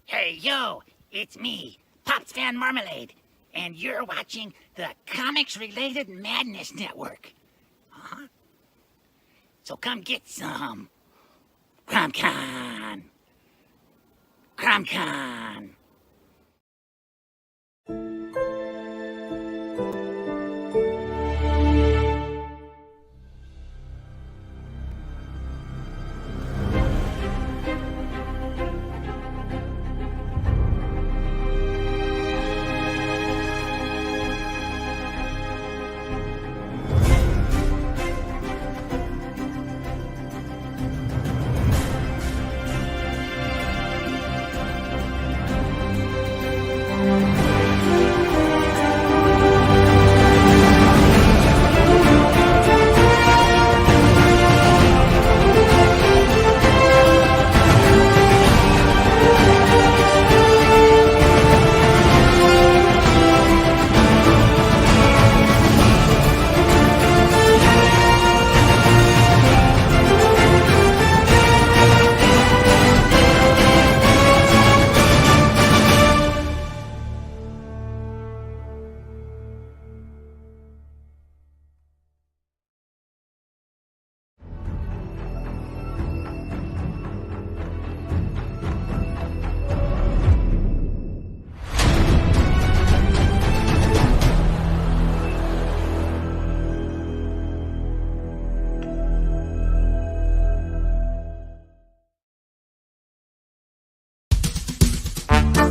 Hey, yo, it's me, Pops Van Marmalade, and you're watching the Comics-Related Madness Network. Uh-huh. So come get some. CromCon. CromCon.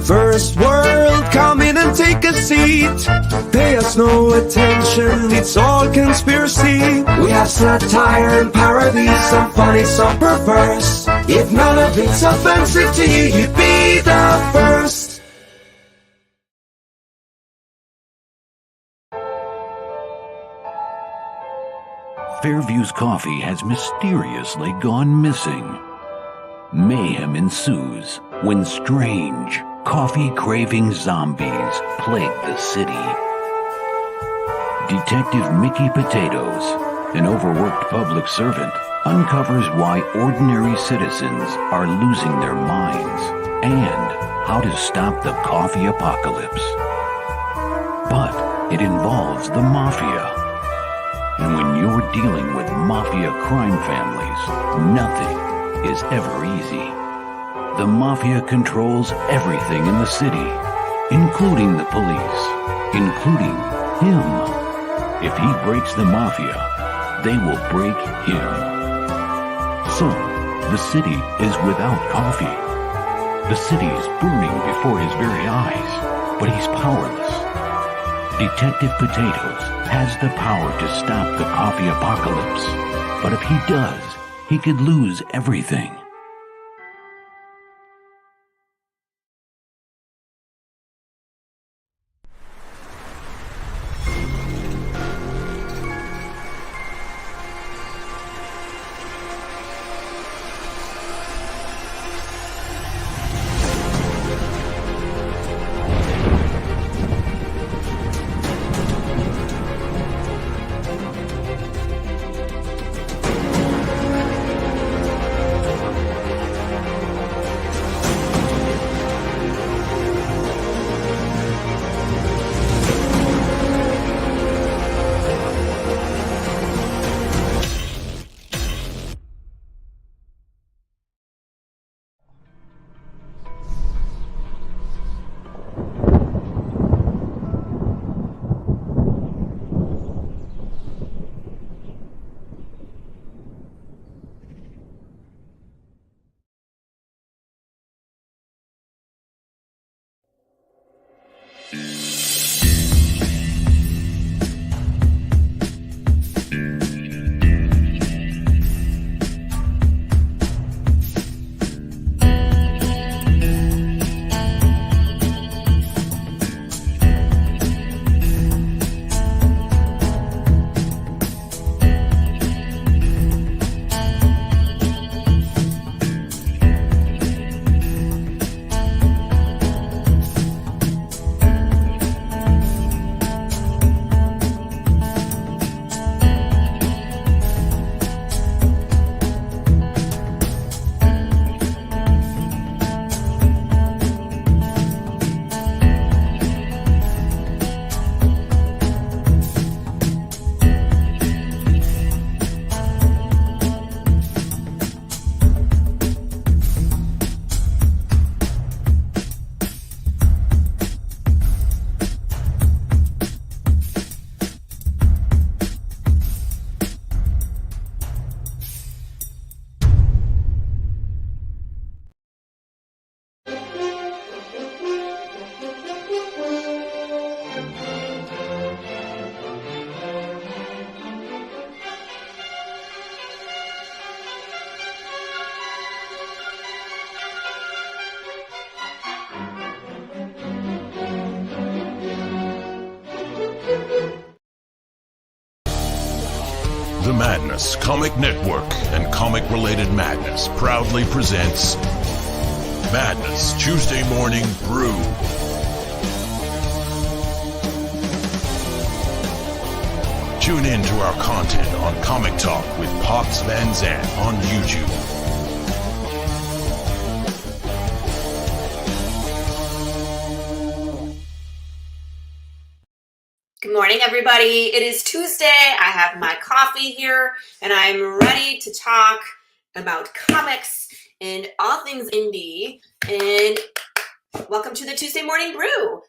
First world, come in and take a seat. Pay us no attention, it's all conspiracy. We have satire and parody, some funny, some perverse. If none of it's offensive to you, you'd be the first. Fairview's coffee has mysteriously gone missing. Mayhem ensues when strange, coffee-craving zombies plague the city. Detective Mickey Potatoes, an overworked public servant, uncovers why ordinary citizens are losing their minds and how to stop the coffee apocalypse. But it involves the mafia. And when you're dealing with mafia crime families, nothing is ever easy. The mafia controls everything in the city, including the police, including him. If he breaks the mafia, they will break him. So, the city is without coffee. The city is burning before his very eyes, but he's powerless. Detective Potatoes has the power to stop the coffee apocalypse, but if he does, he could lose everything. Madness Comic Network and comic-related madness proudly presents Madness Tuesday Morning Brew. Tune in to our content on Comic Talk with Pops Van Zant on YouTube. Good morning, everybody. It is Tuesday. I have my coffee here, and I'm ready to talk about comics and all things indie. And welcome to the Tuesday Morning Brew.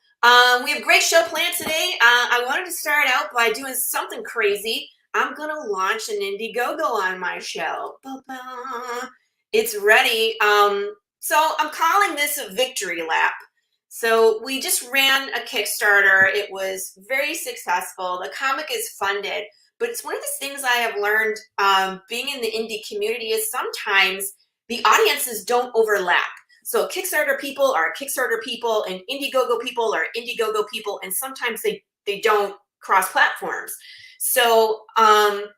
We have a great show planned today. I wanted to start out by doing something crazy. I'm going to launch an Indiegogo on my show. It's ready. So I'm calling this a victory lap. So we just ran a Kickstarter. It was very successful. The comic is funded, but it's one of the things I have learned being in the indie community is sometimes the audiences don't overlap. So Kickstarter people are Kickstarter people and Indiegogo people are Indiegogo people, and sometimes they don't cross platforms. So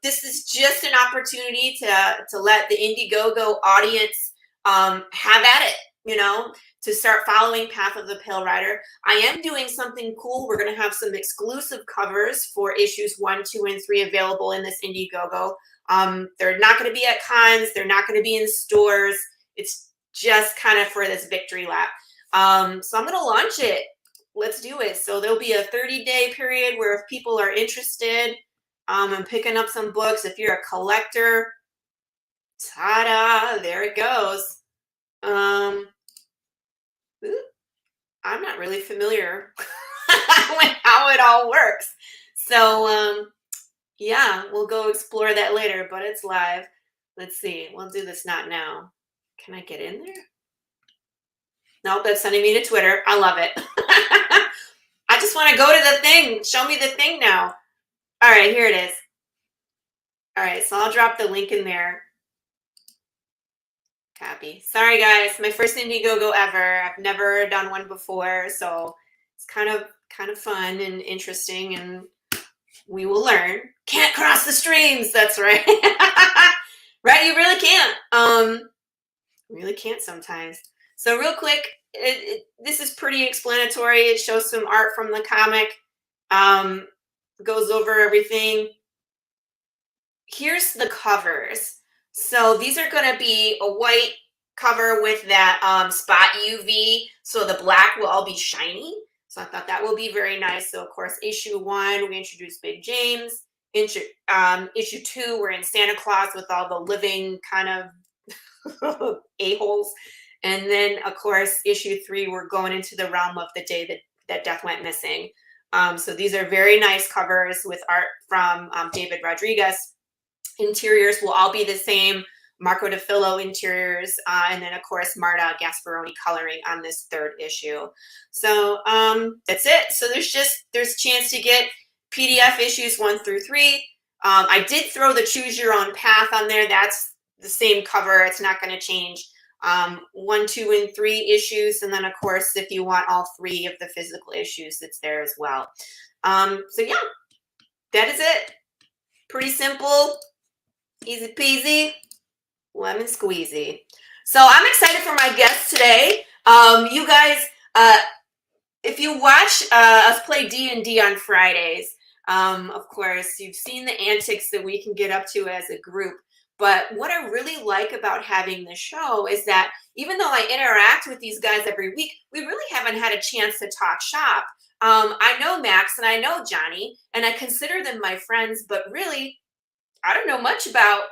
this is just an opportunity to let the Indiegogo audience have at it, you know, to start following Path of the Pale Rider. I am doing something cool. We're going to have some exclusive covers for issues 1, 2, and 3 available in this Indiegogo. They're not going to be at cons. They're not going to be in stores. It's just kind of for this victory lap. So I'm going to launch it. Let's do it. So there'll be a 30-day period where if people are interested, I'm picking up some books. If you're a collector, ta-da, there it goes. I'm not really familiar with how it all works. So, yeah, we'll go explore that later, but it's live. Let's see. We'll do this not now. Can I get in there? Nope, that's sending me to Twitter. I love it. I just want to go to the thing. Show me the thing now. All right, here it is. All right, so I'll drop the link in there. Copy. Sorry, guys. My first Indiegogo ever. I've never done one before, so it's kind of fun and interesting, and we will learn. Can't cross the streams. That's right. Right? You really can't. Really can't sometimes. So real quick, this is pretty explanatory. It shows some art from the comic. Goes over everything. Here's the covers. So these are going to be a white cover with that spot UV. So the black will all be shiny. So I thought that will be very nice. So of course, issue 1, we introduced Big James. Issue 2, we're in Santa Claus with all the living kind of a-holes. And then of course, issue 3, we're going into the realm of the day that Death went missing. So these are very nice covers with art from David Rodriguez. Interiors will all be the same. Marco DeFillo interiors, and then of course Marta Gasparoni coloring on this 3rd issue. So that's it. So there's a chance to get PDF issues 1 through 3. I did throw the Choose Your Own Path on there. That's the same cover. It's not going to change. 1, 2, and 3 issues, and then of course if you want all 3 of the physical issues, it's there as well. So yeah, that is it. Pretty simple. Easy peasy, lemon squeezy. So I'm excited for my guest today. You guys, if you watch us play D&D on Fridays, of course, you've seen the antics that we can get up to as a group. But what I really like about having this show is that even though I interact with these guys every week, we really haven't had a chance to talk shop. I know Max and I know Johnnie, and I consider them my friends, but really, I don't know much about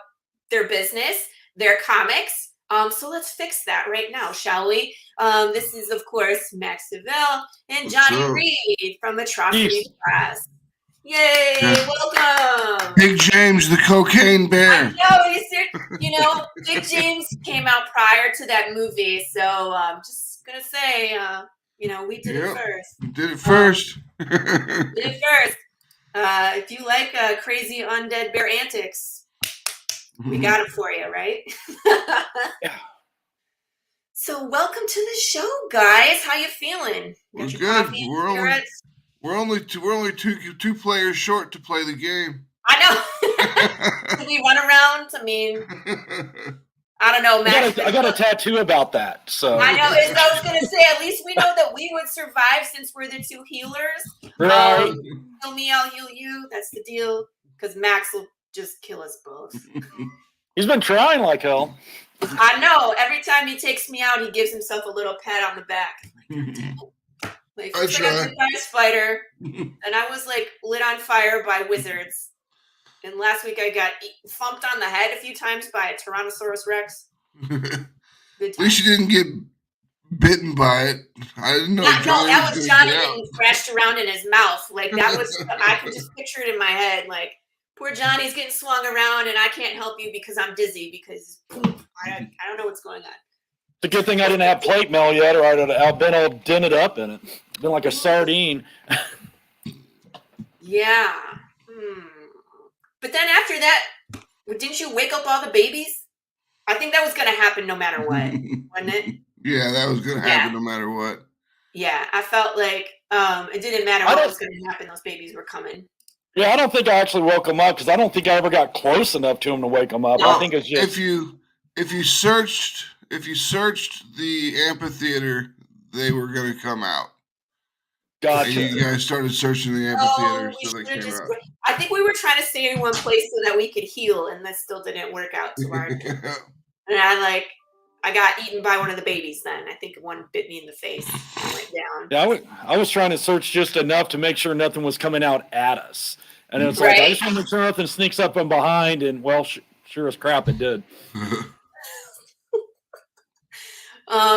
their business, their comics. So let's fix that right now, shall we? This is, of course, Max DeVille and Johnnie Reed from Atrocity Press. Yay, welcome. Big James, the cocaine bear. You know, Big James came out prior to that movie. So I'm just going to say, you know, we did it first. We did it first. If you like crazy undead bear antics, we got it for you, right? Yeah. So welcome to the show, guys. How you feeling? We're good. We're only two players short to play the game. I know. Did we run around? I mean, I don't know, Max. I got a tattoo about that. So I know. As I was going to say, at least we know that we would survive since we're the two healers. Right. Heal me, I'll heal you. That's the deal. Because Max will just kill us both. He's been trying like hell. I know. Every time he takes me out, he gives himself a little pat on the back. Like, first I got bit by a spider, and I was like lit on fire by wizards. And last week I got thumped on the head a few times by a Tyrannosaurus Rex. At least you didn't get bitten by it. I didn't know. No, that was Johnnie getting thrashed around in his mouth. Like that was, I can just picture it in my head. Like poor Johnny's getting swung around, and I can't help you because I'm dizzy because I don't know what's going on. It's a good thing I didn't have plate mail yet, or I've been all dented up in it. Been like a sardine. Yeah. But then after that, didn't you wake up all the babies? I think that was going to happen no matter what, wasn't it? Yeah, that was going to happen no matter what. Yeah, I felt like it didn't matter what was going to happen. Those babies were coming. Yeah, I don't think I actually woke them up because I don't think I ever got close enough to them to wake them up. No. I think it's just if you searched the amphitheater, they were going to come out. Gotcha. And you guys started searching the amphitheater, so they came out. I think we were trying to stay in one place so that we could heal, and that still didn't work out to our. And I got eaten by one of the babies. Then I think one bit me in the face and went down. Yeah, I was trying to search just enough to make sure nothing was coming out at us, and it's like I just want to make sure nothing sneaks up from behind, and well, sure as crap it did.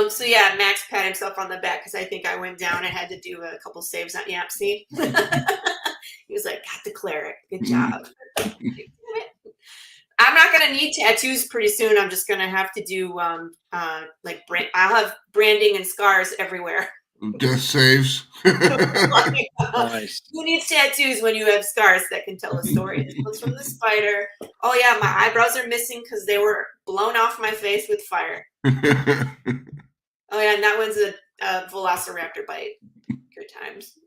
So yeah, Max pat himself on the back because I think I went down and had to do a couple saves on Yapsy. He was like, "Got the cleric, good job." I'm not gonna need tattoos pretty soon. I'm just gonna have to do I'll have branding and scars everywhere. Death saves. Nice. Who needs tattoos when you have scars that can tell a story? This one's from the spider. Oh yeah, my eyebrows are missing because they were blown off my face with fire. Oh yeah, and that one's a velociraptor bite. Good times.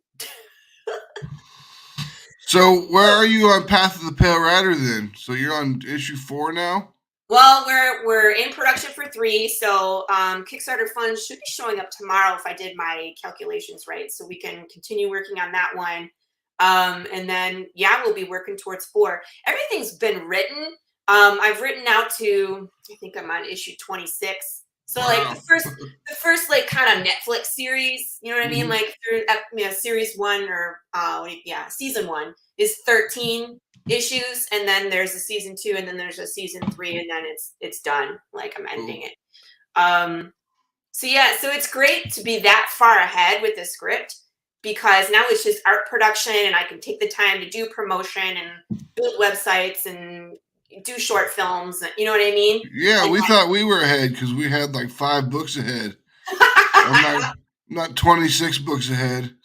So where are you on Path of the Pale Rider then? So you're on issue 4 now? Well, we're in production for 3, so Kickstarter funds should be showing up tomorrow if I did my calculations right, so we can continue working on that one. And then we'll be working towards 4. Everything's been written. I've written out to, I think I'm on issue 26. So like the first like kind of Netflix series, you know what I mean? Like through series 1 or season 1 is 13 issues, and then there's a season 2, and then there's a season 3, and then it's done. Like I'm ending it. So it's great to be that far ahead with the script because now it's just art production, and I can take the time to do promotion and build websites and do short films. You know what I mean? Yeah, we thought we were ahead because we had like 5 books ahead. I'm not 26 books ahead.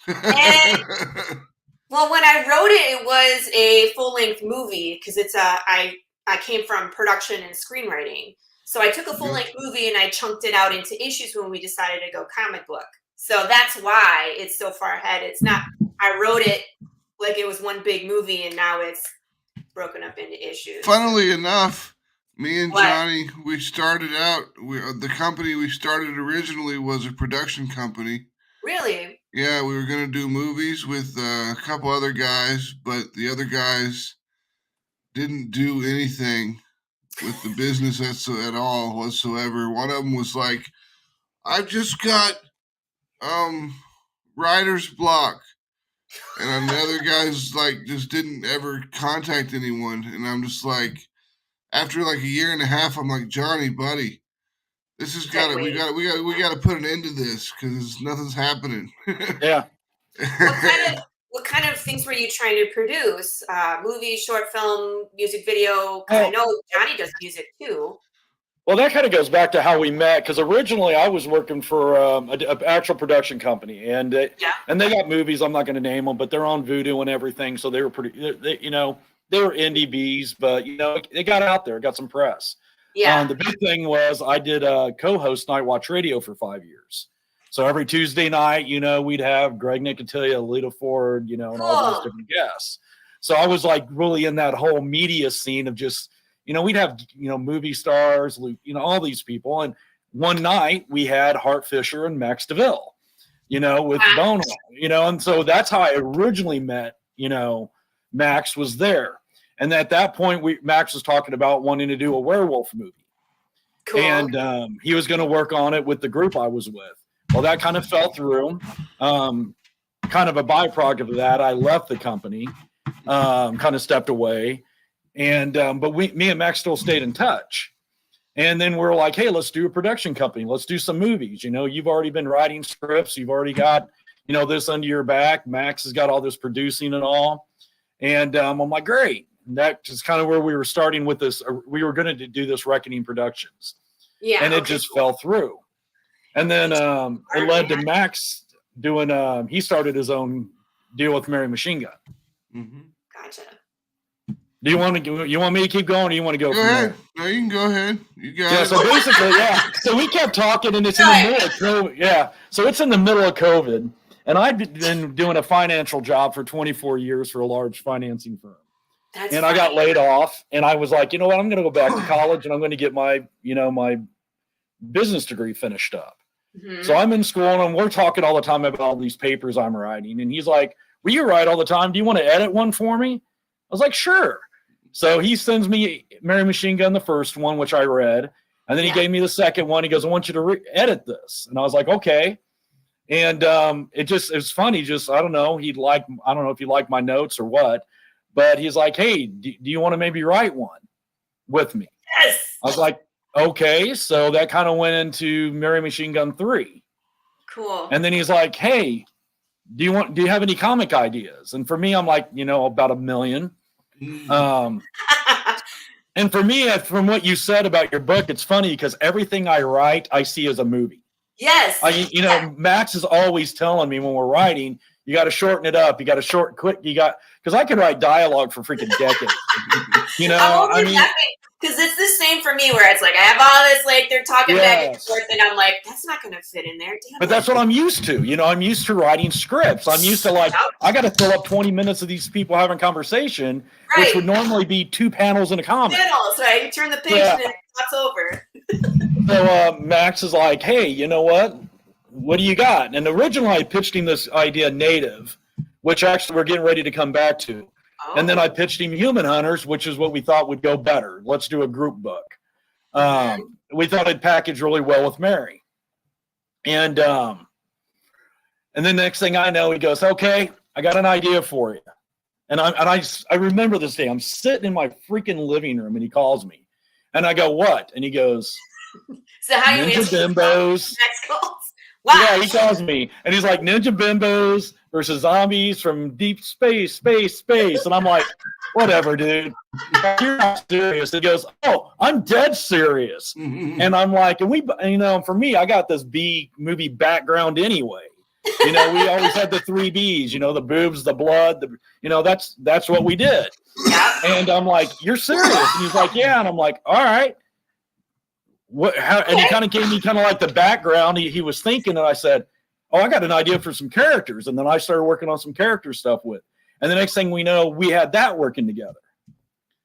Well, when I wrote it was a full-length movie because it's I came from production and screenwriting. So I took a full-length movie and I chunked it out into issues when we decided to go comic book. So that's why it's so far ahead. It's not, I wrote it like it was one big movie and now it's broken up into issues. Funnily enough, me and Johnnie, we started out, the company we started originally was a production company. Really? Yeah, we were going to do movies with a couple other guys, but the other guys didn't do anything with the business at all whatsoever. One of them was like, I've just got writer's block. And the other guys like just didn't ever contact anyone. And I'm just like, after like a year and a half, I'm like, Johnnie, buddy, this has got to, we got to put an end to this because nothing's happening. Yeah. What kind of things were you trying to produce? Movie, short film, music video? Because I know Johnnie does music too. Well, that kind of goes back to how we met because originally I was working for an actual production company, and they got movies. I'm not going to name them, but they're on Vudu and everything, so they were pretty. They were indie bees, but they got out there, got some press. Yeah. The big thing was I did co-host Night Watch Radio for 5 years. So every Tuesday night, we'd have Greg Nicotilla, Lita Ford, and all those different guests. So I was like really in that whole media scene of just, we'd have, movie stars, all these people. And one night we had Hart Fisher and Max DeVille, with Bonehead, and so that's how I originally met, Max was there. And at that point, Max was talking about wanting to do a werewolf movie. Cool. And he was going to work on it with the group I was with. Well, that kind of fell through. Kind of a byproduct of that, I left the company, kind of stepped away. And but me and Max still stayed in touch. And then we're like, hey, let's do a production company. Let's do some movies. You've already been writing scripts. You've already got, this under your back. Max has got all this producing and all. And I'm like, great. And that's just kind of where we were starting with this. We were going to do this Reckoning Productions. Yeah. And it just fell through. And then it led to Max doing, he started his own deal with Mary Machinegun. Mm-hmm. Gotcha. Do you want me to keep going, or do you want to go? Go ahead. No, you can go ahead. You got it. So basically, So we kept talking, and it's in the middle of COVID. Yeah. So it's in the middle of COVID, and I'd been doing a financial job for 24 years for a large financing firm. I got laid off, and I was like, you know what? I'm going to go back to college, and I'm going to get my, my business degree finished up. Mm-hmm. So I'm in school, and we're talking all the time about all these papers I'm writing, and he's like, well, you write all the time. Do you want to edit one for me? I was like, sure. So he sends me Mary Machinegun, the first one, which I read. And then he gave me the second one. He goes, I want you to edit this. And I was like, okay. And it was funny. I don't know. I don't know if he liked my notes or what, but he's like, hey, do you want to maybe write one with me? Yes. I was like, okay. So that kind of went into Mary Machinegun 3. Cool. And then he's like, hey, do you have any comic ideas? And for me, I'm like, about 1 million. And for me, from what you said about your book, it's funny because everything I write, I see as a movie. Yes. Max is always telling me when we're writing, you got to shorten it up. You got to quick. Because I could write dialogue for freaking decades. Because it's the same for me where it's like, I have all this, like, they're talking back and forth, and I'm like, that's not going to fit in there. Damn, but that's what I'm used to. I'm used to writing scripts. I'm used to, like, I got to fill up 20 minutes of these people having conversation, which would normally be 2 panels in a comic. Panels, right? You turn the page and it's over. So Max is like, hey, you know what? What do you got? And originally I pitched him this idea, Native, which actually we're getting ready to come back to. And then I pitched him Human Hunters, which is what we thought would go better. Let's do a group book. We thought it'd package really well with Mary. And then next thing I know, he goes, okay, I got an idea for you. And I remember this day. I'm sitting in my freaking living room, and he calls me. And I go, what? And he goes, so how Ninja Bimbos. Wow. Yeah, he calls me, and he's like, Ninja Bimbos versus zombies from deep space. And I'm like, whatever, dude. You're not serious. He goes, oh, I'm dead serious. Mm-hmm. And I'm like, and for me, I got this B movie background anyway. We always had the 3 Bs, the boobs, the blood, that's what we did. Yeah. And I'm like, you're serious? And he's like, yeah. And I'm like, all right. And he kind of gave me kind of like the background he was thinking, and I said, oh, I got an idea for some characters. And then I started working on some character stuff with. And the next thing we know, we had that working together.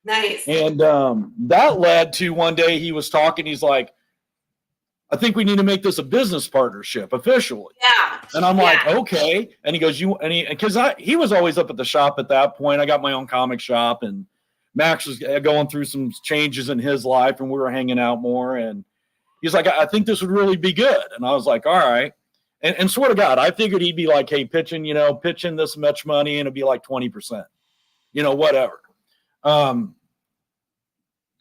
Nice. And that led to one day he was talking. He's like, I think we need to make this a business partnership officially. Yeah. And I'm like, okay. And he goes, because he was always up at the shop at that point. I got my own comic shop, and Max was going through some changes in his life, and we were hanging out more. And he's like, I think this would really be good. And I was like, all right. And swear to God, I figured he'd be like, hey, pitching this much money, and it'd be like 20%, whatever.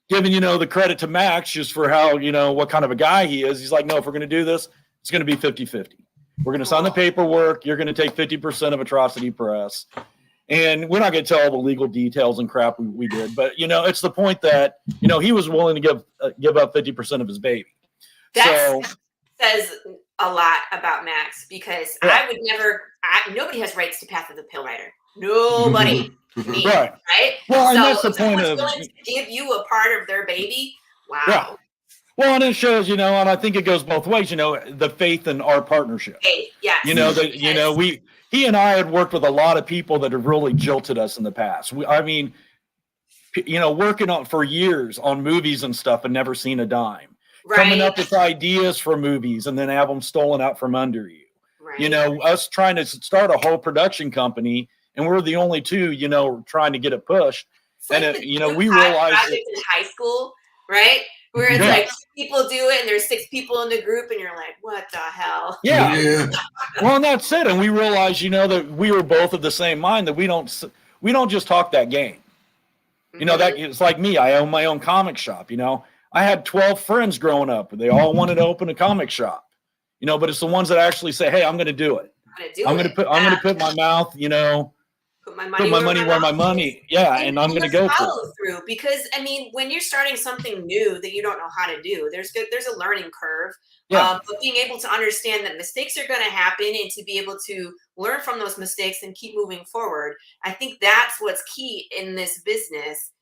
Giving, the credit to Max just for how, what kind of a guy he is. He's like, no, if we're going to do this, it's going to be 50-50. We're going to sign the paperwork. You're going to take 50% of Atrocity Press. And we're not going to tell all the legal details and crap we did. But, it's the point that, he was willing to give up 50% of his baby. That says a lot about Max, because I would never, nobody has rights to Path of the Pill Writer. Nobody. Me, right? Well, and so that's the point of willing to give you a part of their baby. Wow. Yeah. Well, and it shows, and I think it goes both ways, the faith in our partnership. Hey, yes. He and I had worked with a lot of people that have really jilted us in the past. Working for years on movies and stuff and never seen a dime. Right. Coming up with ideas for movies and then have them stolen out from under you. Right. Us trying to start a whole production company, and we're the only two, trying to get it pushed. It's and like we realized in high school, right? Where it's like people do it and there's 6 people in the group and you're like, what the hell? Yeah. Well, and that's it. And we realized, that we were both of the same mind, that we don't just talk that game. That it's like me. I own my own comic shop. I had 12 friends growing up. They all wanted to open a comic shop. But it's the ones that actually say, "Hey, I'm going to do it. I'm going to put my mouth, put my money where my money. Yeah, and I'm going to go follow through, because when you're starting something new that you don't know how to do, there's a learning curve. Yeah. But being able to understand that mistakes are going to happen and to be able to learn from those mistakes and keep moving forward, I think that's what's key in this business.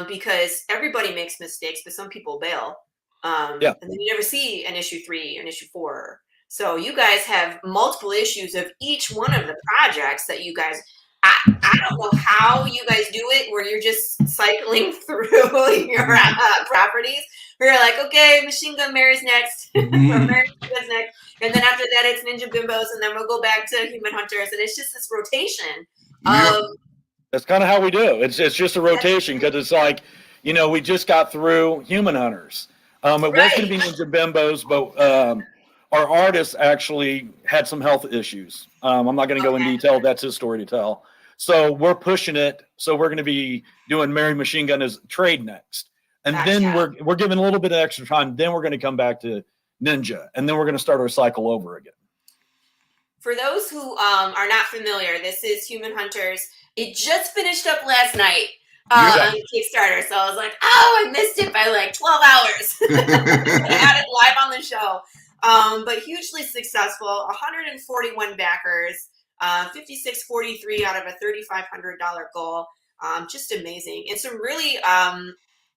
Because everybody makes mistakes, but some people bail. And then you never see an issue 3 and issue 4. So you guys have multiple issues of each one of the projects that you guys. I don't know how you guys do it, where you're just cycling through your properties. Where you're like, okay, Machine Gun Mary's next, or Mary Machinegun's next, and then after that it's Ninja Bimbos, and then we'll go back to Human Hunters, and it's just this rotation. That's kind of how we do. It's just a rotation, because it's like, we just got through Human Hunters. It was going to be Ninja Bimbos, but our artist actually had some health issues. I'm not going to go in detail. That's his story to tell. So we're pushing it. So we're going to be doing Mary Machinegun as trade next. And then we're giving a little bit of extra time. Then we're going to come back to Ninja. And then we're going to start our cycle over again. For those who are not familiar, this is Human Hunters. It just finished up last night on Kickstarter. So I was like, I missed it by like 12 hours. I had it live on the show. But hugely successful, 141 backers, 56.43 out of a $3,500 goal. Just amazing. And some really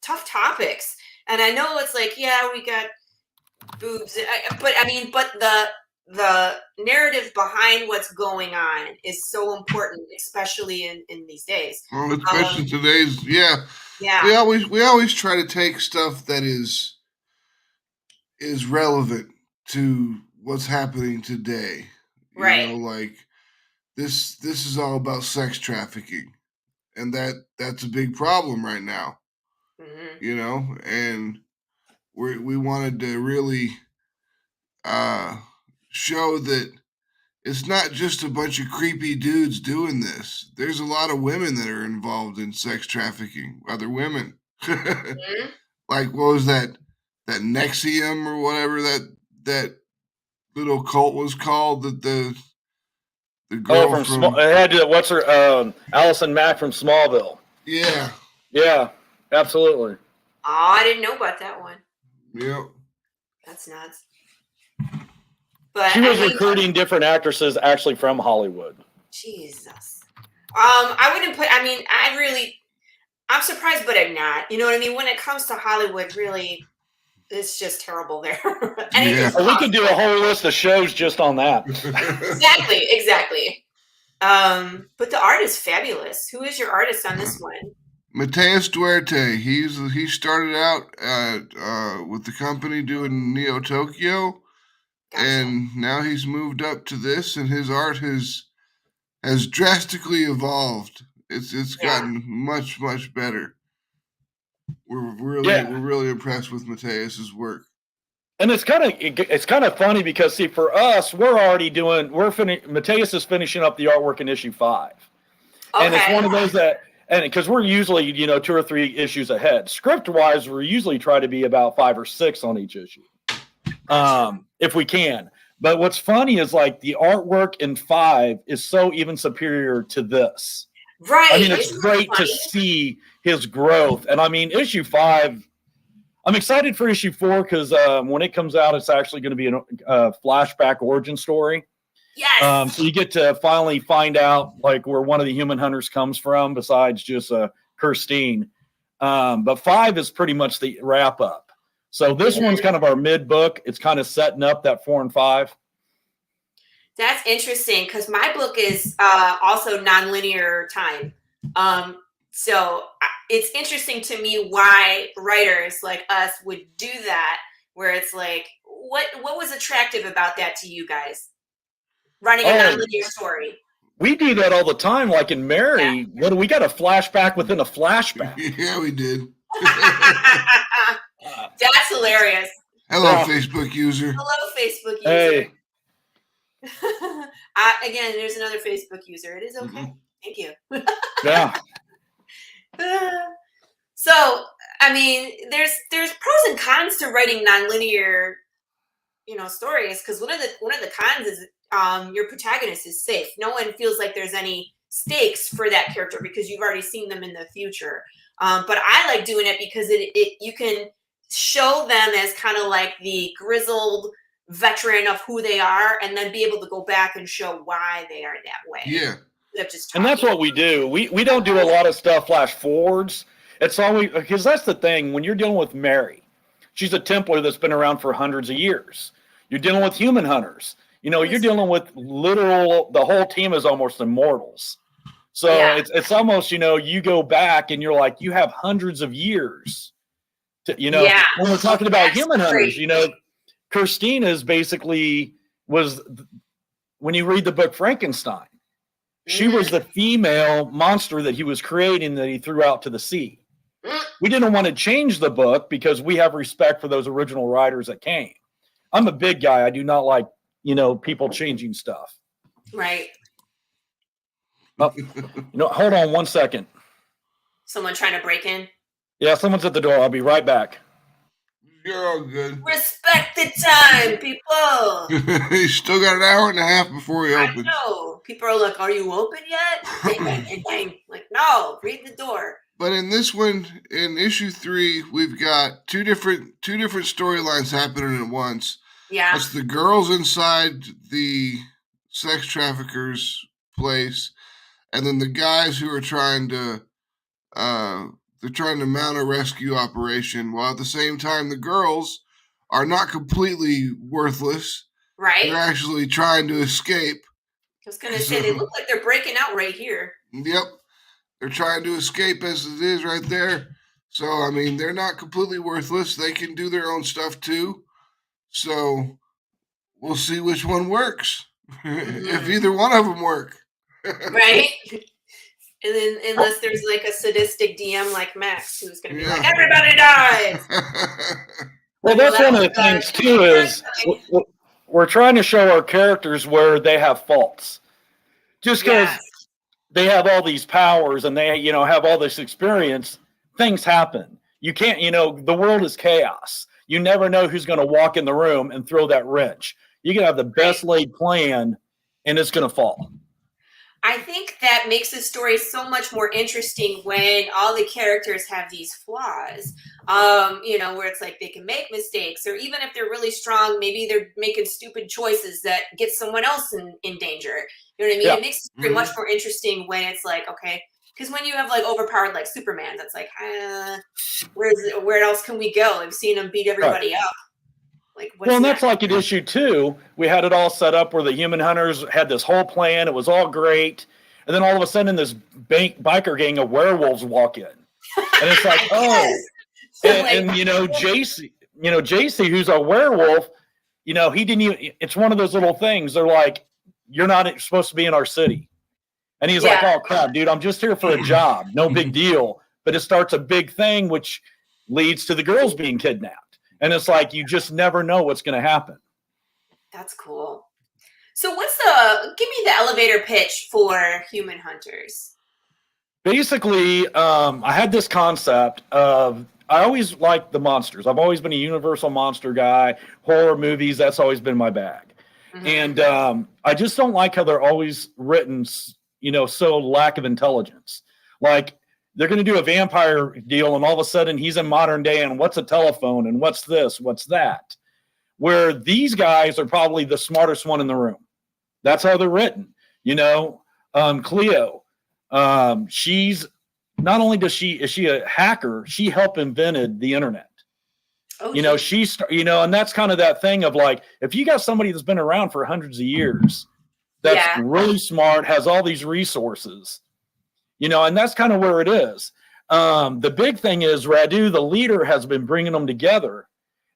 tough topics. And I know it's like, we got boobs, but the narrative behind what's going on is so important, especially in these days. Well, especially today's, yeah. We always try to take stuff that is relevant to what's happening today. Right. Like this is all about sex trafficking, and that's a big problem right now. Mm-hmm. And we wanted to really show that it's not just a bunch of creepy dudes doing this. There's a lot of women that are involved in sex trafficking, other women. Mm-hmm. Like, what was that Nexium or whatever that little cult was called, that the girl from what's her Allison Mack from Smallville. Yeah, absolutely. Oh, I didn't know about that one. Yep. That's nuts. But she was recruiting different actresses actually from Hollywood. Jesus. I wouldn't put, I'm surprised, but I'm not. You know what I mean? When it comes to Hollywood, really, it's just terrible there. We could do a whole list of shows just on that. Exactly. But the art is fabulous. Who is your artist on this one? Mateus Duarte. He started out with the company doing Neo Tokyo. Gotcha. And now he's moved up to this, and his art has drastically evolved. It's gotten much better. We're really impressed with Mateus's work. And it's kind of funny because, see, for us, Mateus is finishing up the artwork in issue 5, and it's one of those and because we're usually 2 or 3 issues ahead. Script wise, we're usually try to be about 5 or 6 on each issue. If we can. But what's funny is like the artwork in 5 is so even superior to this. Right. It's great to see his growth. And issue 5, I'm excited for issue 4 because when it comes out, it's actually going to be a flashback origin story. Yes. So you get to finally find out like where one of the human hunters comes from besides just Kirstine. But 5 is pretty much the wrap up. So this one's kind of our mid book. It's kind of setting up that 4 and 5. That's interesting because my book is also nonlinear time. So it's interesting to me why writers like us would do that, where it's like, what was attractive about that to you guys? Running a nonlinear story. We do that all the time. Like in Mary, what do we got? A flashback within a flashback. Yeah, we did. That's hilarious. Hello, Facebook user. Hello, Facebook user. Hey. Again, there's another Facebook user. It is okay. Mm-hmm. Thank you. Yeah. So, I mean, there's pros and cons to writing nonlinear, stories. Because one of the cons is your protagonist is safe. No one feels like there's any stakes for that character because you've already seen them in the future. But I like doing it because you can show them as kind of like the grizzled veteran of who they are, and then be able to go back and show why they are that way. Yeah. And that's what we do. We don't do a lot of stuff flash forwards. It's always, because that's the thing, when you're dealing with Mary, she's a Templar that's been around for hundreds of years. You're dealing with human hunters. You're dealing with the whole team is almost immortals. So it's almost, you go back and you're like, you have hundreds of years to, when we're talking about human hunters, Christine is basically when you read the book Frankenstein, she was the female monster that he was creating that he threw out to the sea. We didn't want to change the book because we have respect for those original writers that came. I'm a big guy. I do not like, people changing stuff. Right. Hold on 1 second. Someone trying to break in? Yeah, someone's at the door. I'll be right back. You're all good. Respect the time, people. You still got an hour and a half before he opens. I know. People are like, are you open yet? Like, no, read the door. But in this one, in issue 3, we've got two different storylines happening at once. Yeah. It's the girls inside the sex trafficker's place, and then the guys who are trying to mount a rescue operation, while at the same time the girls are not completely worthless. Right. They're actually trying to escape. I was going to say, they look like they're breaking out right here. Yep. They're trying to escape as it is right there. So, I mean, they're not completely worthless. They can do their own stuff too. So, we'll see which one works. If either one of them work. Right? And then, unless there's like a sadistic DM like Max, who's going to be like, everybody dies. Well, that's one of the things too is we're trying to show our characters where they have faults. Just because they have all these powers and they, have all this experience, things happen. You can't, the world is chaos. You never know who's going to walk in the room and throw that wrench. You can have the best laid plan and it's going to fall. I think that makes the story so much more interesting when all the characters have these flaws, where it's like they can make mistakes, or even if they're really strong, maybe they're making stupid choices that get someone else in danger. You know what I mean? Yeah. It makes the story much more interesting when it's like, okay, because when you have like overpowered like Superman, that's like, where else can we go? I've seen him beat everybody up. Like, and that's like in issue 2, we had it all set up where the human hunters had this whole plan. It was all great. And then all of a sudden this biker gang of werewolves walk in. And it's like, and JC, who's a werewolf, he didn't even, it's one of those little things. They're like, you're not supposed to be in our city. And he's like, oh crap, dude, I'm just here for a job. No big deal. But it starts a big thing, which leads to the girls being kidnapped. And it's like, you just never know what's going to happen. That's cool. So give me the elevator pitch for Human Hunters. Basically, I had this concept of, I always liked the monsters. I've always been a universal monster guy. Horror movies, that's always been my bag. Mm-hmm. And I just don't like how they're always written, so lack of intelligence. Like, they're going to do a vampire deal, and all of a sudden he's in modern day, and what's a telephone, and what's this, what's that? Where these guys are probably the smartest one in the room. That's how they're written. Cleo, she's not only is she a hacker, she helped invented the internet. Oh, You know, geez. and that's kind of that thing of like, if you got somebody that's been around for hundreds of years, that's really smart, has all these resources, and that's kind of where it is. The big thing is Radu, the leader, has been bringing them together,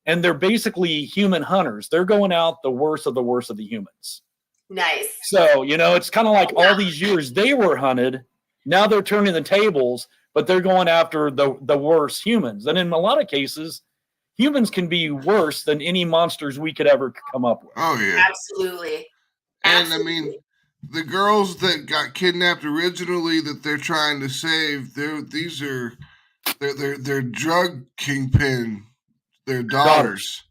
and they're basically human hunters. They're going out the worst of the humans. Nice. So, it's kind of like all these years they were hunted. Now they're turning the tables, but they're going after the worst humans. And in a lot of cases, humans can be worse than any monsters we could ever come up with. Oh, yeah. Absolutely. And I mean, the girls that got kidnapped originally that they're trying to save, they're drug kingpin, their daughters.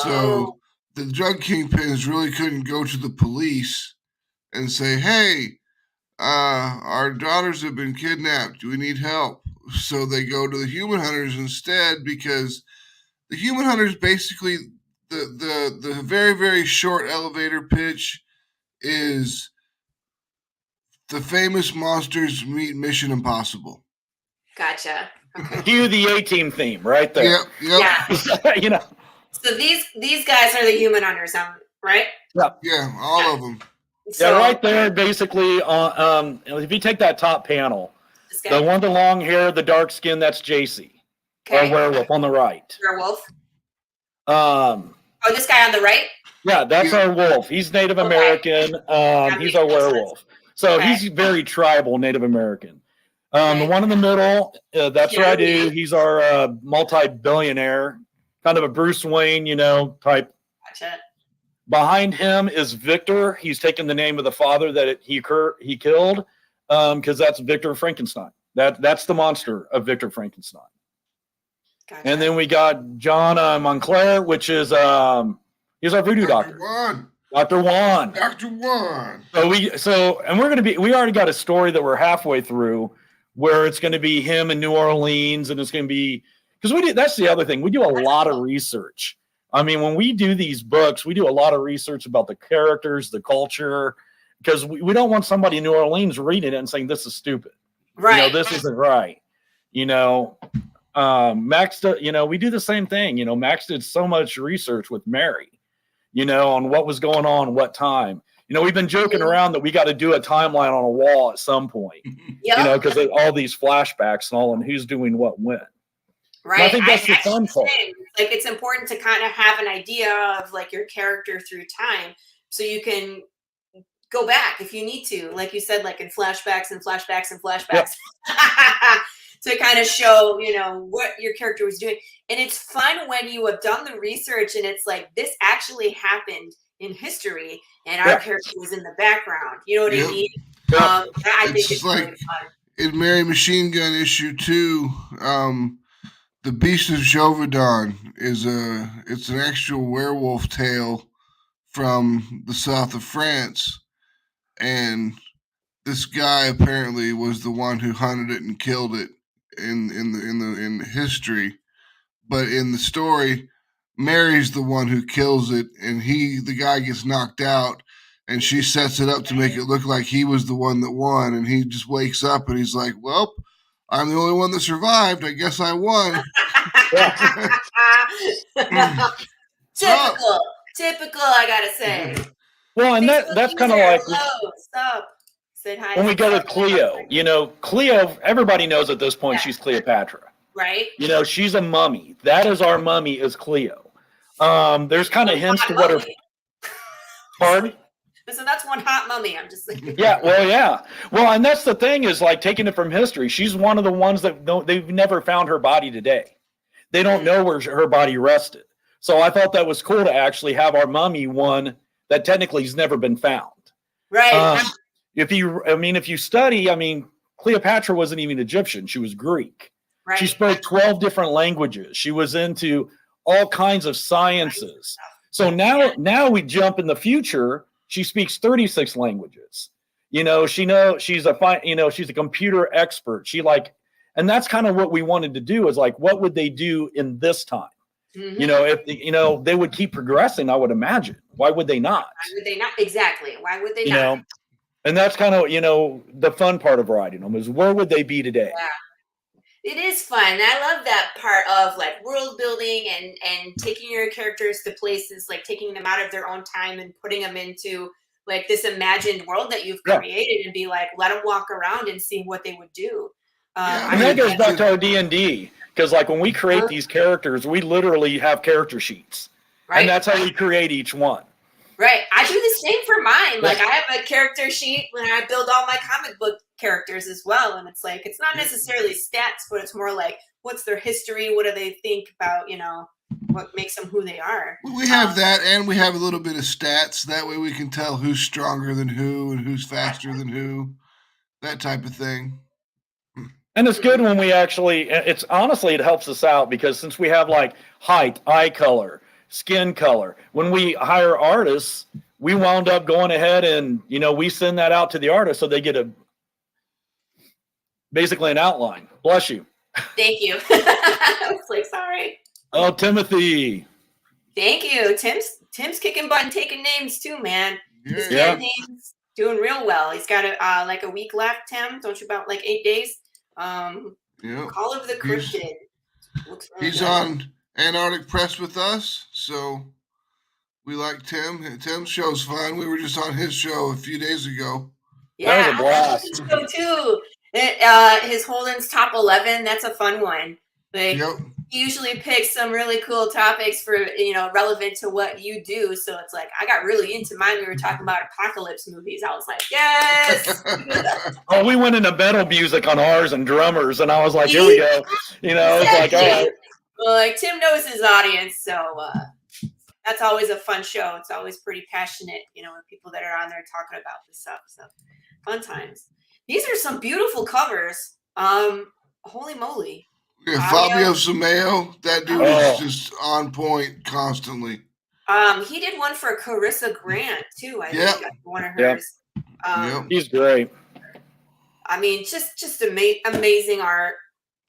So the drug kingpins really couldn't go to the police and say, hey, our daughters have been kidnapped. Do we need help? So they go to the human hunters instead, because the human hunters basically, the very, very short elevator pitch is the famous monsters meet Mission Impossible. Gotcha. Okay. Cue the A-Team theme right there. Yep. Yeah. So these guys are the human hunters, right? Yeah, all of them. So, right there, basically, if you take that top panel, the one with the long hair, the dark skin, that's JC. Okay. Or werewolf on the right. Werewolf. This guy on the right? Yeah, that's our wolf. He's Native American. He's our werewolf. So he's very tribal Native American. The one in the middle, that's Radu. He's our multi-billionaire, kind of a Bruce Wayne, type. Gotcha. Behind him is Victor. He's taken the name of the father that he killed, because that's Victor Frankenstein. That's the monster of Victor Frankenstein. Gotcha. And then we got John Montclair, which is he's our voodoo doctor. Dr. Juan. So we already got a story that we're halfway through, where it's going to be him in New Orleans, and it's going to be, because that's the other thing. We do a lot of research. I mean, when we do these books, we do a lot of research about the characters, the culture, because we don't want somebody in New Orleans reading it and saying, this is stupid. Right. This isn't right. Max, we do the same thing. Max did so much research with Mary, on what was going on, what time. We've been joking around that we got to do a timeline on a wall at some point, because all these flashbacks and all, and who's doing what when. Right. And I think that's the fun part. Like, it's important to kind of have an idea of like your character through time, so you can go back if you need to, like you said, like in flashbacks and flashbacks and flashbacks, to kind of show, what your character was doing. And it's fun when you have done the research and it's like, this actually happened in history and our character was in the background. You know what I mean? I think it's like really fun. In Mary Machinegun issue 2, the Beast of Jovedon it's an actual werewolf tale from the south of France, and this guy apparently was the one who hunted it and killed it in history, but in the story, Mary's the one who kills it, and the guy gets knocked out, and she sets it up to make it look like he was the one that won, and he just wakes up and he's like, well, I'm the only one that survived. I guess I won. Typical, I gotta say. Well, and that's kind of like stop. Said hi. When we go with Cleo, Cleo, everybody knows at this point she's Cleopatra. Right. She's a mummy. That is our mummy, is Cleo. There's kind of hints to what her. Pardon? So that's one hot mummy. I'm just saying. Yeah. Well, and that's the thing, is like taking it from history. She's one of the ones that they've never found her body today. They don't know where her body rested. So I thought that was cool to actually have our mummy one that technically has never been found. Right. If you study, Cleopatra wasn't even Egyptian. She was Greek. Right. She spoke 12 different languages. She was into all kinds of sciences. So now we jump in the future. She speaks 36 languages. She's a computer expert. And that's kind of what we wanted to do, is like, what would they do in this time? Mm-hmm. If they would keep progressing, I would imagine. Why would they not? Why would they not? Exactly. Why would they not? And that's kind of, the fun part of writing them, is where would they be today? It is fun. I love that part of like world building and taking your characters to places, like taking them out of their own time and putting them into like this imagined world that you've created, and be like, let them walk around and see what they would do. And that goes back to our D&D, because like when we create these characters, we literally have character sheets, and that's how we create each one. Right. I do the same for mine. Like I have a character sheet when I build all my comic book characters as well. And it's like, it's not necessarily stats, but it's more like, what's their history? What do they think about, what makes them who they are? We have that, and we have a little bit of stats. That way we can tell who's stronger than who and who's faster than who, that type of thing. And it's good when we actually, it helps us out, because since we have like height, eye color, skin color, when we hire artists, we wound up going ahead and, we send that out to the artist so they get basically an outline. Bless you. Thank you. I was like, sorry. Oh, Timothy. Thank you. Tim's kicking butt and taking names too, man. He's getting names, doing real well. He's got like a week left, Tim. Don't you, about like 8 days? Call of the Cryptid. He's on Antarctic Press with us, so we like Tim. Tim's show's fun. We were just on his show a few days ago. Yeah, that was a blast. I like his show too. His Holden's Top 11. That's a fun one. Like, he usually picks some really cool topics for, relevant to what you do. So it's like, I got really into mine. We were talking about apocalypse movies. I was like, yes. Oh, we went into metal music on ours and drummers, and I was like, here we go. It's like, all right. Well, like Tim knows his audience, so that's always a fun show. It's always pretty passionate, with people that are on there talking about this stuff. So fun times. These are some beautiful covers. Holy moly. Yeah, Fabio Someo, that dude is just on point constantly. He did one for Carissa Grant too. I think one of hers. He's great. I mean, just amazing art.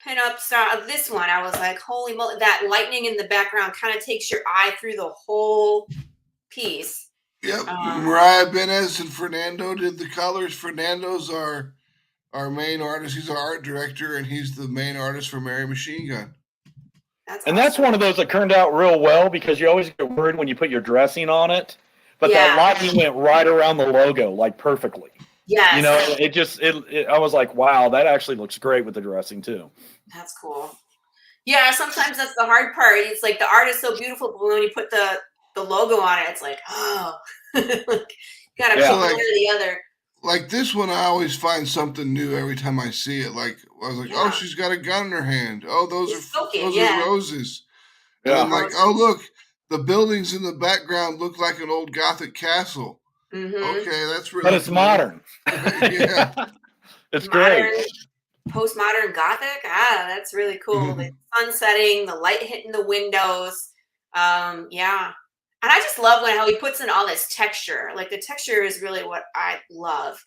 Pin-up style of this one, I was like, holy moly! That lightning in the background kind of takes your eye through the whole piece. Yep. Mariah Benez and Fernando did the colors. Fernando's our main artist. He's our art director, and he's the main artist for Mary Machinegun. That's one of those that turned out real well, because you always get worried when you put your dressing on it, but that lightning went right around the logo, like perfectly. Yes. I was like, wow, that actually looks great with the dressing too. That's cool. Yeah, sometimes that's the hard part. It's like the art is so beautiful, but when you put the logo on it, it's like, oh, gotta pick one or the other. Like this one, I always find something new every time I see it. Like I was like, oh, she's got a gun in her hand. Oh, those are roses. And I'm like, oh, look, the buildings in the background look like an old Gothic castle. Mm-hmm. Okay, that's really. But it's modern. It's great. Postmodern Gothic. That's really cool. The sun setting, the light hitting the windows. And I just love how he puts in all this texture. Like the texture is really what I love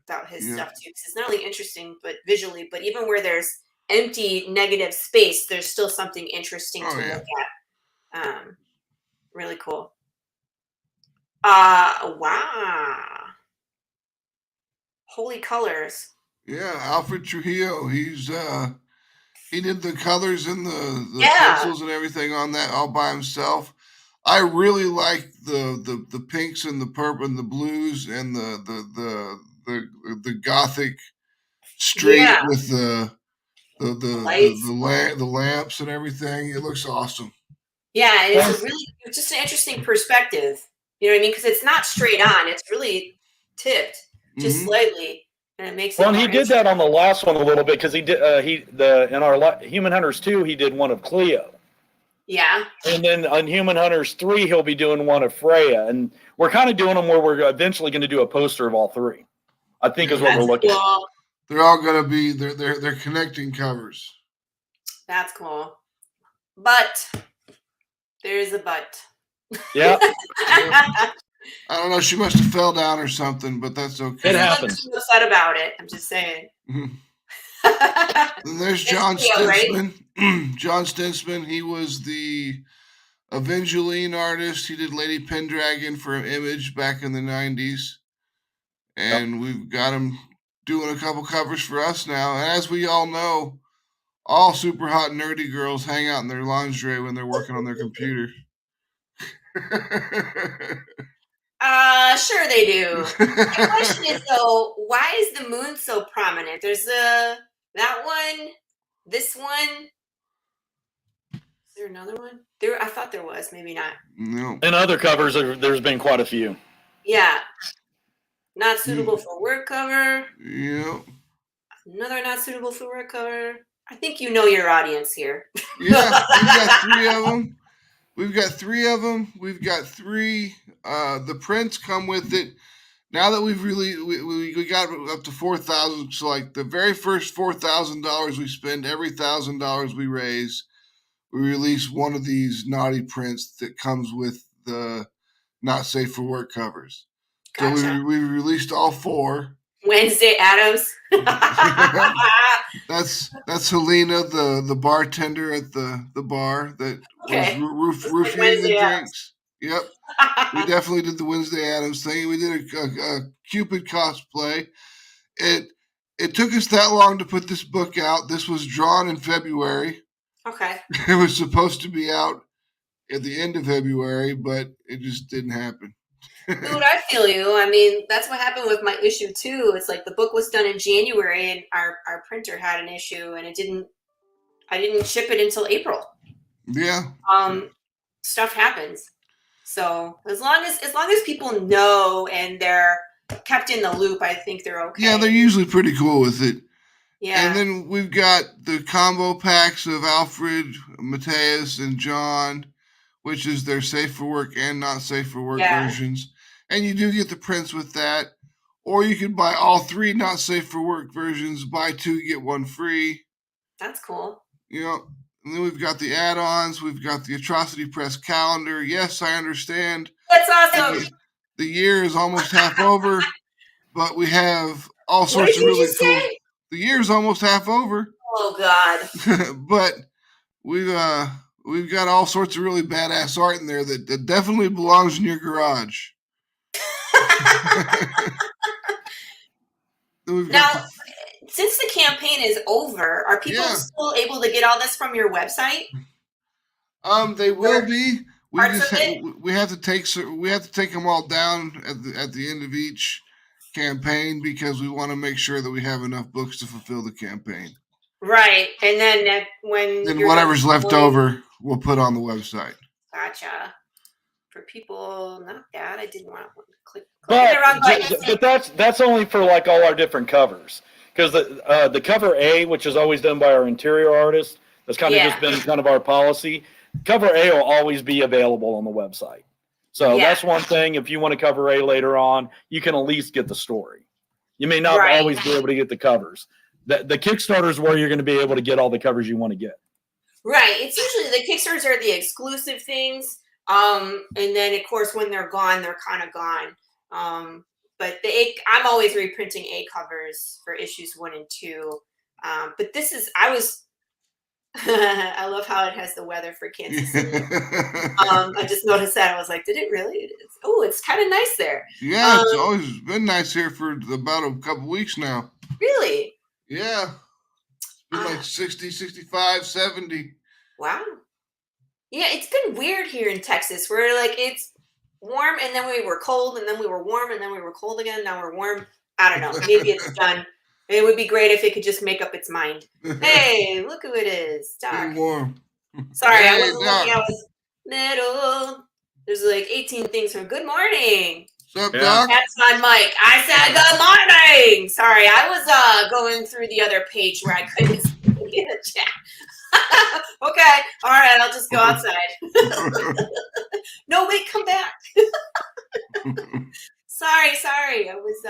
about his stuff too. Because it's not only interesting, but visually, but even where there's empty negative space, there's still something interesting to look at. Really cool. Wow. Holy colors. Yeah, Alfred Trujillo. He did the colors and the pencils and everything on that all by himself. I really like the pinks and the purple and the blues and the Gothic street with the lamps and everything. It looks awesome. Yeah, it's just an interesting perspective. You know what I mean? Because it's not straight on; it's really tipped just slightly, and it makes. Well, and he did that on the last one a little bit, because he did in our Human Hunters 2, he did one of Cleo. Yeah. And then on Human Hunters 3, he'll be doing one of Freya, and we're kind of doing them where we're eventually going to do a poster of all three. I think is what we're looking at. They're all going to be they're connecting covers. That's cool, but there's a but. Yeah. I don't know. She must have fell down or something, but that's okay. It happens. I'm upset about it. I'm just saying. And there's John Stinsman. Right? John Stinsman. He was the Evangeline artist. He did Lady Pendragon for Image back in the 90s. And we've got him doing a couple covers for us now. And as we all know, all super hot nerdy girls hang out in their lingerie when they're working on their computer. Sure they do. My question is though, why is the moon so prominent? There's that one, this one. Is there another one? I thought there was, maybe not. No. And other covers, there's been quite a few. Yeah. Not suitable for work cover. Yep. Another not suitable for work cover. I think you know your audience here. Yeah, we've got 3 of them. We've got 3 of them. We've got 3. The prints come with it. Now that we've really we got up to 4,000. So like the very first $4,000 we spend, every $1,000 we raise, we release one of these naughty prints that comes with the not safe for work covers. Gotcha. So we released all 4. Wednesday Addams. That's Helena, the bartender at the bar that was roofing the drinks. Yep. We definitely did the Wednesday Addams thing. We did a Cupid cosplay. It took us that long to put this book out. This was drawn in February. Okay. It was supposed to be out at the end of February, but it just didn't happen. Dude, I feel you. I mean, that's what happened with my issue too. It's like the book was done in January and our printer had an issue and I didn't ship it until April. Yeah. Stuff happens. So as long as people know and they're kept in the loop, I think they're okay. Yeah, they're usually pretty cool with it. Yeah. And then we've got the combo packs of Alfred, Mateus, and John, which is their safe for work and not safe for work versions. And you do get the prints with that. Or you can buy all 3 not safe for work versions, buy 2, get 1 free. That's cool. You know, and then we've got the add-ons. We've got the Atrocity Press calendar. Yes, I understand. That's awesome. The year is almost half over, but we have all sorts of really cool. The year is almost half over. Oh God. But we've got all sorts of really badass art in there that definitely belongs in your garage. Now, since the campaign is over, are people still able to get all this from your website? They will be. We have to take them all down at the end of each campaign because we want to make sure that we have enough books to fulfill the campaign. Right, and then whatever's left over, we'll put on the website. Gotcha. For people, not that I didn't want to click but, the wrong button. But that's only for like all our different covers. Because the cover A, which is always done by our interior artist, that's kind of just been kind of our policy. Cover A will always be available on the website. So that's one thing. If you want to cover A later on, you can at least get the story. You may not always be able to get the covers. The Kickstarter is where you're going to be able to get all the covers you want to get. Right. It's usually the Kickstarters are the exclusive things. And then, of course, when they're gone, they're kind of gone. But I'm always reprinting A covers for issues 1 and 2. But I love how it has the weather for Kansas City. I just noticed that. I was like, did it really? It's kind of nice there. Yeah, it's always been nice here for about a couple weeks now. Really? Yeah. It's been like 60, 65, 70. Wow. Yeah, it's been weird here in Texas where like it's warm and then we were cold and then we were warm and then we were cold again. Now we're warm. I don't know. Maybe it's done. It would be great if it could just make up its mind. Hey, look who it is. Doc. Warm. Sorry, hey, I wasn't looking. I was middle. There's like 18 things from good morning. What's up, Doc? That's my mic. I said good morning. Sorry, I was going through the other page where I couldn't see the chat. Okay. All right. I'll just go outside. No, wait, come back. Sorry. I was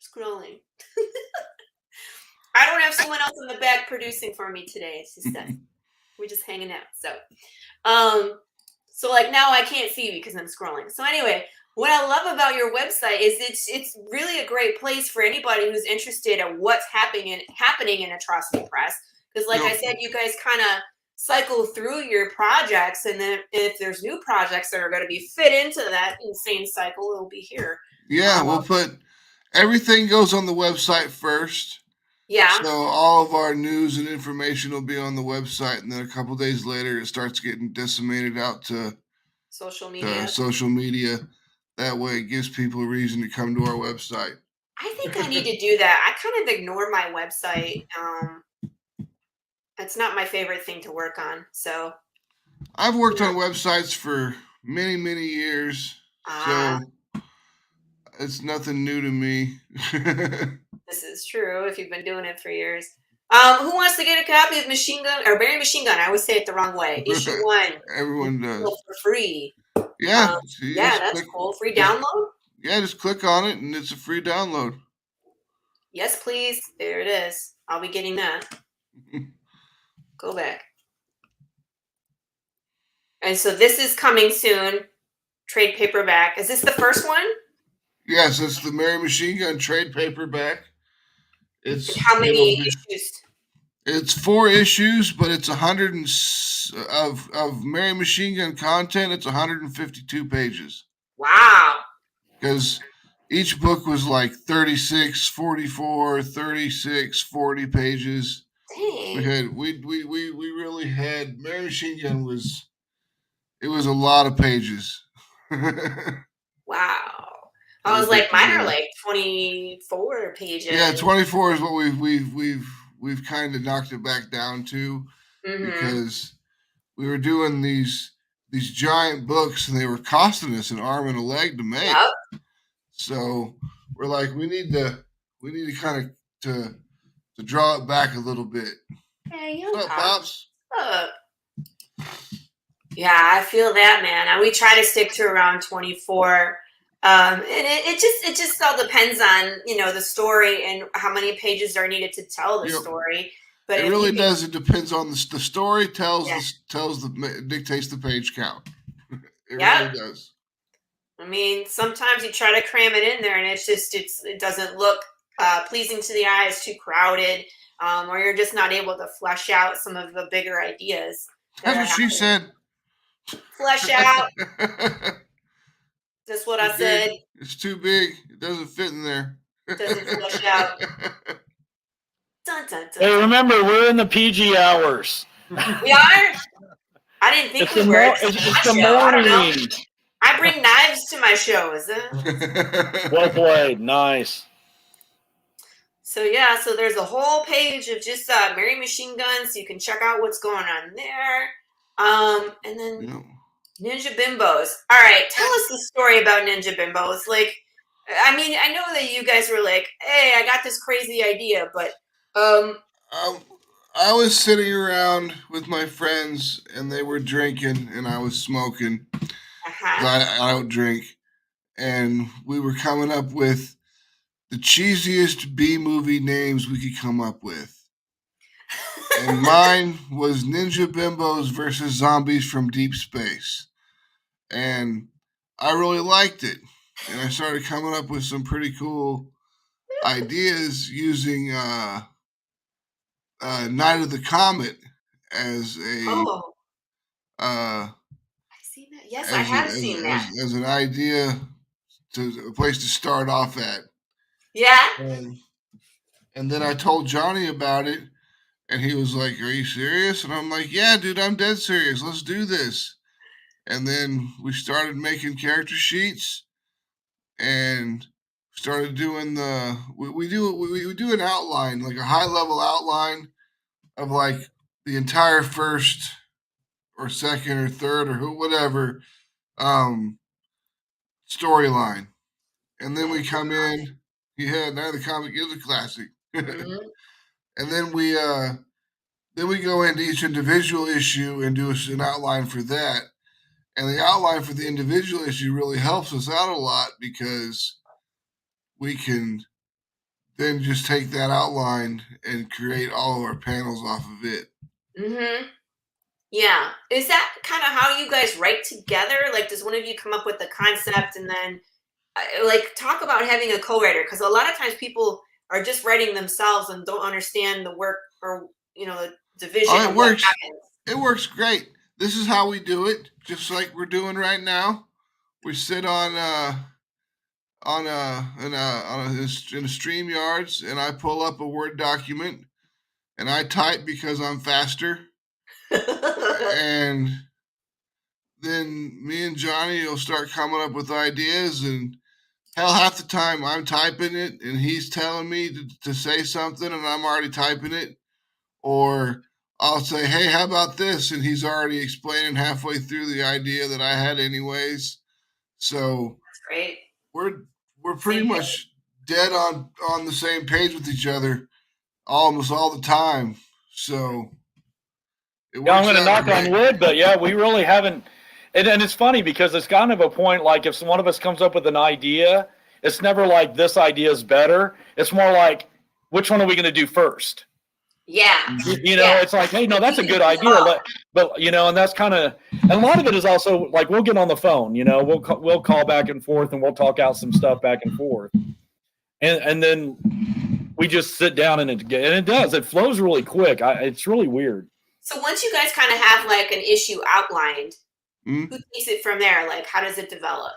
scrolling. I don't have someone else in the back producing for me today. It's just that we're just hanging out. So like now I can't see you because I'm scrolling. So anyway, what I love about your website is it's really a great place for anybody who's interested in what's happening in Atrocity Press. Because like I said, you guys kind of cycle through your projects, and then if there's new projects that are going to be fit into that insane cycle, it'll be here. Yeah, we'll put everything goes on the website first. Yeah. So all of our news and information will be on the website, and then a couple days later, it starts getting disseminated out to social media. That way, it gives people a reason to come to our website. I think I need to do that. I kind of ignore my website. It's not my favorite thing to work on. So I've worked on websites for many, many years, so it's nothing new to me. This is true if you've been doing it for years. Who wants to get a copy of Machine Gun or Mary Machinegun? I always say it the wrong way. Issue 1. Everyone does. For free. Yeah. Yeah, that's cool. Free download? Yeah, just click on it and it's a free download. Yes, please. There it is. I'll be getting that. Go back. And so this is coming soon. Trade paperback. Is this the first one? Yes, it's the Mary Machinegun trade paperback. It's how many issues? It's 4 issues, but it's 100 of Mary Machinegun content. It's 152 pages. Wow. Because each book was like 36, 44, 36, 40 pages. Dang. We really had Mary Machinegun was a lot of pages. Wow. I was like, mine are like 24 pages. Yeah, 24 is what we've kind of knocked it back down to, because we were doing these giant books and they were costing us an arm and a leg to make. Yep. So we're like, we need to kind of to draw it back a little bit. Hey, what's up, Pops? Up. Yeah, I feel that, man. And we try to stick to around 24. And it just all depends on, the story and how many pages are needed to tell the story. But it really does. It depends on the story dictates the page count. It really does. I mean, sometimes you try to cram it in there and it doesn't look pleasing to the eye. It's too crowded, or you're just not able to flesh out some of the bigger ideas. That's what she said. Flesh out. That's what I said. It's too big. It doesn't fit in there. It doesn't flesh out. Dun, dun, dun. Hey, remember, we're in the PG hours. We are? I didn't think we were. It's the morning. I bring knives to my shows. Well played. Nice. So there's a whole page of just Mary Machinegun, so you can check out what's going on there. And then Ninja Bimbos. All right, tell us the story about Ninja Bimbos. Like, I mean, I know that you guys were like, "Hey, I got this crazy idea," but I was sitting around with my friends and they were drinking and I was smoking. I don't drink, and we were coming up with the cheesiest B-movie names we could come up with. And mine was Ninja Bimbos versus Zombies from Deep Space. And I really liked it. And I started coming up with some pretty cool ideas using Night of the Comet as a... I've seen that. Yes, I have seen that. As an idea, a place to start off at. Yeah. And then I told Johnnie about it. And he was like, "Are you serious?" And I'm like, "Yeah, dude, I'm dead serious. Let's do this." And then we started making character sheets and started doing we do an outline, like a high level outline of like the entire first or second or third or whatever storyline. And then we come in. Yeah, now the comic is a classic. And then we go into each individual issue and do an outline for that. And the outline for the individual issue really helps us out a lot because we can then just take that outline and create all of our panels off of it. Yeah. Is that kind of how you guys write together? Like, does one of you come up with the concept and then talk about having a co-writer? Because a lot of times people are just writing themselves and don't understand the work or, the division. It works. It works great. This is how we do it, just like we're doing right now. We sit on in a StreamYards, and I pull up a Word document, and I type because I'm faster, and then me and Johnny will start coming up with ideas, and hell, half the time I'm typing it, and he's telling me to say something, and I'm already typing it, or I'll say, hey, how about this? And he's already explaining halfway through the idea that I had anyways. So That's great. We're pretty much dead on the same page with each other almost all the time. So I'm going to knock on wood, but yeah, we really haven't. And it's funny because it's kind of a point, like if one of us comes up with an idea, it's never like this idea is better. It's more like, which one are we going to do first? Yeah. It's like, hey, no, that's a good idea. But and that's kind of, and a lot of it is also like, we'll get on the phone, we'll call back and forth and we'll talk out some stuff back and forth. And then we just sit down and it flows really quick. It's really weird. So once you guys kind of have like an issue outlined, who takes it from there? Like, how does it develop?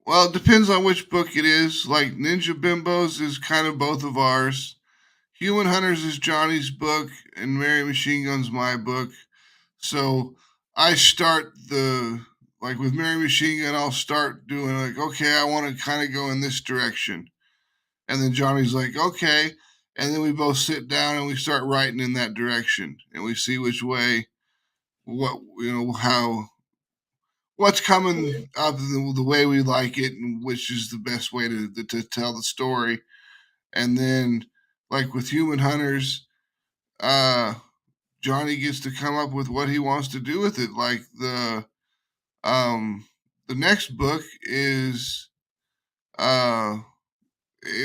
Well, it depends on which book it is. Like Ninja Bimbos is kind of both of ours. Human Hunters is Johnny's book, and Mary Machinegun's my book. So I start with Mary Machinegun, I'll start doing like, okay, I want to kind of go in this direction. And then Johnny's like, okay. And then we both sit down and we start writing in that direction. And we see which way, what's coming up the way we like it, and which is the best way to tell the story. And then, like with Human Hunters, Johnny gets to come up with what he wants to do with it. Like the next book is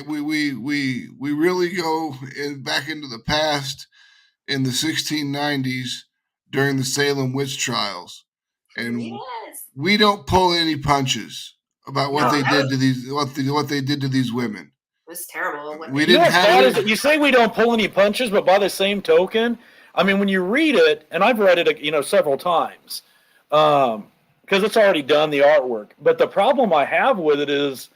we really go back into the past in the 1690s during the Salem witch trials, and we don't pull any punches about what they did to these what they did to these women. It was terrible. We didn't have. You say we don't pull any punches, but by the same token, I mean, when you read it, and I've read it, several times, because it's already done the artwork. But the problem I have with it is,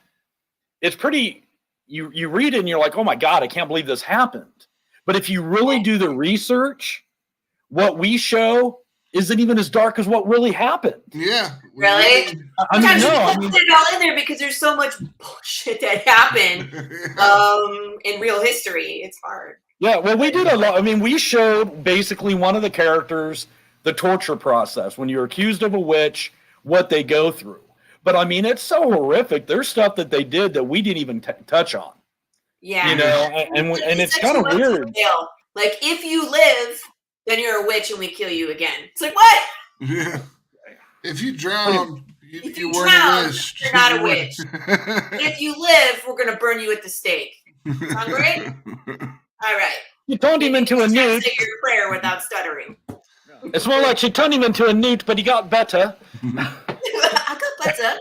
it's pretty. You read it and you're like, oh my God, I can't believe this happened. But if you really do the research, what we show isn't even as dark as what really happened. Yeah. Really? I mean, it all in there because there's so much bullshit that happened in real history. It's hard. Yeah, well, we did a lot. I mean, we showed basically one of the characters, the torture process. When you're accused of a witch, what they go through. But I mean, it's so horrific. There's stuff that they did that we didn't even touch on. Yeah. And it's kind of weird. Like, if you live, then you're a witch and we kill you again. It's like, what? Yeah. If you drown, you weren't drown, a witch. You're not a witch. If you live, we're going to burn you at the stake. Sound great? All right. You turned him into a newt. Say your prayer without stuttering. It's more like she turned him into a newt, but he got better. I got better.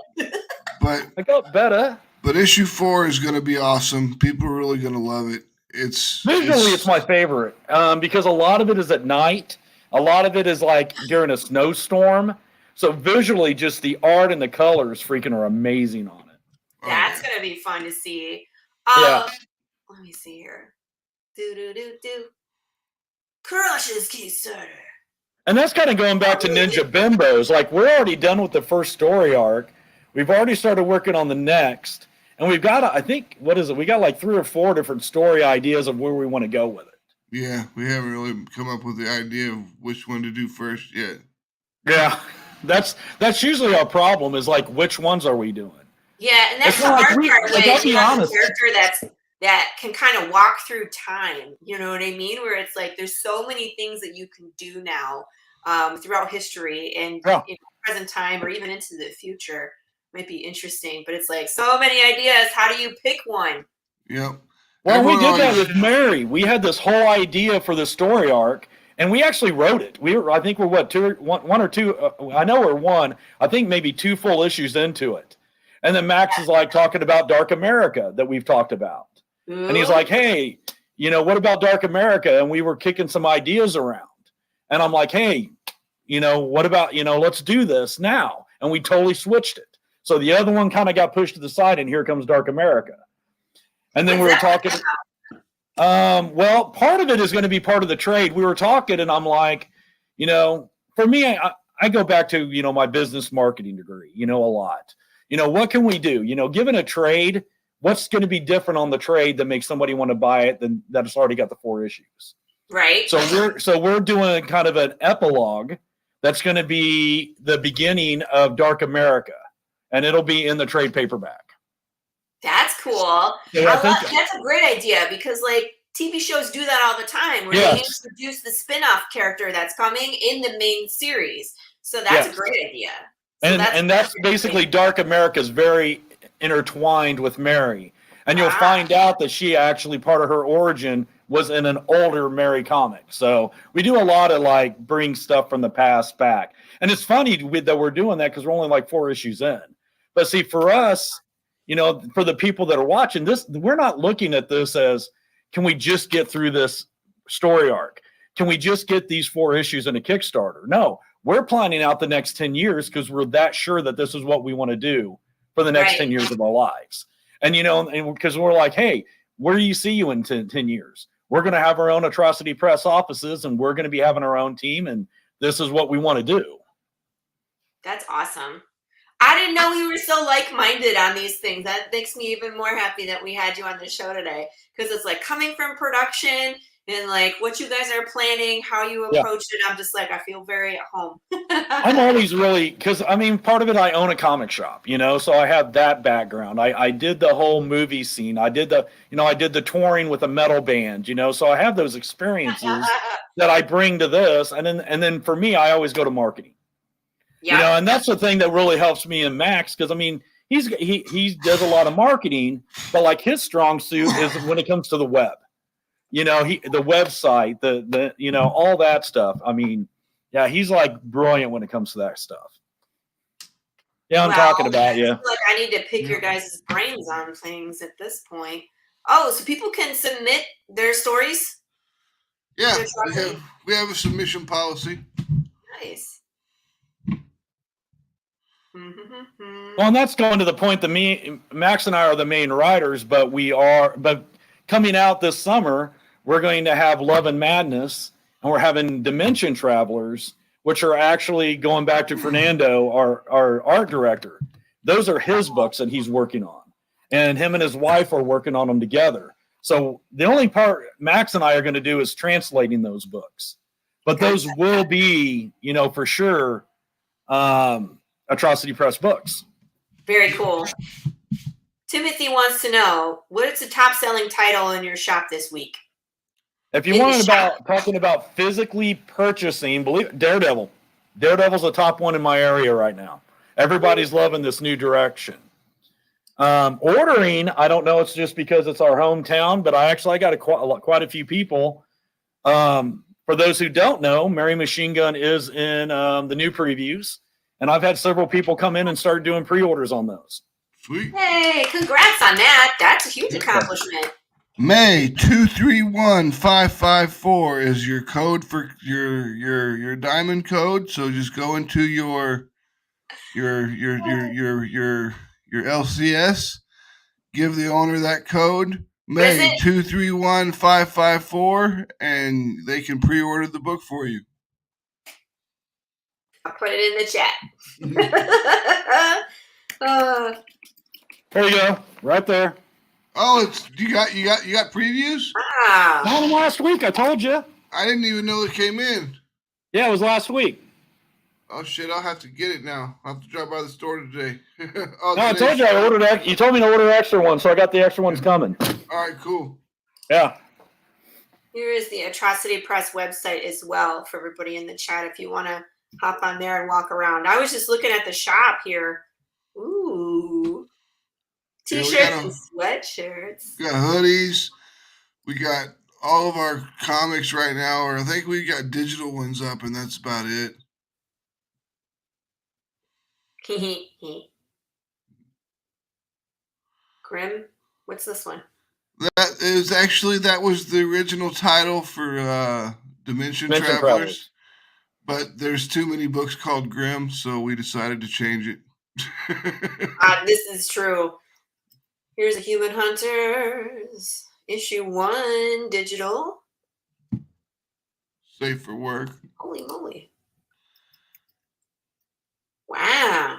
I got better. But issue 4 is going to be awesome. People are really going to love it. Visually, it's my favorite because a lot of it is at night. A lot of it is like during a snowstorm. So visually, just the art and the colors freaking are amazing on it. That's going to be fun to see. Yeah. Let me see here. Crushes Kickstarter. And that's kind of going back to Ninja Bimbos. Like, we're already done with the first story arc. We've already started working on the next. And we've got, I think, what is it? We got like 3 or 4 different story ideas of where we want to go with it. Yeah, we haven't really come up with the idea of which one to do first yet. Yeah, that's usually our problem is like, which ones are we doing? Yeah, and that's the hard part. Like, you have a character that can kind of walk through time. You know what I mean? Where it's like there's so many things that you can do now throughout history and in present time or even into the future. Might be interesting, but it's like so many ideas. How do you pick one? Yep. Well, we did that with Mary. We had this whole idea for the story arc, and we actually wrote it. I think we're one or two. I know we're one. I think maybe 2 full issues into it, and then Max is like talking about Dark America that we've talked about, and he's like, "Hey, what about Dark America?" And we were kicking some ideas around, and I'm like, "Hey, what about let's do this now?" And we totally switched it. So the other one kind of got pushed to the side, and here comes Dark America. And then we were talking. Well, part of it is going to be part of the trade. We were talking, and I'm like, for me, I go back to, my business marketing degree, a lot. What can we do? Given a trade, what's going to be different on the trade that makes somebody want to buy it than that it's already got the 4 issues? Right. So we're doing kind of an epilogue that's going to be the beginning of Dark America, and it'll be in the trade paperback. That's cool. That's a great idea because TV shows do that all the time where they introduce the spin-off character that's coming in the main series. So that's a great idea. So that's basically Dark America is very intertwined with Mary. And you'll find out that she actually, part of her origin was in an older Mary comic. So we do a lot of bring stuff from the past back. And it's funny that we're doing that because we're only 4 issues in. But see, for us, for the people that are watching this, we're not looking at this as, can we just get through this story arc? Can we just get these 4 issues in a Kickstarter? No, we're planning out the next 10 years because we're that sure that this is what we want to do for the next 10 years of our lives. And, and because we're like, hey, where do you see you in 10 years? We're going to have our own Atrocity Press offices, and we're going to be having our own team, and this is what we want to do. That's awesome. I didn't know we were so like-minded on these things. That makes me even more happy that we had you on the show today because it's coming from production and what you guys are planning, how you approach it. I'm just I feel very at home. I'm always really, because part of it, I own a comic shop, so I have that background. I did the whole movie scene. I did the touring with a metal band, so I have those experiences that I bring to this. And then for me, I always go to marketing. Yeah. And that's the thing that really helps me and Max, because he does a lot of marketing, but his strong suit is when it comes to the web. The website, the all that stuff. He's brilliant when it comes to that stuff. Yeah, I'm talking about you. I need to pick your guys' brains on things at this point. Oh, so people can submit their stories? Yeah, we have a submission policy. Nice. Well, and that's going to the point that Max and I are the main writers, but coming out this summer, we're going to have Love and Madness, and we're having Dimension Travelers, which are actually going back to Fernando, our art director. Those are his books that he's working on, and him and his wife are working on them together. So the only part Max and I are going to do is translating those books, but those will be, for sure, Atrocity Press books. Very cool. Timothy wants to know, what's the top-selling title in your shop this week? If you want talking about physically purchasing, Daredevil. Daredevil's the top one in my area right now. Everybody's loving this new direction. Ordering, I don't know, it's just because it's our hometown, but I got quite a few people. For those who don't know, Mary Machinegun is in the new previews. And I've had several people come in and start doing pre-orders on those. Sweet. Hey, congrats on that. That's a huge accomplishment. May 231554 is your code for your diamond code. So just go into your LCS, give the owner that code, May 231554, and they can pre-order the book for you. I'll put it in the chat. There you go, right there. Oh, you got previews? Wow. Not last week, I told you. I didn't even know it came in. Yeah, it was last week. Oh shit! I'll have to get it now. I'll have to drop by the store today. No, I told you I ordered that. You told me to order extra ones, so I got the extra ones coming. All right, cool. Yeah. Here is the Atrocity Press website as well for everybody in the chat if you want to hop on there and walk around. I was just looking at the shop here. Ooh. T-shirts and sweatshirts. We got hoodies. We got all of our comics right now, or I think we got digital ones up, and that's about it. Grim? What's this one? That was the original title for Dimension Travelers. But there's too many books called Grimm, so we decided to change it. This is true. Here's a Human Hunters issue 1 digital. Safe for work. Holy moly! Wow.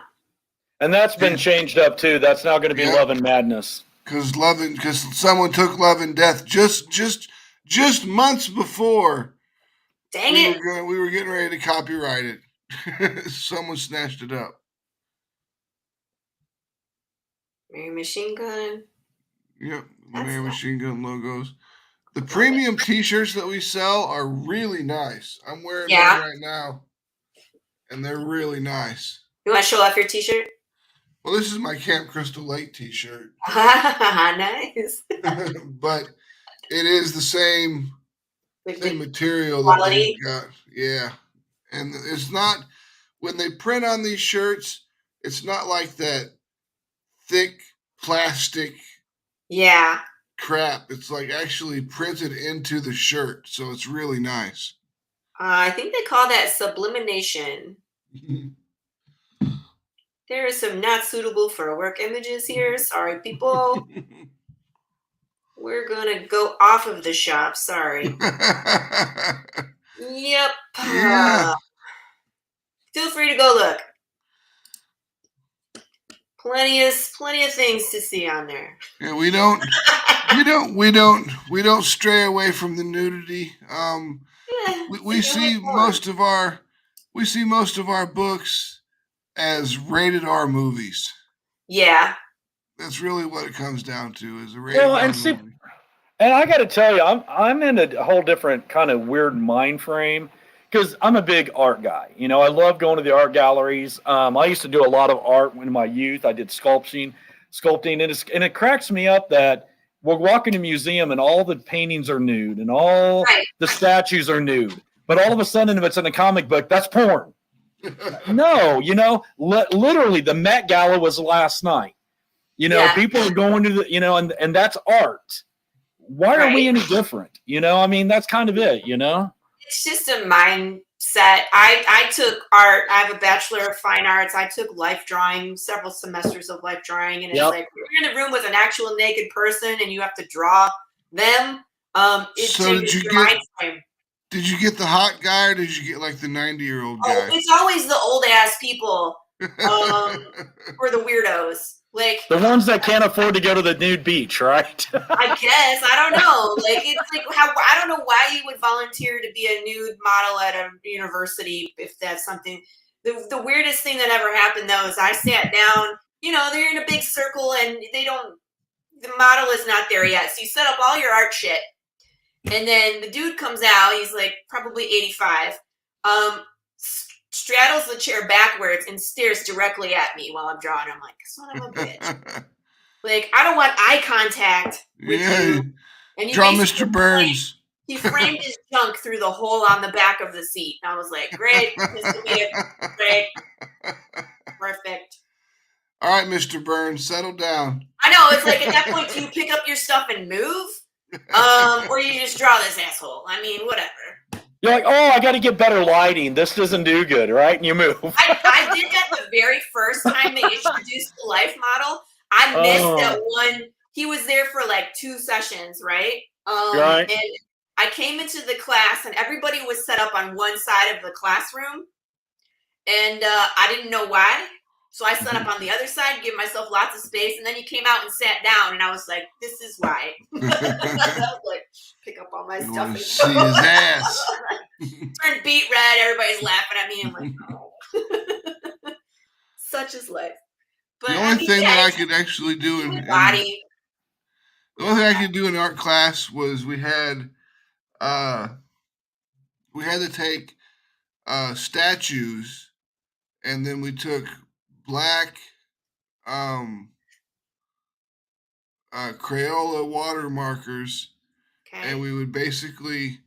And that's been changed up too. That's now going to be Love and Madness. Because someone took Love and Death just months before. Dang it! We were getting ready to copyright it. Someone snatched it up. Mary Machinegun. Yep, Mary Machinegun logos. The premium T-shirts that we sell are really nice. I'm wearing them right now, and they're really nice. You want to show off your T-shirt? Well, this is my Camp Crystal Lake T-shirt. Nice. But it is the same material quality. That got. Yeah, and it's not when they print on these shirts. It's not like that thick plastic. Yeah. Crap. It's like actually printed into the shirt, so it's really nice. I think they call that sublimation. There are some not suitable for work images here. Sorry, people. We're going to go off of the shop. Sorry. Yep. Yeah. Feel free to go look. Plenty of things to see on there. Yeah, we don't stray away from the nudity. We see most of our books as rated R movies. Yeah. That's really what it comes down to, is a rated R movie. And I got to tell you, I'm in a whole different kind of weird mind frame because I'm a big art guy. You know, I love going to the art galleries. I used to do a lot of art in my youth. I did sculpting, and it cracks me up that we'll walk in a museum and all the paintings are nude and all the statues are nude, but all of a sudden, if it's in a comic book, that's porn. No, you know, literally the Met Gala was last night. You know, people are going to the, you know, and that's art. Why are we any different? You know, I mean, that's kind of it, you know? It's just a mindset. I took art. I have a Bachelor of Fine Arts. I took life drawing, several semesters of life drawing. And it's like, you're in a room with an actual naked person and you have to draw them. It changes your mind frame. Did you get the hot guy or did you get like the 90-year-old guy? Oh, it's always the old ass people or the weirdos. Like the ones that can't afford to go to the nude beach, right? I guess. I don't know. Like it's like I don't know why you would volunteer to be a nude model at a university if that's something. The weirdest thing that ever happened though is I sat down, you know, they're in a big circle and the model is not there yet. So you set up all your art shit. And then the dude comes out, he's like probably 85. Straddles the chair backwards and stares directly at me while I'm drawing. I'm like, son of a bitch. Like, I don't want eye contact with you. And draw Mr. Burns. He framed his junk through the hole on the back of the seat. And I was like, great. Great. Perfect. All right, Mr. Burns, settle down. I know. It's like, at that point, do you pick up your stuff and move? Or you just draw this asshole? I mean, whatever. You're like, oh, I got to get better lighting. This doesn't do good, right? And you move. I did that the very first time they introduced the life model. I missed that one. He was there for like 2 sessions, right? And I came into the class and everybody was set up on one side of the classroom. And I didn't know why. So I set up on the other side, give myself lots of space. And then you came out and sat down. And I was like, this is why. I was like, pick up all my stuff. And see his ass. Turned beet red. Everybody's laughing at me. I'm like, oh. Such is life. But the only thing that I could actually do in body. The only thing I could do in art class was we had to take statues, and then we took black Crayola water markers, and we would basically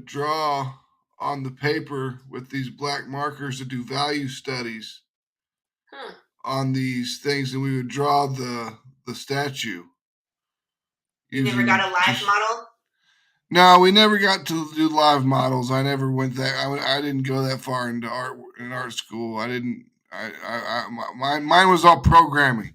draw on the paper with these black markers to do value studies on these things, and we would draw the statue. You never got a live model? No, we never got to do live models. I never went that. I didn't go that far into art school. I didn't Mine was all programming.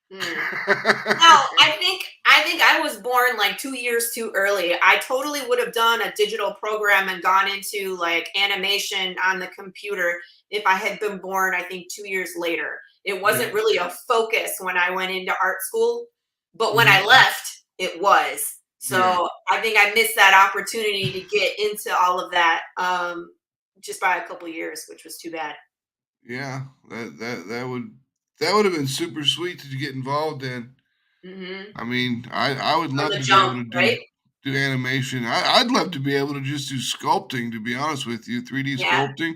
No, I think I was born like 2 years too early. I totally would have done a digital program and gone into like animation on the computer if I had been born, I think 2 years later. It wasn't really a focus when I went into art school, but when I left, it was. So I think I missed that opportunity to get into all of that just by a couple of years, which was too bad. Yeah, that would have been super sweet to get involved in. I mean, I would love to be able to do animation. I'd love to be able to just do sculpting, to be honest with you, 3D sculpting.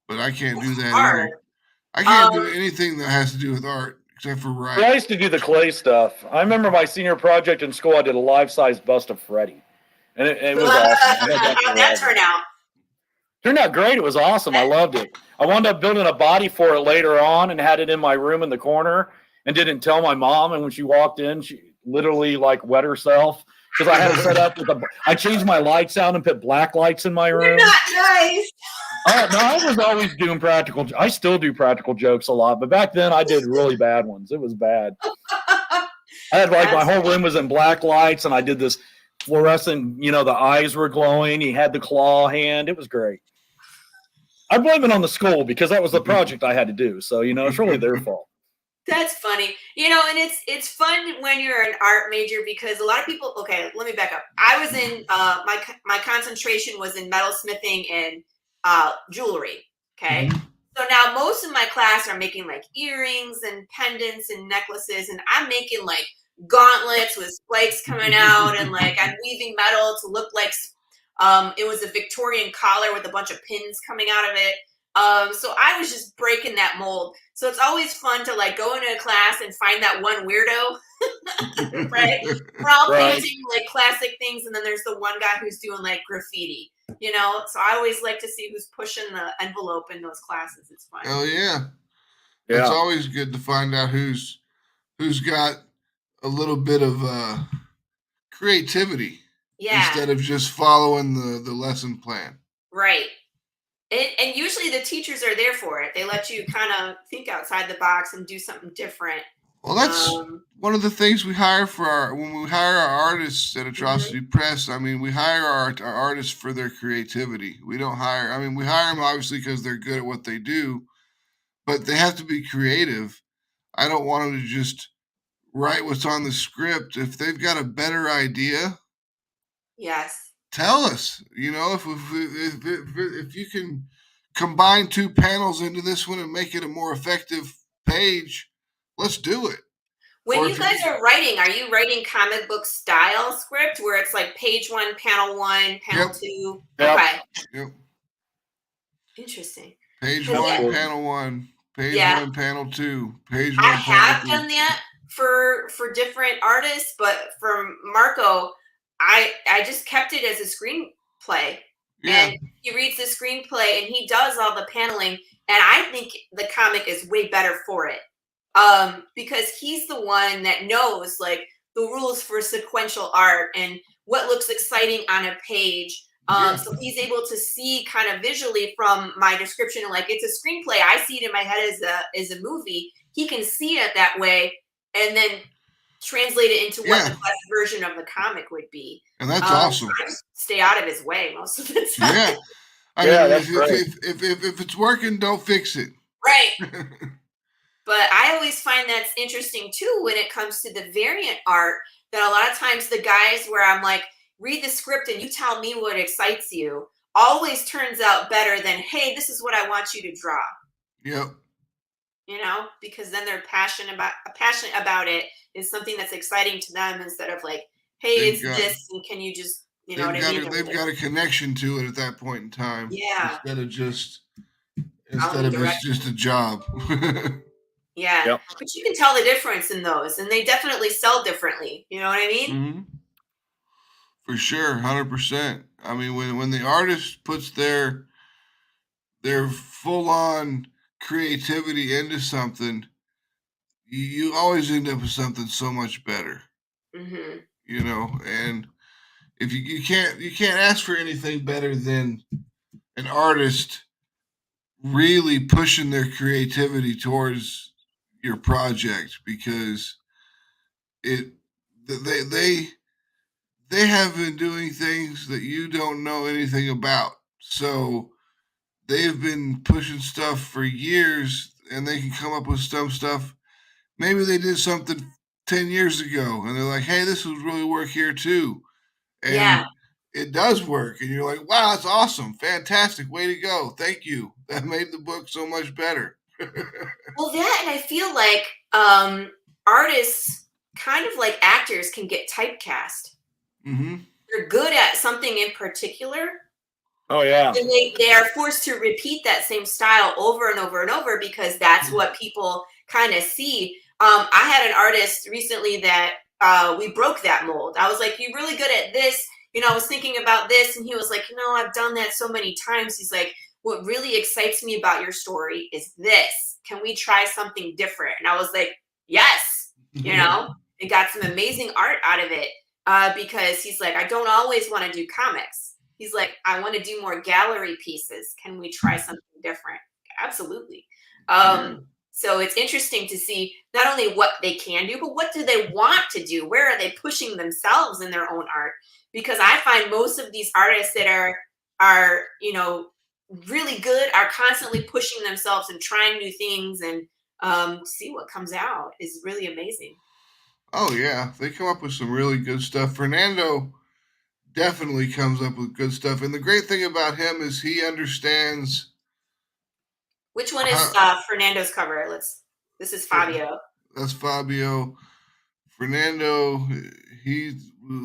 But I can't do that either. I can't do anything that has to do with art except for writing. I used to do the clay stuff. I remember my senior project in school, I did a life-size bust of Freddie. And it was awesome. How'd that turn out? Turned out great. It was awesome. I loved it. I wound up building a body for it later on and had it in my room in the corner and didn't tell my mom. And when she walked in, she literally like wet herself because I had it set up with I changed my lights out and put black lights in my room. You're not nice. Oh, no, I was always doing practical. I still do practical jokes a lot, but back then I did really bad ones. It was bad. I had like my whole room was in black lights and I did this fluorescent, the eyes were glowing. He had the claw hand. It was great. I blame it on the school because that was the project I had to do. So, it's really their fault. That's funny. And it's fun when you're an art major because a lot of people, okay, let me back up. I was in, my concentration was in metalsmithing and jewelry. Okay. So now most of my class are making like earrings and pendants and necklaces. And I'm making like gauntlets with spikes coming out and like I'm weaving metal to look like it was a Victorian collar with a bunch of pins coming out of it. So I was just breaking that mold. So it's always fun to like go into a class and find that one weirdo, right? We're all painting like classic things. And then there's the one guy who's doing like graffiti, So I always like to see who's pushing the envelope in those classes. It's fun. Oh yeah. It's always good to find out who's got a little bit of creativity. Yeah. Instead of just following the lesson plan. Right. And usually the teachers are there for it. They let you kind of think outside the box and do something different. Well, that's one of the things we hire when we hire our artists at Atrocity Press. I mean, we hire our artists for their creativity. We don't hire, we hire them obviously because they're good at what they do, but they have to be creative. I don't want them to just write what's on the script. If they've got a better idea, yes, tell us. If you can combine two panels into this one and make it a more effective page, let's do it. When you guys are writing, are you writing comic book style script where it's like page 1, panel 1, panel 2? Yep. Okay. Yep. Interesting. Page 1, panel 1. Page 1, panel 2. Page 1, I panel 2. have done that for different artists, but for Marco, I just kept it as a screenplay. Yeah. And he reads the screenplay and he does all the paneling. And I think the comic is way better for it. Because he's the one that knows like the rules for sequential art and what looks exciting on a page. So he's able to see kind of visually from my description, like it's a screenplay. I see it in my head as a movie. He can see it that way and then translate it into what the best version of the comic would be. And that's awesome. I just stay out of his way most of the time. Yeah. If it's working, don't fix it. Right. But I always find that's interesting too when it comes to the variant art, that a lot of times the guys where I'm like, read the script and you tell me what excites you, always turns out better than, hey, this is what I want you to draw. Yep. Because then they're passionate about it is something that's exciting to them instead of like, hey, this, and can you just, what I mean? They've got a connection to it at that point in time. Yeah. Instead of it's just a job. Yeah. Yep. But you can tell the difference in those, and they definitely sell differently. You know what I mean? Mm-hmm. For sure, 100%. I mean, when the artist puts their full-on creativity into something, you always end up with something so much better. Mm-hmm. And if you can't ask for anything better than an artist really pushing their creativity towards your project, because they have been doing things that you don't know anything about. So they've been pushing stuff for years, and they can come up with some stuff. Maybe they did something 10 years ago, and they're like, hey, this would really work here too. And it does work. And you're like, wow, that's awesome. Fantastic. Way to go. Thank you. That made the book so much better. Well, that, and I feel like artists, kind of like actors, can get typecast. Mm-hmm. They're good at something in particular. Oh, yeah. And they are forced to repeat that same style over and over and over, because that's what people kind of see. I had an artist recently that we broke that mold. I was like, you're really good at this. You know, I was thinking about this. And he was like, I've done that so many times. He's like, what really excites me about your story is this. Can we try something different? And I was like, yes, and got some amazing art out of it, because he's like, I don't always want to do comics. He's like, I want to do more gallery pieces. Can we try something different? Absolutely. So it's interesting to see not only what they can do, but what do they want to do? Where are they pushing themselves in their own art? Because I find most of these artists that are really good are constantly pushing themselves and trying new things, and see what comes out is really amazing. Oh, yeah. They come up with some really good stuff. Fernando definitely comes up with good stuff. And the great thing about him is he understands. Which one is Fernando's cover? This is Fabio. That's Fabio. Fernando,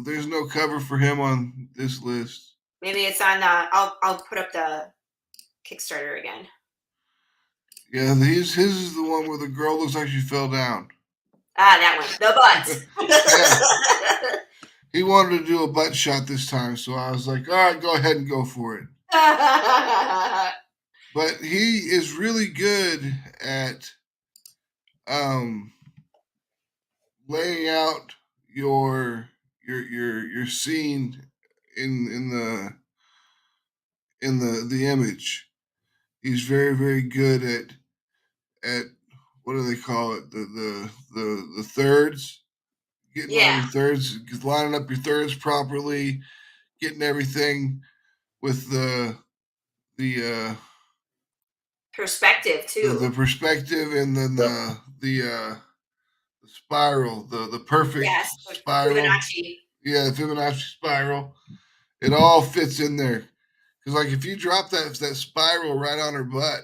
there's no cover for him on this list. Maybe it's on I'll put up the Kickstarter again. Yeah, his is the one where the girl looks like she fell down. Ah, that one. The butt. He wanted to do a butt shot this time, so I was like, all right, go ahead and go for it. But he is really good at laying out your scene in the image. He's very, very good at what do they call it? The thirds. Getting all your thirds, lining up your thirds properly, getting everything with the perspective too. The perspective, and then the spiral, the perfect spiral. Fibonacci. Yeah, the Fibonacci spiral. It all fits in there. Because like if you drop that spiral right on her butt,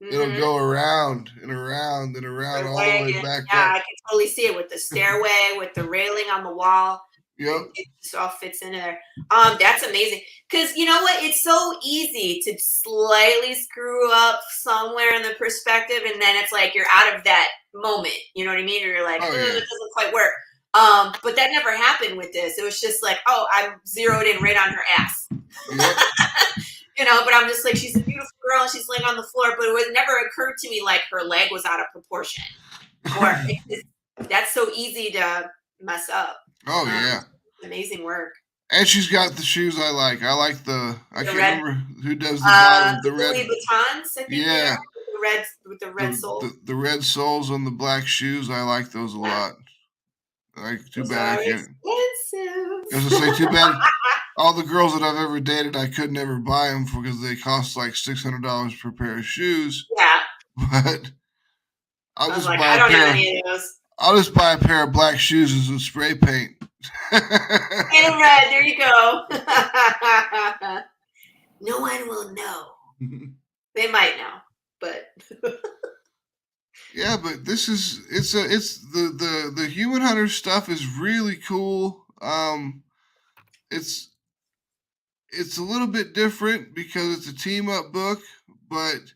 it'll go around and around and around all the way back up. I can totally see it with the stairway, with the railing on the wall. Yep. It just all fits into there. That's amazing. Because you know what? It's so easy to slightly screw up somewhere in the perspective, and then it's like you're out of that moment. You know what I mean? Or you're like, it doesn't quite work. But that never happened with this. It was just like, I'm zeroed in right on her ass. Yep. But I'm just like, she's a beautiful girl and she's laying on the floor, but it would never occurred to me like her leg was out of proportion. Or that's so easy to mess up. Oh, yeah. Amazing work. And she's got the shoes I like. I can't remember who does the bottom. The red Louis Vuittons, I think. Yeah. With the red soles. The red soles on the black shoes, I like those a lot. Too bad I can't. Expensive. I was gonna say, too bad. All the girls that I've ever dated, I could never buy them because they cost like $600 per pair of shoes. Yeah. But I'll just buy I'll just buy a pair of black shoes and some spray paint. And red, there you go. No one will know. They might know, but yeah, but this is it's the Human Hunter stuff is really cool. It's a little bit different because it's a team up book, but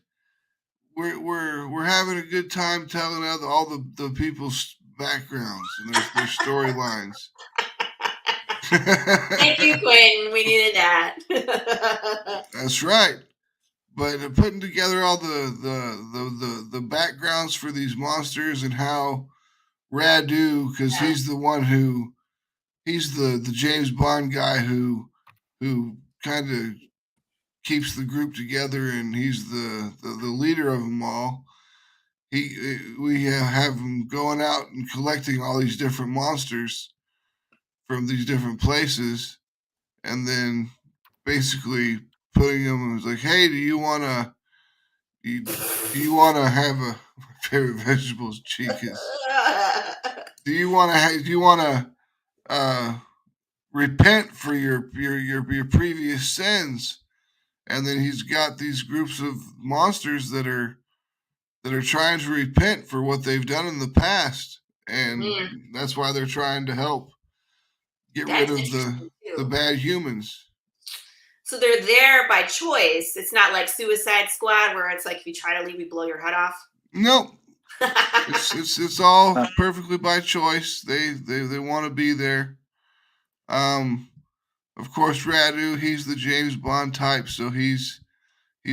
we're having a good time telling out all the people's backgrounds and their storylines. Thank you, Quinn. We needed that. That's right. But putting together all the backgrounds for these monsters and how Radu, because he's the one he's the James Bond guy who kind of keeps the group together, and he's the leader of them all. We have him going out and collecting all these different monsters from these different places, and then basically putting them. It was like, hey, do you want to have a my favorite vegetables chicas? Do you want to repent for your previous sins? And then he's got these groups of monsters that are trying to repent for what they've done in the past, and that's why they're trying to help get rid of the bad humans. So they're there by choice. It's not like Suicide Squad where it's like if you try to leave, we blow your head off. No, it's all perfectly by choice. They want to be there. Of course, Radu, he's the James Bond type, so he's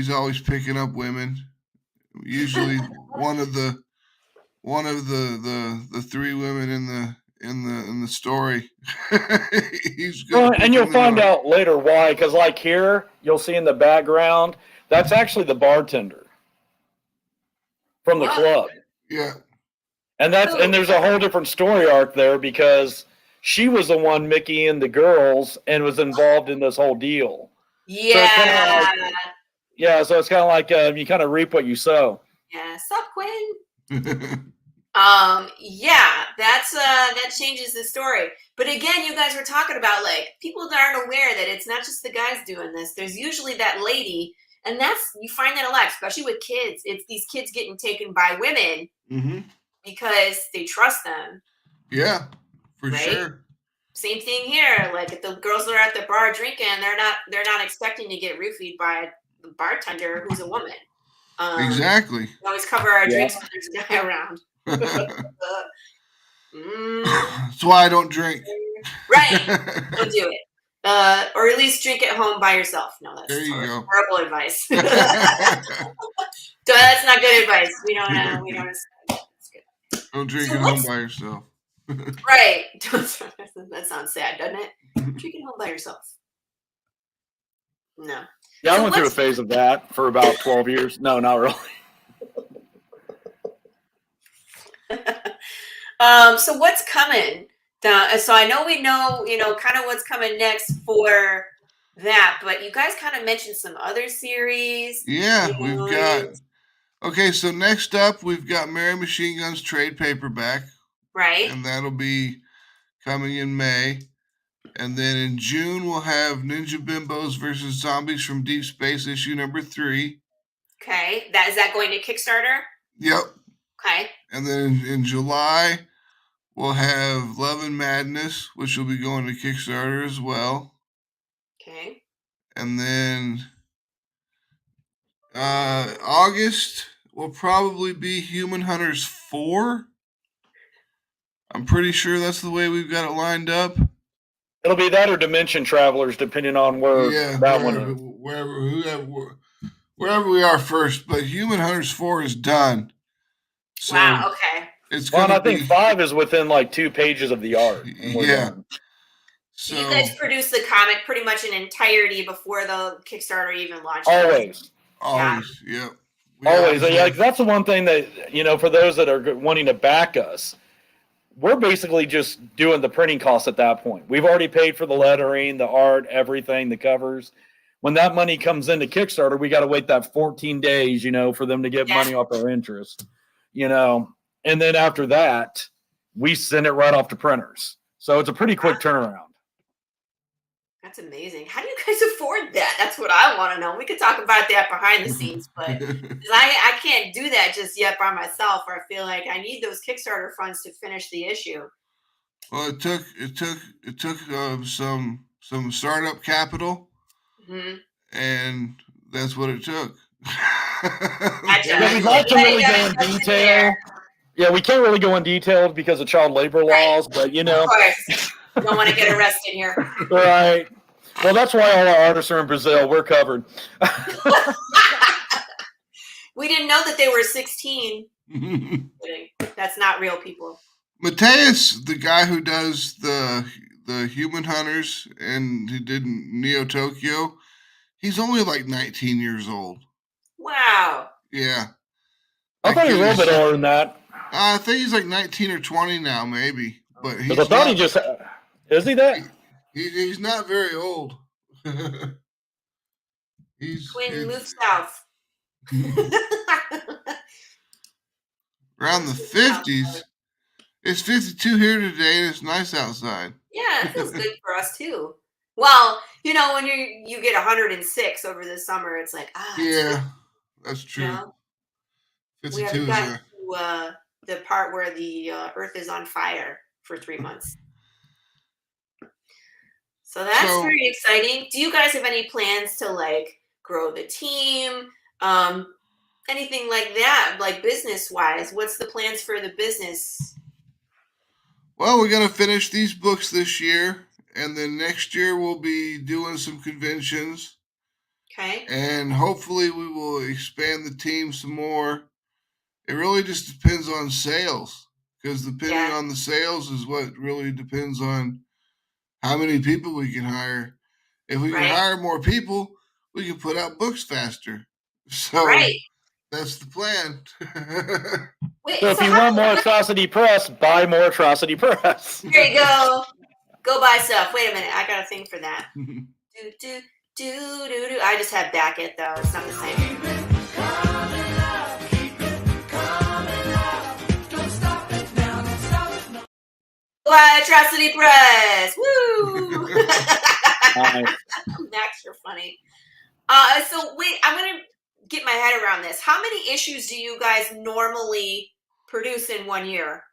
always picking up women. Usually one of the three women in the story. He's good. Well, and you'll find out later why, because like here, you'll see in the background, that's actually the bartender from the club. Yeah. And there's a whole different story arc there because she was the one Mickey and the girls and was involved in this whole deal. Yeah. So it's kind of like you kind of reap what you sow. Yeah. Sup, Quinn? That changes the story. But again, you guys were talking about like people that aren't aware that it's not just the guys doing this. There's usually that lady, and you find that a lot, especially with kids. It's these kids getting taken by women because they trust them. Yeah, for sure. Same thing here. Like if the girls are at the bar drinking, they're not expecting to get roofied by the bartender who's a woman. Exactly. We always cover our drinks when there's a guy around. That's why I don't drink. Right. Don't do it. Or at least drink at home by yourself. No, that's horrible advice. That's not good advice. We don't. That's good. Don't drink at home by yourself. Right. That sounds sad, doesn't it? Drink at home by yourself. No. Yeah, I went through a phase of that for about 12 years. No, not really. So what's coming? So I know we know, kind of what's coming next for that, but you guys kind of mentioned some other series. Yeah, we've got. Okay, so next up, we've got Mary Machinegun's trade paperback. Right. And that'll be coming in May. And then in June, we'll have Ninja Bimbos versus Zombies from Deep Space, issue number 3. Okay. Is that going to Kickstarter? Yep. Okay. And then in July, we'll have Love and Madness, which will be going to Kickstarter as well. Okay. And then August will probably be Human Hunters 4. I'm pretty sure that's the way we've got it lined up. It'll be that or Dimension Travelers, depending on where one is. Wherever we are first. But Human Hunters 4 is done. So wow, okay. I think 5 is within like 2 pages of the art. Yeah. So you guys produce the comic pretty much in entirety before the Kickstarter even launches. Always. Yep. Always. Yeah, that's the one thing that, for those that are wanting to back us, we're basically just doing the printing costs at that point. We've already paid for the lettering, the art, everything, the covers. When that money comes into Kickstarter, we got to wait that 14 days, for them to get money off our interest, and then after that, we send it right off to printers. So it's a pretty quick turnaround. That's amazing. How do you guys afford that? That's what I want to know. We could talk about that behind the scenes, but I can't do that just yet by myself. Or I feel like I need those Kickstarter funds to finish the issue. Well, it took some startup capital, and that's what it took. We'd like to really go in detail. Yeah, we can't really go in detail because of child labor laws, but Of course. Don't want to get arrested here. Right. Well, that's why all our artists are in Brazil. We're covered. We didn't know that they were 16. That's not real people. Mateus, the guy who does the Human Hunters and who did Neo Tokyo, He's only like 19 years old. Wow. Yeah. I thought he was a little bit older than that. I think he's like 19 or 20 now, maybe. But he's I thought he just is he that? He's not very old. Quinn, move south. Around the 50s. It's 52 here today, and it's nice outside. Yeah, it feels good for us too. Well, you know, when you get 106 over the summer, it's like yeah, that's true. You know? 52 we is haven't gotten to the part where the Earth is on fire for 3 months. So that's very exciting. Do you guys have any plans to like grow the team? Anything like that, like business-wise? What's the plans for the business? Well, we're going to finish these books this year, and then next year we'll be doing some conventions. Okay. And hopefully we will expand the team some more. It really just depends on sales, because depending on the sales is what really depends on how many people we can hire. If we can hire more people, we can put out books faster. So that's the plan. So if you want more Atrocity Press, buy more Atrocity Press. There you go. Go buy stuff. Wait a minute. I got a thing for that. do. I just have back it, though. It's not the same. Buy Atrocity Press. Woo! Max, you're funny. So wait, I'm going to get my head around this. How many issues do you guys normally produce in 1 year?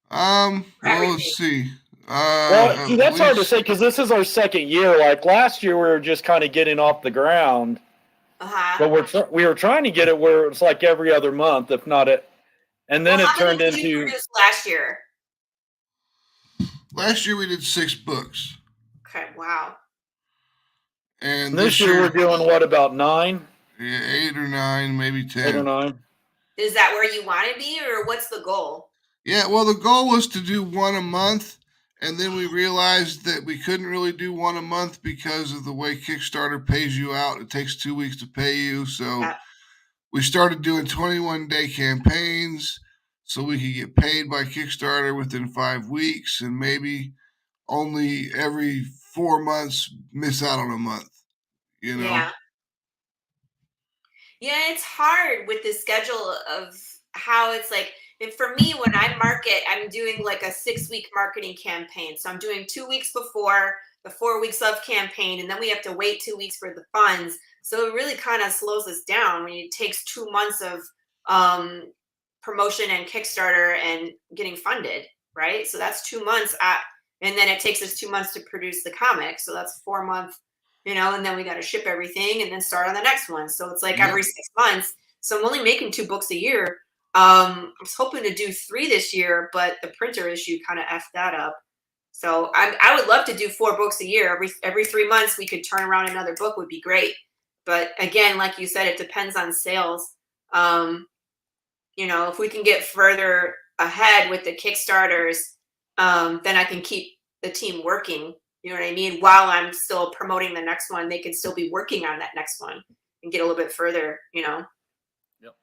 Well, let's see. Well, that's hard to say because this is our second year. Like last year, we were just kind of getting off the ground. But we were trying to get it where it's like every other month, if not it. And then it turned into. How many did you produce last year? Last year we did 6 books. Okay, wow. And this year we're doing what, about 9? Yeah, 8 or 9, maybe 10. 8 or 9. Is that where you want to be, or what's the goal? Yeah, well, the goal was to do 1 a month, and then we realized that we couldn't really do 1 a month because of the way Kickstarter pays you out. It takes 2 weeks to pay you, so we started doing 21-day campaigns so we could get paid by Kickstarter within 5 weeks, and maybe only every 4 months miss out on a month, you know? Yeah, it's hard with the schedule of how it's like, and for me, when I market, I'm doing like a 6-week marketing campaign. So I'm doing 2 weeks before the 4 weeks of campaign, and then we have to wait 2 weeks for the funds. So it really kind of slows us down when it takes 2 months of promotion and Kickstarter and getting funded, right? So that's 2 months and then it takes us 2 months to produce the comic. So that's 4 months, you know, and then we got to ship everything and then start on the next one. So it's like every 6 months. So I'm only making 2 books a year. I was hoping to do 3 this year, but the printer issue kind of effed that up. So I would love to do 4 books a year. Every 3 months we could turn around another book would be great. But again, like you said, it depends on sales. You know, if we can get further ahead with the Kickstarters, then I can keep the team working. You know what I mean? While I'm still promoting the next one, they can still be working on that next one and get a little bit further, you know? Yep.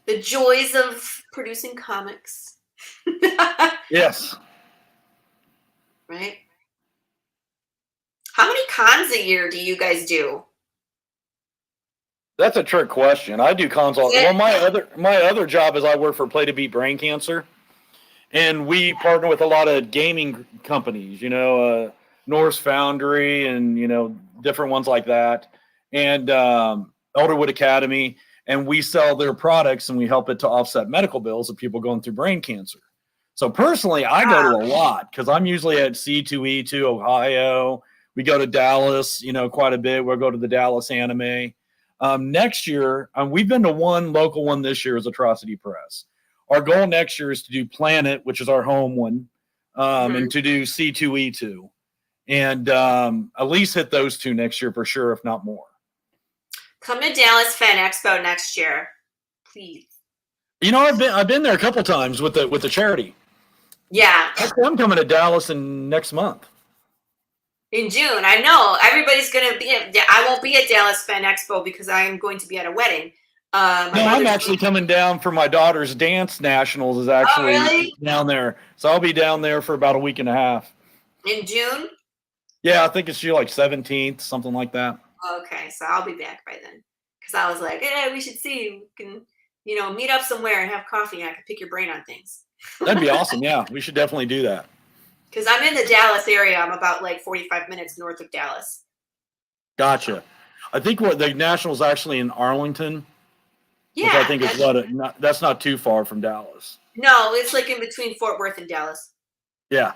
The joys of producing comics. Yes. Right? How many cons a year do you guys do? That's a trick question. I do cons all. Well, my other job is I work for Play to Beat Brain Cancer, and we partner with a lot of gaming companies. You know, Norse Foundry, and you know different ones like that, and Elderwood Academy, and we sell their products and we help it to offset medical bills of people going through brain cancer. So personally, I go to a lot because I'm usually at C2E2 Ohio. We go to Dallas, you know, quite a bit. We'll go to the Dallas Anime. Next year, we've been to one local one this year is Atrocity Press. Our goal next year is to do Planet, which is our home one, and to do C2E2. And at least hit those 2 next year for sure, if not more. Come to Dallas Fan Expo next year, please. You know, I've been there a couple times with the charity. Yeah. I'm coming to Dallas next month. In June, I know everybody's going to be. I won't be at Dallas Fan Expo because I am going to be at a wedding. No, I'm actually coming down for my daughter's dance nationals. Is actually really? down there, so I'll be down there for about a week and a half. In June? Yeah, I think it's due like 17th, something like that. Okay, so I'll be back by then. Because I was like, hey, we should see. We can, meet up somewhere and have coffee, and I can pick your brain on things. That'd be awesome. Yeah, we should definitely do that. Because I'm in the Dallas area. I'm about like 45 minutes north of Dallas. Gotcha. I think the national's actually in Arlington. Yeah. Which I think is that's not too far from Dallas. No, it's like in between Fort Worth and Dallas. Yeah.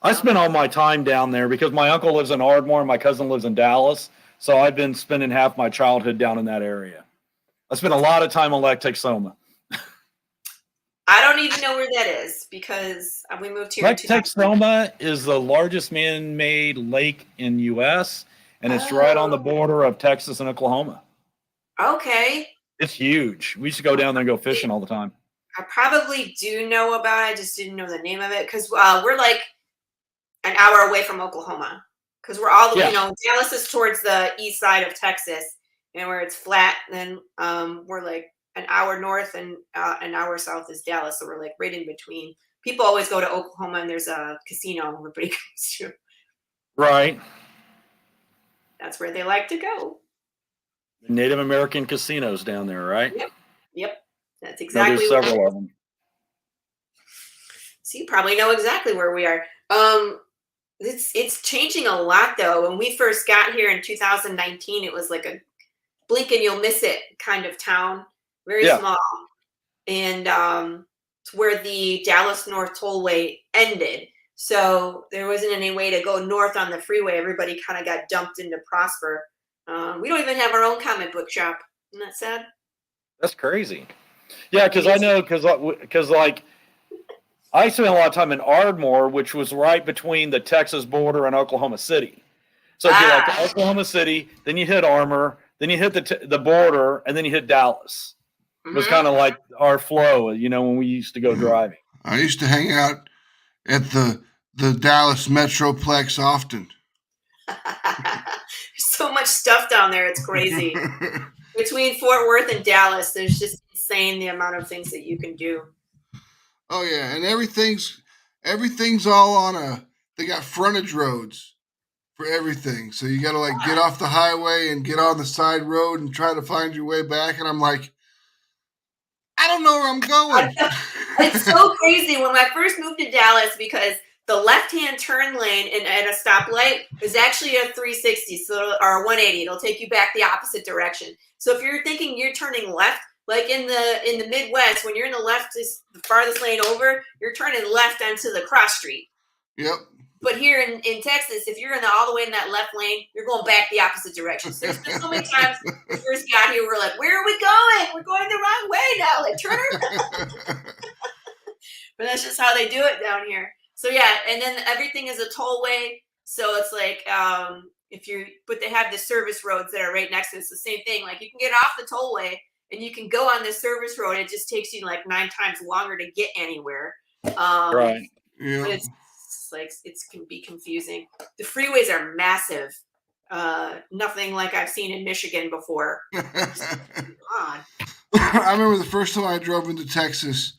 I spend all my time down there because my uncle lives in Ardmore and my cousin lives in Dallas. So I've been spending half my childhood down in that area. I spent a lot of time on Lake Texoma. I don't even know where that is because we moved here. Lake Texoma is the largest man-made lake in U.S. and it's right on the border of Texas and Oklahoma. Okay. It's huge. We used to go down there and go fishing all the time. I probably do know about it. I just didn't know the name of it because we're like an hour away from Oklahoma because we're all the Dallas is towards the east side of Texas and where it's flat. Then we're like an hour north and an hour south is Dallas. So we're like right in between. People always go to Oklahoma and there's a casino everybody goes to. Right. That's where they like to go. Native American casinos down there, right? Yep. That's exactly. There's several of them. So you probably know exactly where we are. It's changing a lot though. When we first got here in 2019, it was like a blink and you'll miss it kind of town, very small, and it's where the Dallas North Tollway ended. So there wasn't any way to go north on the freeway. Everybody kind of got dumped into Prosper. We don't even have our own comic book shop. Isn't that sad? That's crazy. Yeah, because I know, because like I spent a lot of time in Ardmore, which was right between the Texas border and Oklahoma City. So if you're like Oklahoma City, then you hit Armour, then you hit the border, and then you hit Dallas. It was kind of like our flow, when we used to go driving. I used to hang out at the Dallas Metroplex often. There's so much stuff down there. It's crazy. Between Fort Worth and Dallas, there's just insane the amount of things that you can do. Oh yeah, and everything's all on they got frontage roads for everything. So you got to get off the highway and get on the side road and try to find your way back. And I'm like, I don't know where I'm going. It's so crazy when I first moved to Dallas because the left-hand turn lane at a stoplight is actually a 360, or a 180. It'll take you back the opposite direction. So if you're thinking you're turning left, like in the Midwest, when you're in the left is the farthest lane over, you're turning left onto the cross street. Yep. But here in Texas, if you're all the way in that left lane, you're going back the opposite direction. So there's been so many times we first got here, we're like, where are we going? We're going the wrong way now. Like, turn around. But that's just how they do it down here. So yeah, and then everything is a tollway. So it's like but they have the service roads that are right next to it. It's the same thing. Like you can get off the tollway and you can go on the service road. It just takes you like 9 times longer to get anywhere. Right. Yeah. But it's like it can be confusing. The freeways are massive. Nothing like I've seen in Michigan before. I remember the first time I drove into Texas.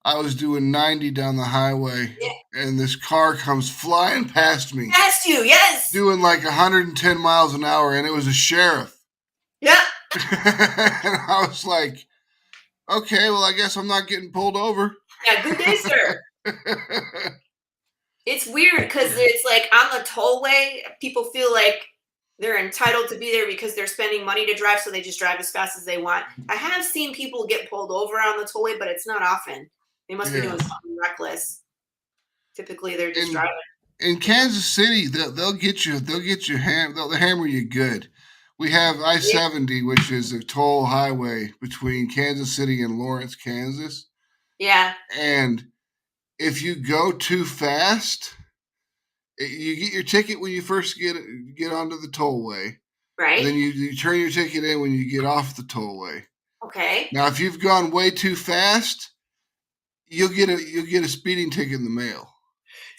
I was doing 90 down the highway, and this car comes flying past me. Past you, yes. Doing like 110 miles an hour, and it was a sheriff. Yeah. And I was like, okay, well, I guess I'm not getting pulled over. Yeah, good day, sir. It's weird because it's like on the tollway, people feel like they're entitled to be there because they're spending money to drive, so they just drive as fast as they want. I have seen people get pulled over on the tollway, but it's not often. They must be doing something reckless. Typically, they're just driving. In Kansas City, they'll get you. They'll hammer you good. We have I-70, which is a toll highway between Kansas City and Lawrence, Kansas. Yeah. And if you go too fast, you get your ticket when you first get onto the tollway. Right. And then you turn your ticket in when you get off the tollway. Okay. Now, if you've gone way too fast, you'll get a speeding ticket in the mail.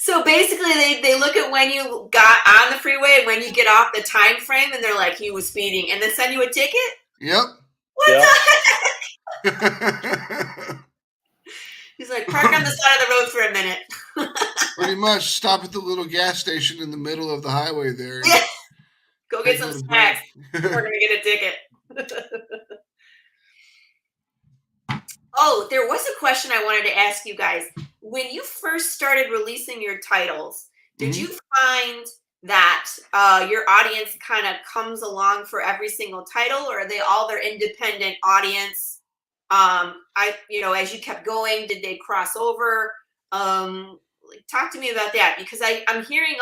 So basically, they look at when you got on the freeway and when you get off the time frame, and they're like, he was speeding, and then send you a ticket? Yep. What the heck? He's like, park on the side of the road for a minute. Pretty much. Stop at the little gas station in the middle of the highway there. Yeah. Go get some snacks. We're going to get a ticket. Oh, there was a question I wanted to ask you guys. When you first started releasing your titles, did you find that your audience kind of comes along for every single title, or are they all their independent audience? As you kept going, did they cross over? Talk to me about that, because I'm hearing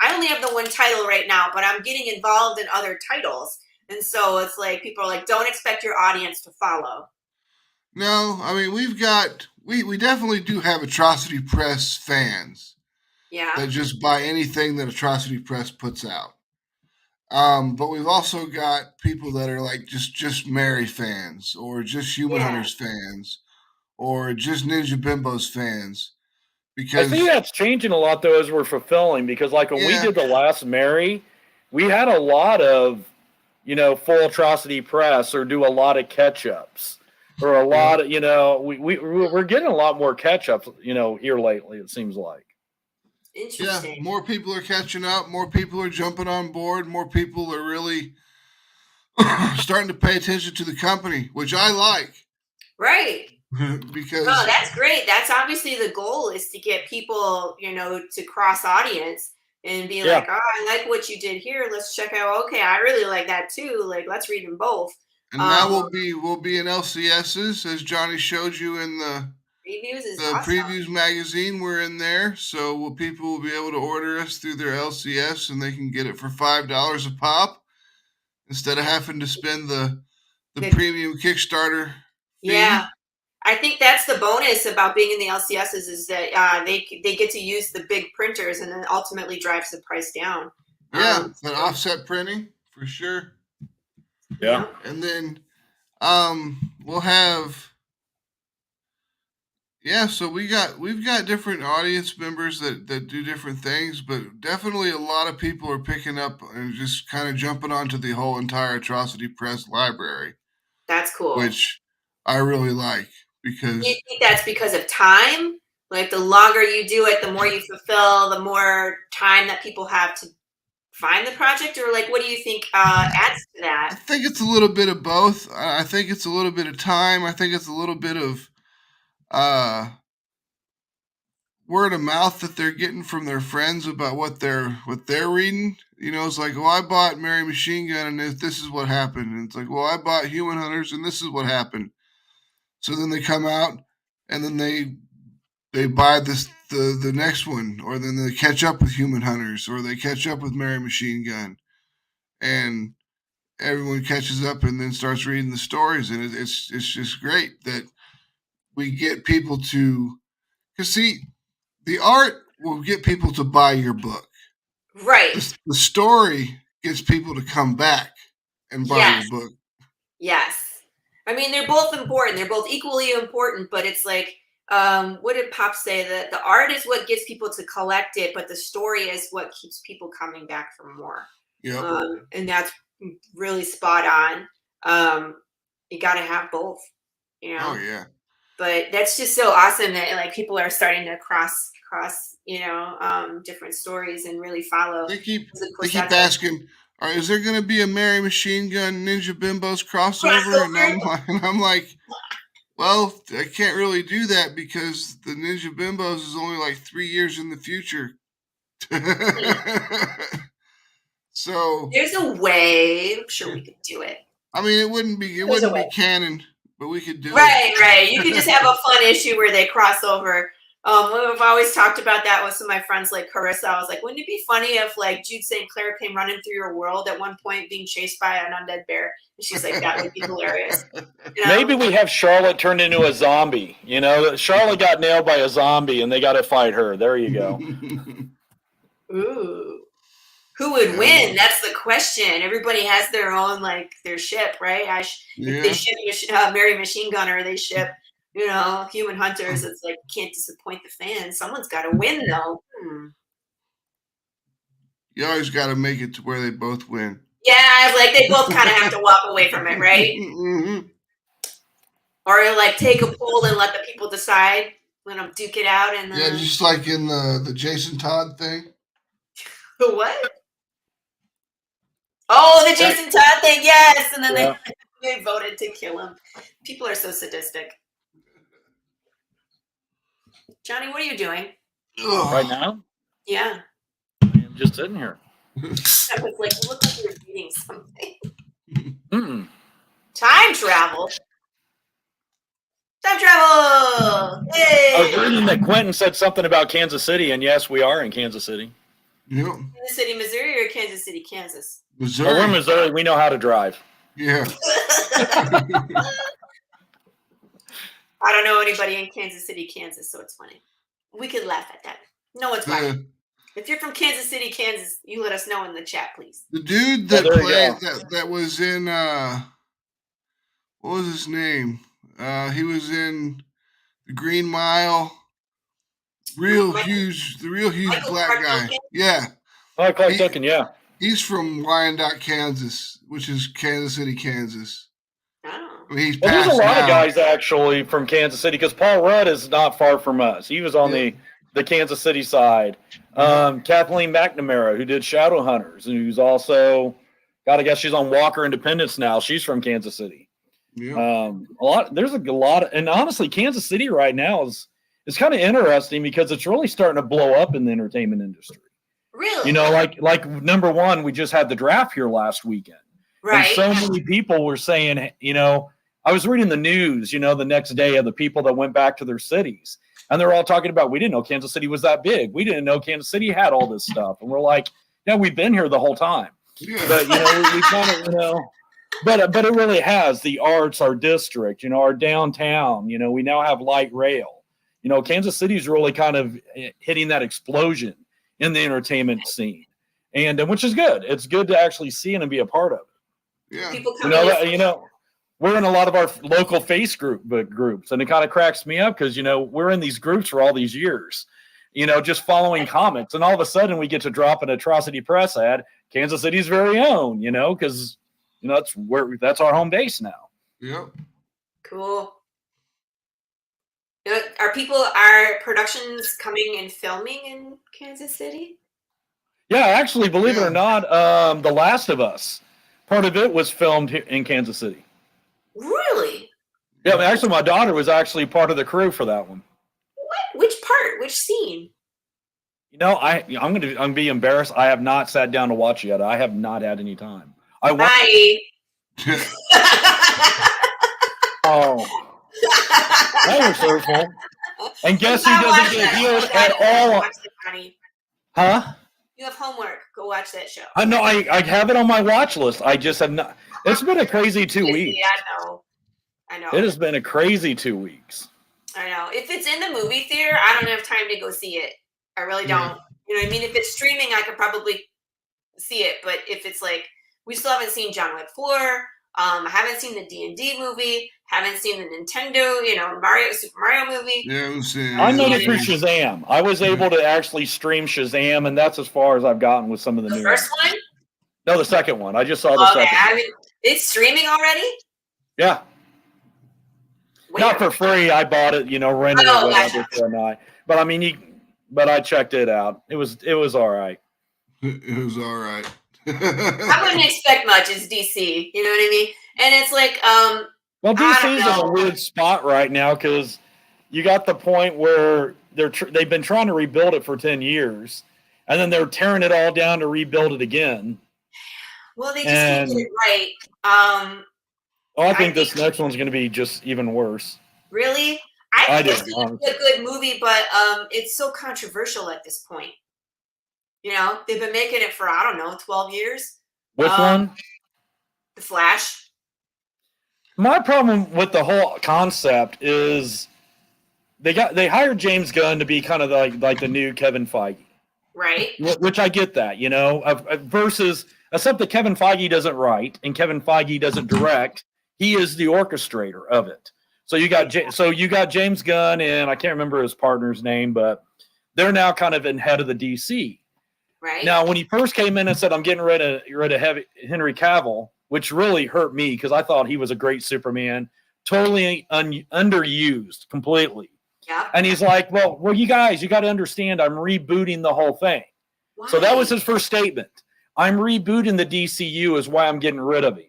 I only have the one title right now, but I'm getting involved in other titles, and so it's like people are like, don't expect your audience to follow. No, I mean, we definitely do have Atrocity Press fans. Yeah. That just buy anything that Atrocity Press puts out. But we've also got people that are like just Mary fans, or just Human Hunters fans, or just Ninja Bimbos fans. Because I think that's changing a lot though as we're fulfilling, because like when we did the last Mary, we had a lot of, full Atrocity Press or do a lot of catch-ups. Or a lot of, we're getting a lot more catch-ups, here lately, it seems like. Interesting. Yeah, more people are catching up. More people are jumping on board. More people are really starting to pay attention to the company, which I like. Right. Because that's great. That's obviously the goal, is to get people, to cross audience and be like, oh, I like what you did here. Let's check out. Okay, I really like that too. Like, let's read them both. And now we'll be in LCSs, as Johnny showed you in the previews magazine. We're in there, so people will be able to order us through their LCS, and they can get it for $5 a pop instead of having to spend the premium Kickstarter fee. Yeah, I think that's the bonus about being in the LCSs, is that they get to use the big printers, and it ultimately drives the price down. Yeah, that offset printing for sure. Yeah. And then we'll have so we've got different audience members that do different things, but definitely a lot of people are picking up and just kind of jumping onto the whole entire Atrocity Press library. That's cool. Which I really like, because do you think that's because of time? Like, the longer you do it, the more you fulfill, the more time that people have to find the project, or like, what do you think adds to that? I think it's a little bit of both. I think it's a little bit of time. I think it's a little bit of word of mouth that they're getting from their friends about what they're reading. It's like, well, I bought Mary Machinegun and this is what happened. And it's like, well, I bought Human Hunters and this is what happened. So then they come out and then they buy the next one, or then they catch up with Human Hunters, or they catch up with Mary Machinegun, and everyone catches up and then starts reading the stories. And it's just great that we get people to, because see, the art will get people to buy your book. Right. The story gets people to come back and buy your book. Yes. I mean, they're both important. They're both equally important, but it's like, what did Pop say? That the art is what gets people to collect it, but the story is what keeps people coming back for more. Yeah. And that's really spot on. You got to have both, Oh yeah. But that's just so awesome that like people are starting to cross, different stories and really follow. They keep asking, is there going to be a Mary Machinegun Ninja Bimbos crossover? And I'm like, well, I can't really do that because the Ninja Bimbos is only like 3 years in the future. So there's a way. I'm sure we could do it. I mean, it wouldn't be canon, but we could do it. Right. You could just have a fun issue where they cross over. We've always talked about that with some of my friends, like Carissa. I was like, wouldn't it be funny if like Jude St. Clair came running through your world at one point being chased by an undead bear? And she's like, that would be hilarious. Maybe we have Charlotte turned into a zombie. Charlotte got nailed by a zombie and they got to fight her. There you go. Ooh. Who would win? That's the question. Everybody has their own, like, their ship, right? If they ship Mary Machinegun, or they ship, Human Hunters, it's like, can't disappoint the fans. Someone's got to win, though. You always got to make it to where they both win. Yeah, I was like, they both kind of have to walk away from it, right? Mm-hmm. Or like take a poll and let the people decide. Let them duke it out. And Yeah, just like in the Jason Todd thing. The what? Oh, the Jason Todd thing, yes. And then they voted to kill him. People are so sadistic. Johnny, what are you doing? Right now? Yeah. I'm just sitting here. I was like, you look like you're reading something. Mm-mm. Time travel. Time travel! Yay! I was reading that Quentin said something about Kansas City, and yes, we are in Kansas City. Yep. Kansas City, Missouri, or Kansas City, Kansas? Missouri. Oh, we're in Missouri. We know how to drive. Yeah. I don't know anybody in Kansas City, Kansas, so it's funny. We could laugh at that. No, it's fine. If you're from Kansas City, Kansas, you let us know in the chat, please. The dude that played that was in what was his name? He was in The Green Mile. The real huge black guy. Yeah. Oh, Clark Duncan, yeah. He's from Wyandotte, Kansas, which is Kansas City, Kansas. Oh. I mean, There's a lot of guys actually from Kansas City because Paul Rudd is not far from us. He was on the Kansas City side. Kathleen McNamara, who did Shadowhunters, and who's also, God, I guess she's on Walker Independence now. She's from Kansas City. Yeah. There's a lot, and honestly, Kansas City right now is kind of interesting because it's really starting to blow up in the entertainment industry. Really? You know, like number one, we just had the draft here last weekend. Right. And so many people were saying, you know, I was reading the news, you know, the next day of the people that went back to their cities. And they're all talking about, we didn't know Kansas City was that big. We didn't know Kansas City had all this stuff. And we're like, yeah, we've been here the whole time. Yeah. But, you know, we kind of, you know, but it really has the arts, our district, you know, our downtown, you know, we now have light rail. You know, Kansas City's really kind of hitting that explosion in the entertainment scene. And which is good. It's good to actually see it and be a part of it. Yeah. People You know, we're in a lot of our local face groups, and it kind of cracks me up because, you know, we're in these groups for all these years, you know, just following comics, and all of a sudden we get to drop an Atrocity Press ad, Kansas City's very own, you know, because, you know, that's our home base now. Yep. Cool. Are productions coming and filming in Kansas City? Yeah, actually, believe it or not, The Last of Us, part of it was filmed here in Kansas City. Really? Yeah, actually, my daughter was actually part of the crew for that one. What? Which part? Which scene? You know, I'm gonna be embarrassed. I have not sat down to watch yet. I have not had any time. Bye. Oh, that was hurtful. And guess who doesn't get healed at all? Huh? You have homework. Go watch that show. I know. I have it on my watch list. I just have not. It's been a crazy 2 weeks. Yeah, I know. It has been a crazy 2 weeks. I know. If it's in the movie theater, I don't have time to go see it. I really don't. You know what I mean? If it's streaming, I could probably see it. But if it's like, we still haven't seen John Wick 4. I haven't seen the D&D movie. Haven't seen the Nintendo, you know, Super Mario movie. Yeah, I made it through Shazam. I was able to actually stream Shazam, and that's as far as I've gotten with some of the new first one? No, the second one. I just saw the second one. It's streaming already? Yeah. Wait, not for free. I bought it, you know, rented it, whatever for a night. But I mean, but I checked it out. It was all right. It was all right. I wouldn't expect much. It's DC. You know what I mean? And it's like, well, DC's in a weird spot right now because you got the point where they've been trying to rebuild it for 10 years, and then they're tearing it all down to rebuild it again. Well, they just can't get it right. I think this next one's going to be just even worse. Really? I think it's going to be a good movie, but it's so controversial at this point. You know, they've been making it for, I don't know, 12 years. Which one? The Flash. My problem with the whole concept is they hired James Gunn to be kind of like the new Kevin Feige. Right. Which I get that, you know, versus except that Kevin Feige doesn't write and Kevin Feige doesn't direct. He is the orchestrator of it. So you got James Gunn and I can't remember his partner's name, but they're now kind of in head of the DC. Right. Now, when he first came in and said, I'm getting rid of Henry Cavill, which really hurt me because I thought he was a great Superman, totally underused completely. Yeah. And he's like, well, you guys, you got to understand, I'm rebooting the whole thing. Why? So that was his first statement. I'm rebooting the DCU is why I'm getting rid of him.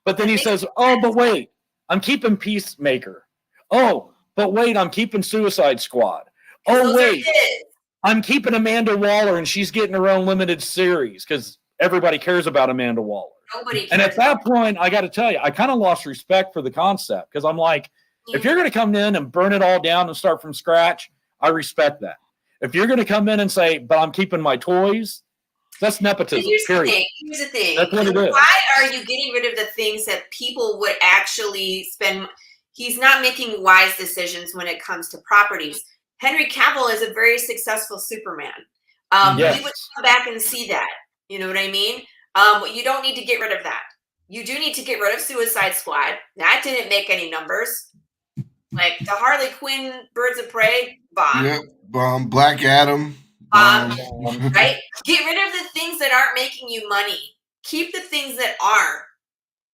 But then he says, oh, but wait, I'm keeping Peacemaker. Oh, but wait, I'm keeping Suicide Squad. Oh, wait, I'm keeping Amanda Waller, and she's getting her own limited series because everybody cares about Amanda Waller. Nobody cares. And at that point, I got to tell you, I kind of lost respect for the concept because I'm like, if you're going to come in and burn it all down and start from scratch, I respect that. If you're going to come in and say, but I'm keeping my toys, that's nepotism, period. Here's the thing. That's what it is. Why are you getting rid of the things that people would actually spend? He's not making wise decisions when it comes to properties. Henry Cavill is a very successful Superman. Yes. We would come back and see that. You know what I mean? You don't need to get rid of that. You do need to get rid of Suicide Squad. That didn't make any numbers. Like the Harley Quinn Birds of Prey bomb. Yep, bomb. Black Adam. Right? Get rid of the things that aren't making you money. Keep the things that are.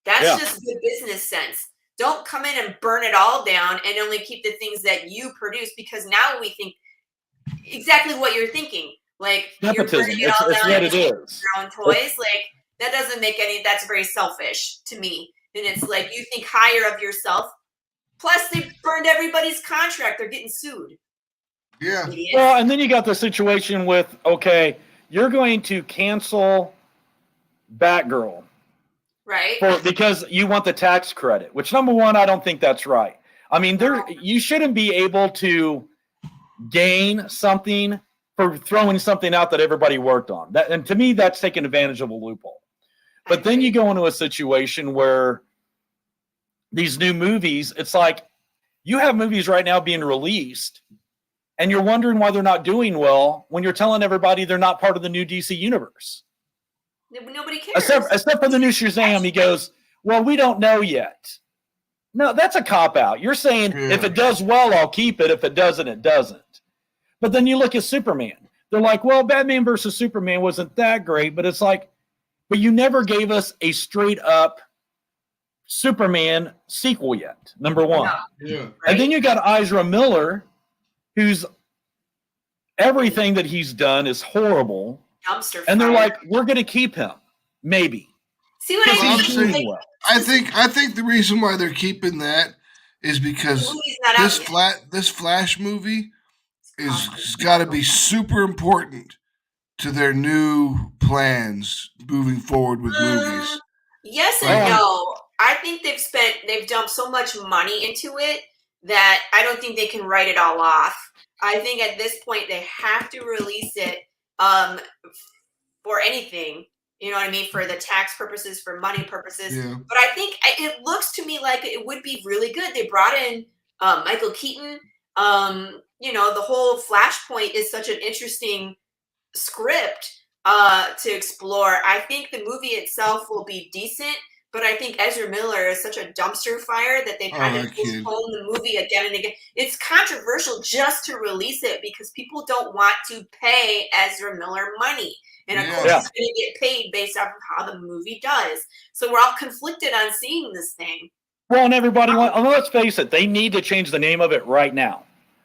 That's just good business sense. Don't come in and burn it all down and only keep the things that you produce because now we think exactly what you're thinking. Like nepotism. You're burning it all it's down what and it is. your own toys. Like that doesn't make any. That's very selfish to me. And it's like you think higher of yourself. Plus, they burned everybody's contract. They're getting sued. Yeah. Idiots. Well, and then you got the situation with, okay, you're going to cancel Batgirl. Right. Because you want the tax credit, which number one, I don't think that's right. I mean, you shouldn't be able to gain something for throwing something out that everybody worked on. And to me, that's taking advantage of a loophole. But then you go into a situation where these new movies, it's like you have movies right now being released and you're wondering why they're not doing well when you're telling everybody they're not part of the new DC universe. Nobody cares. Except for the new Shazam, he goes, well, we don't know yet. No, that's a cop-out. You're saying if it does well, I'll keep it. If it doesn't, it doesn't. But then you look at Superman. They're like, well, Batman versus Superman wasn't that great, but it's like, but you never gave us a straight-up Superman sequel yet, number one. Yeah. Right? And then you got Ezra Miller, who's everything that he's done is horrible. Dumpster and they're fire. like, we're going to keep him. Maybe. See what I mean? I think the reason why they're keeping that is because this Flash movie is got to be super important to their new plans moving forward with movies. Yes and no. I think they've dumped so much money into it that I don't think they can write it all off. I think at this point they have to release it for anything, you know what I mean, for the tax purposes, for money purposes. Yeah. But I think it looks to me like it would be really good. They brought in Michael Keaton. You know, the whole Flashpoint is such an interesting script to explore. I think the movie itself will be decent, but I think Ezra Miller is such a dumpster fire that they kind of postpone the movie again and again. It's controversial just to release it because people don't want to pay Ezra Miller money. And of course, he's going to get paid based off of how the movie does. So we're all conflicted on seeing this thing. Well, and everybody let's face it, they need to change the name of it right now.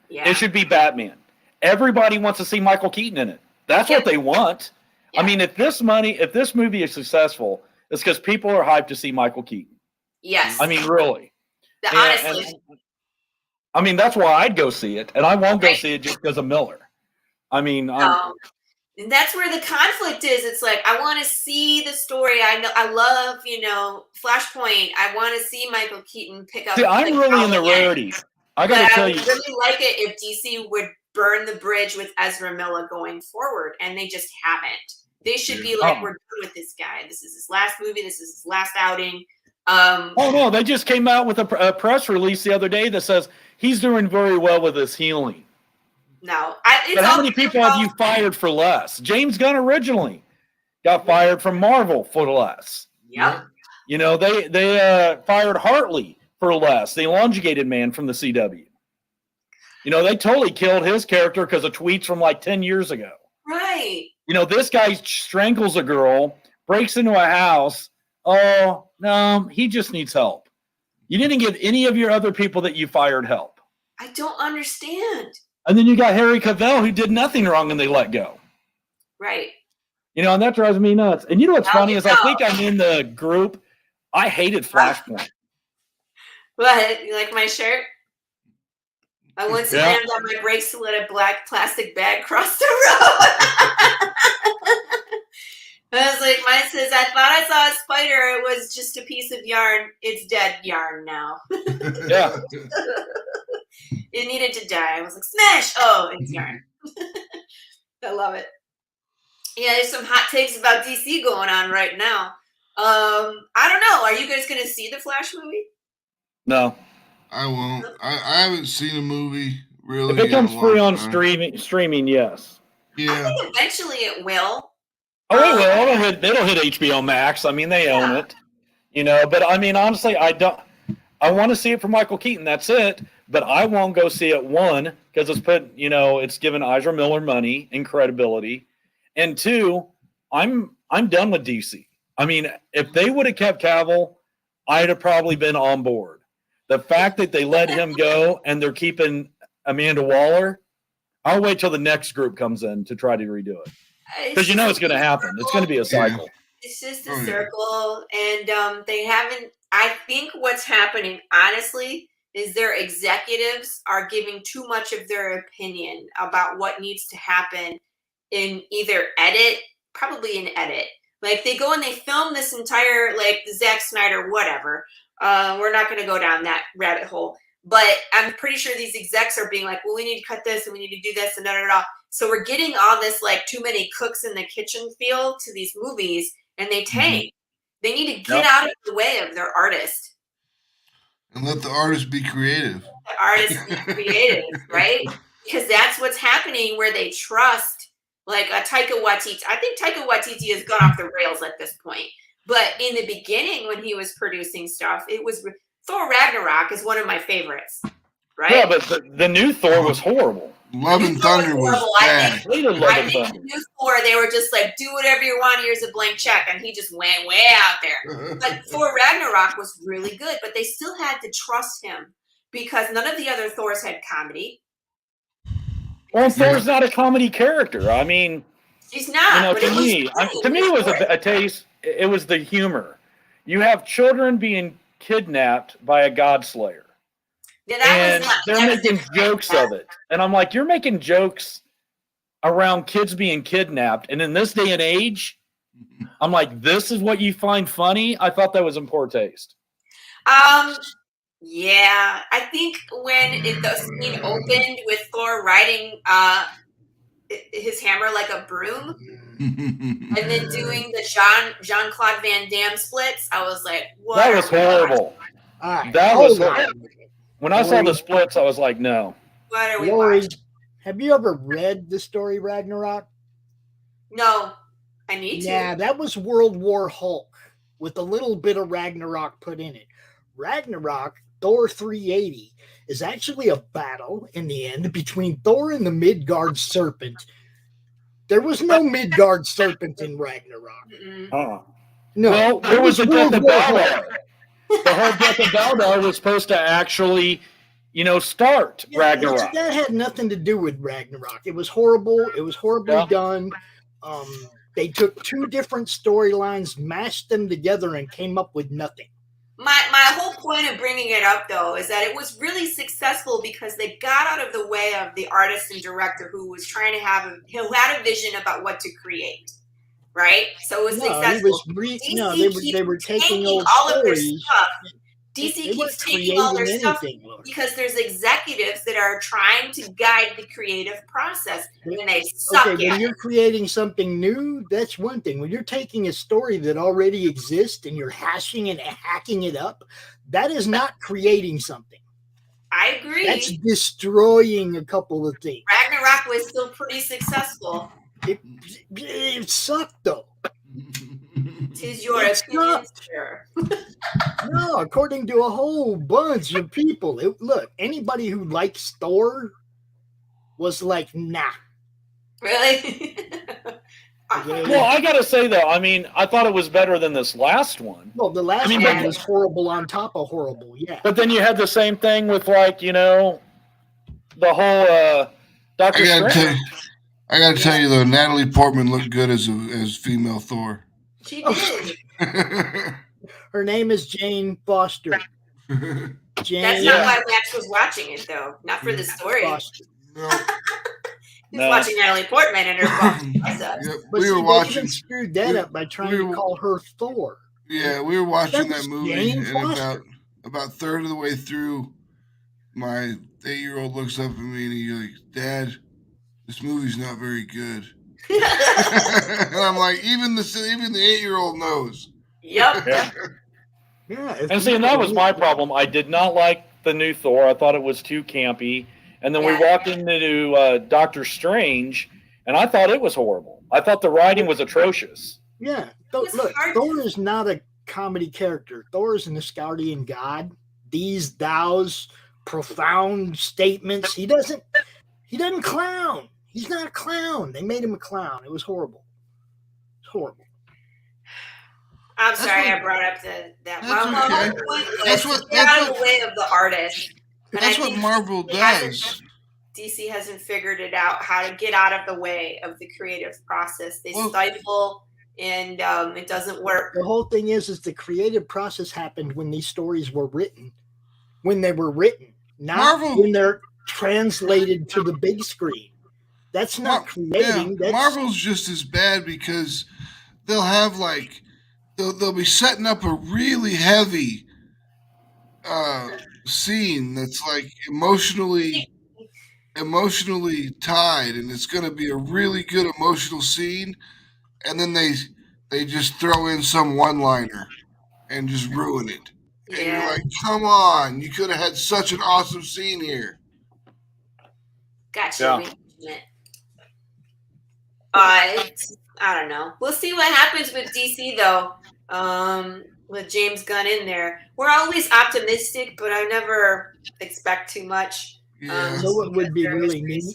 Yeah. It should be Batman. Everybody wants to see Michael Keaton in it. That's what they want. Yeah. I mean, if this movie is successful, it's because people are hyped to see Michael Keaton. Yes. I mean, really. Honestly. I mean, that's why I'd go see it, and I won't go see it just because of Miller. I mean, and that's where the conflict is. It's like, I want to see the story. I love, Flashpoint. I want to see Michael Keaton pick up. See, I'm really in the rarity. I got to tell you. I would really like it if DC would burn the bridge with Ezra Miller going forward, and they just haven't. They should be like, we're done with this guy. This is his last movie. This is his last outing. No, they just came out with a press release the other day that says he's doing very well with his healing. No. But how many people have you fired for less? James Gunn originally got fired from Marvel for less. Yep. They fired Hartley for less, the elongated man from the CW. They totally killed his character because of tweets from like 10 years ago. Right. This guy strangles a girl, breaks into a house. Oh, no, he just needs help. You didn't give any of your other people that you fired help. I don't understand. And then you got Harry Cavill, who did nothing wrong, and they let go. Right. And that drives me nuts. And what's funny is I think I'm in the group. I hated Flashpoint. What? You like my shirt? I once slammed on my brakes to let a black plastic bag cross the road. I was like, mine says, I thought I saw a spider. It was just a piece of yarn. It's dead yarn now. Yeah. It needed to die. I was like, smash. Oh, it's yarn. I love it. Yeah, there's some hot takes about DC going on right now. I don't know. Are you guys going to see the Flash movie? No. I won't. I haven't seen a movie really. If it comes free on streaming, yes. Yeah. I think eventually it will. Oh, it will. It'll hit HBO Max. I mean, they own it. But I mean, honestly, I want to see it for Michael Keaton. That's it. But I won't go see it, one, because it's given Ezra Miller money and credibility. And two, I'm done with DC. I mean, if they would have kept Cavill, I'd have probably been on board. The fact that they let him go and they're keeping Amanda Waller, I'll wait till the next group comes in to try to redo it. Because it's going to happen. It's going to be a cycle. It's just a circle. And they haven't, I think what's happening, honestly, is their executives are giving too much of their opinion about what needs to happen in either probably in edit. Like they go and they film this entire, like Zack Snyder, whatever. We're not going to go down that rabbit hole. But I'm pretty sure these execs are being like, well, we need to cut this and we need to do this and da-da-da. So we're getting all this like too many cooks in the kitchen feel to these movies, and they tank. Mm-hmm. They need to get out of the way of their artist. And let the artist be creative. The artist be creative, right? Because that's what's happening where they trust like a Taika Waititi. I think Taika Waititi has gone off the rails at this point. But in the beginning when he was producing stuff, it was Thor Ragnarok is one of my favorites, right? Yeah, but the new Thor was horrible. Love and Thunder was bad. I think the new Thor, they were just like, do whatever you want, here's a blank check. And he just went way out there. But Thor Ragnarok was really good, but they still had to trust him because none of the other Thors had comedy. Well, Thor's not a comedy character. I mean, he's not. To me, it was a taste. It was the humor. You have children being kidnapped by a god slayer. Yeah, they're making jokes of it. And I'm like, you're making jokes around kids being kidnapped. And in this day and age, I'm like, this is what you find funny? I thought that was in poor taste. Yeah. I think when the scene opened with Thor riding his hammer like a broom and then doing the Jean-Claude Van Damme splits, I was like, what? That was horrible. That was horrible. When I saw the splits, I was like, no. What are we Laurie, watching? have you ever read the story Ragnarok? No, I need to. Yeah, that was World War Hulk with a little bit of Ragnarok put in it. Ragnarok, Thor 380, is actually a battle in the end between Thor and the Midgard Serpent. There was no Midgard Serpent in Ragnarok. No, well, there was a death of Balor. The whole death of Balor was supposed to actually, start Ragnarok. That had nothing to do with Ragnarok. It was horrible. It was horribly done. They took two different storylines, mashed them together, and came up with nothing. My whole point of bringing it up, though, is that it was really successful because they got out of the way of the artist and director who was trying to who had a vision about what to create, right? So it was successful. They were taking old all stories. of their stuff. DC keeps taking all their stuff because there's executives that are trying to guide the creative process, and they suck at it. When you're creating something new, that's one thing. When you're taking a story that already exists and you're hashing and hacking it up, that is not creating something. I agree. That's destroying a couple of things. Ragnarok was still pretty successful. It sucked, though. Tis your opinion, sure. No, according to a whole bunch of people. Look, anybody who likes Thor was like, nah. Really? Well, I gotta say though, I mean, I thought it was better than this last one. Well, the last one was horrible on top of horrible, yeah. But then you had the same thing with, like, you know, the whole Dr. Strange. I gotta tell you though, Natalie Portman looked good as female Thor. She did. Her name is Jane Foster. Jane. That's not why Max was watching it though. Not for the story. No. He was watching Natalie Portman and her biceps. Yep, But we were they watching. screwed that up by trying to call her Thor. Yeah, we were watching that movie, Jane and Foster. about third of the way through, my 8-year-old looks up at me and he's like, "Dad, this movie's not very good." And I'm like, even the 8-year-old knows. Yep. Yeah. And see, and that was my problem. I did not like the new Thor. I thought it was too campy. And then we walked into Doctor Strange, and I thought it was horrible. I thought the writing was atrocious. Yeah. Look, Thor is not a comedy character. Thor is an Asgardian god. These thous, profound statements. He doesn't clown. He's not a clown. They made him a clown. It was horrible. It's horrible. I'm sorry I brought up that. That's what get out of the way of the artist. That's what Marvel does. DC hasn't figured it out how to get out of the way of the creative process. They stifle, and it doesn't work. The whole thing is the creative process happened when these stories were written. When they were written, not when they're translated to the big screen. That's not creating. Yeah, Marvel's just as bad because they'll have they'll be setting up a really heavy scene that's like emotionally tied, and it's going to be a really good emotional scene, and then they just throw in some one-liner and just ruin it. And you're like, come on, you could have had such an awesome scene here. Gotcha. Yeah. I don't know. We'll see what happens with DC though. With James Gunn in there, we're always optimistic, but I never expect too much. Yeah. So it would be really neat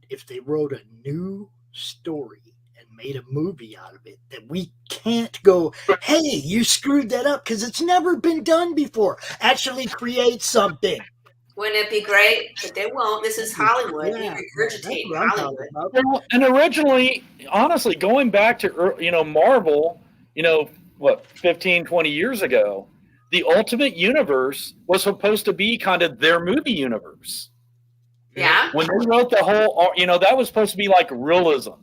if they wrote a new story and made a movie out of it that we can't go, hey, you screwed that up because it's never been done before. Actually create something. Wouldn't it be great? But they won't. This is Hollywood. We regurgitate Hollywood. Well, and originally, honestly, going back to Marvel, 15, 20 years ago, the Ultimate Universe was supposed to be kind of their movie universe. Yeah. When they wrote the whole, that was supposed to be like realism.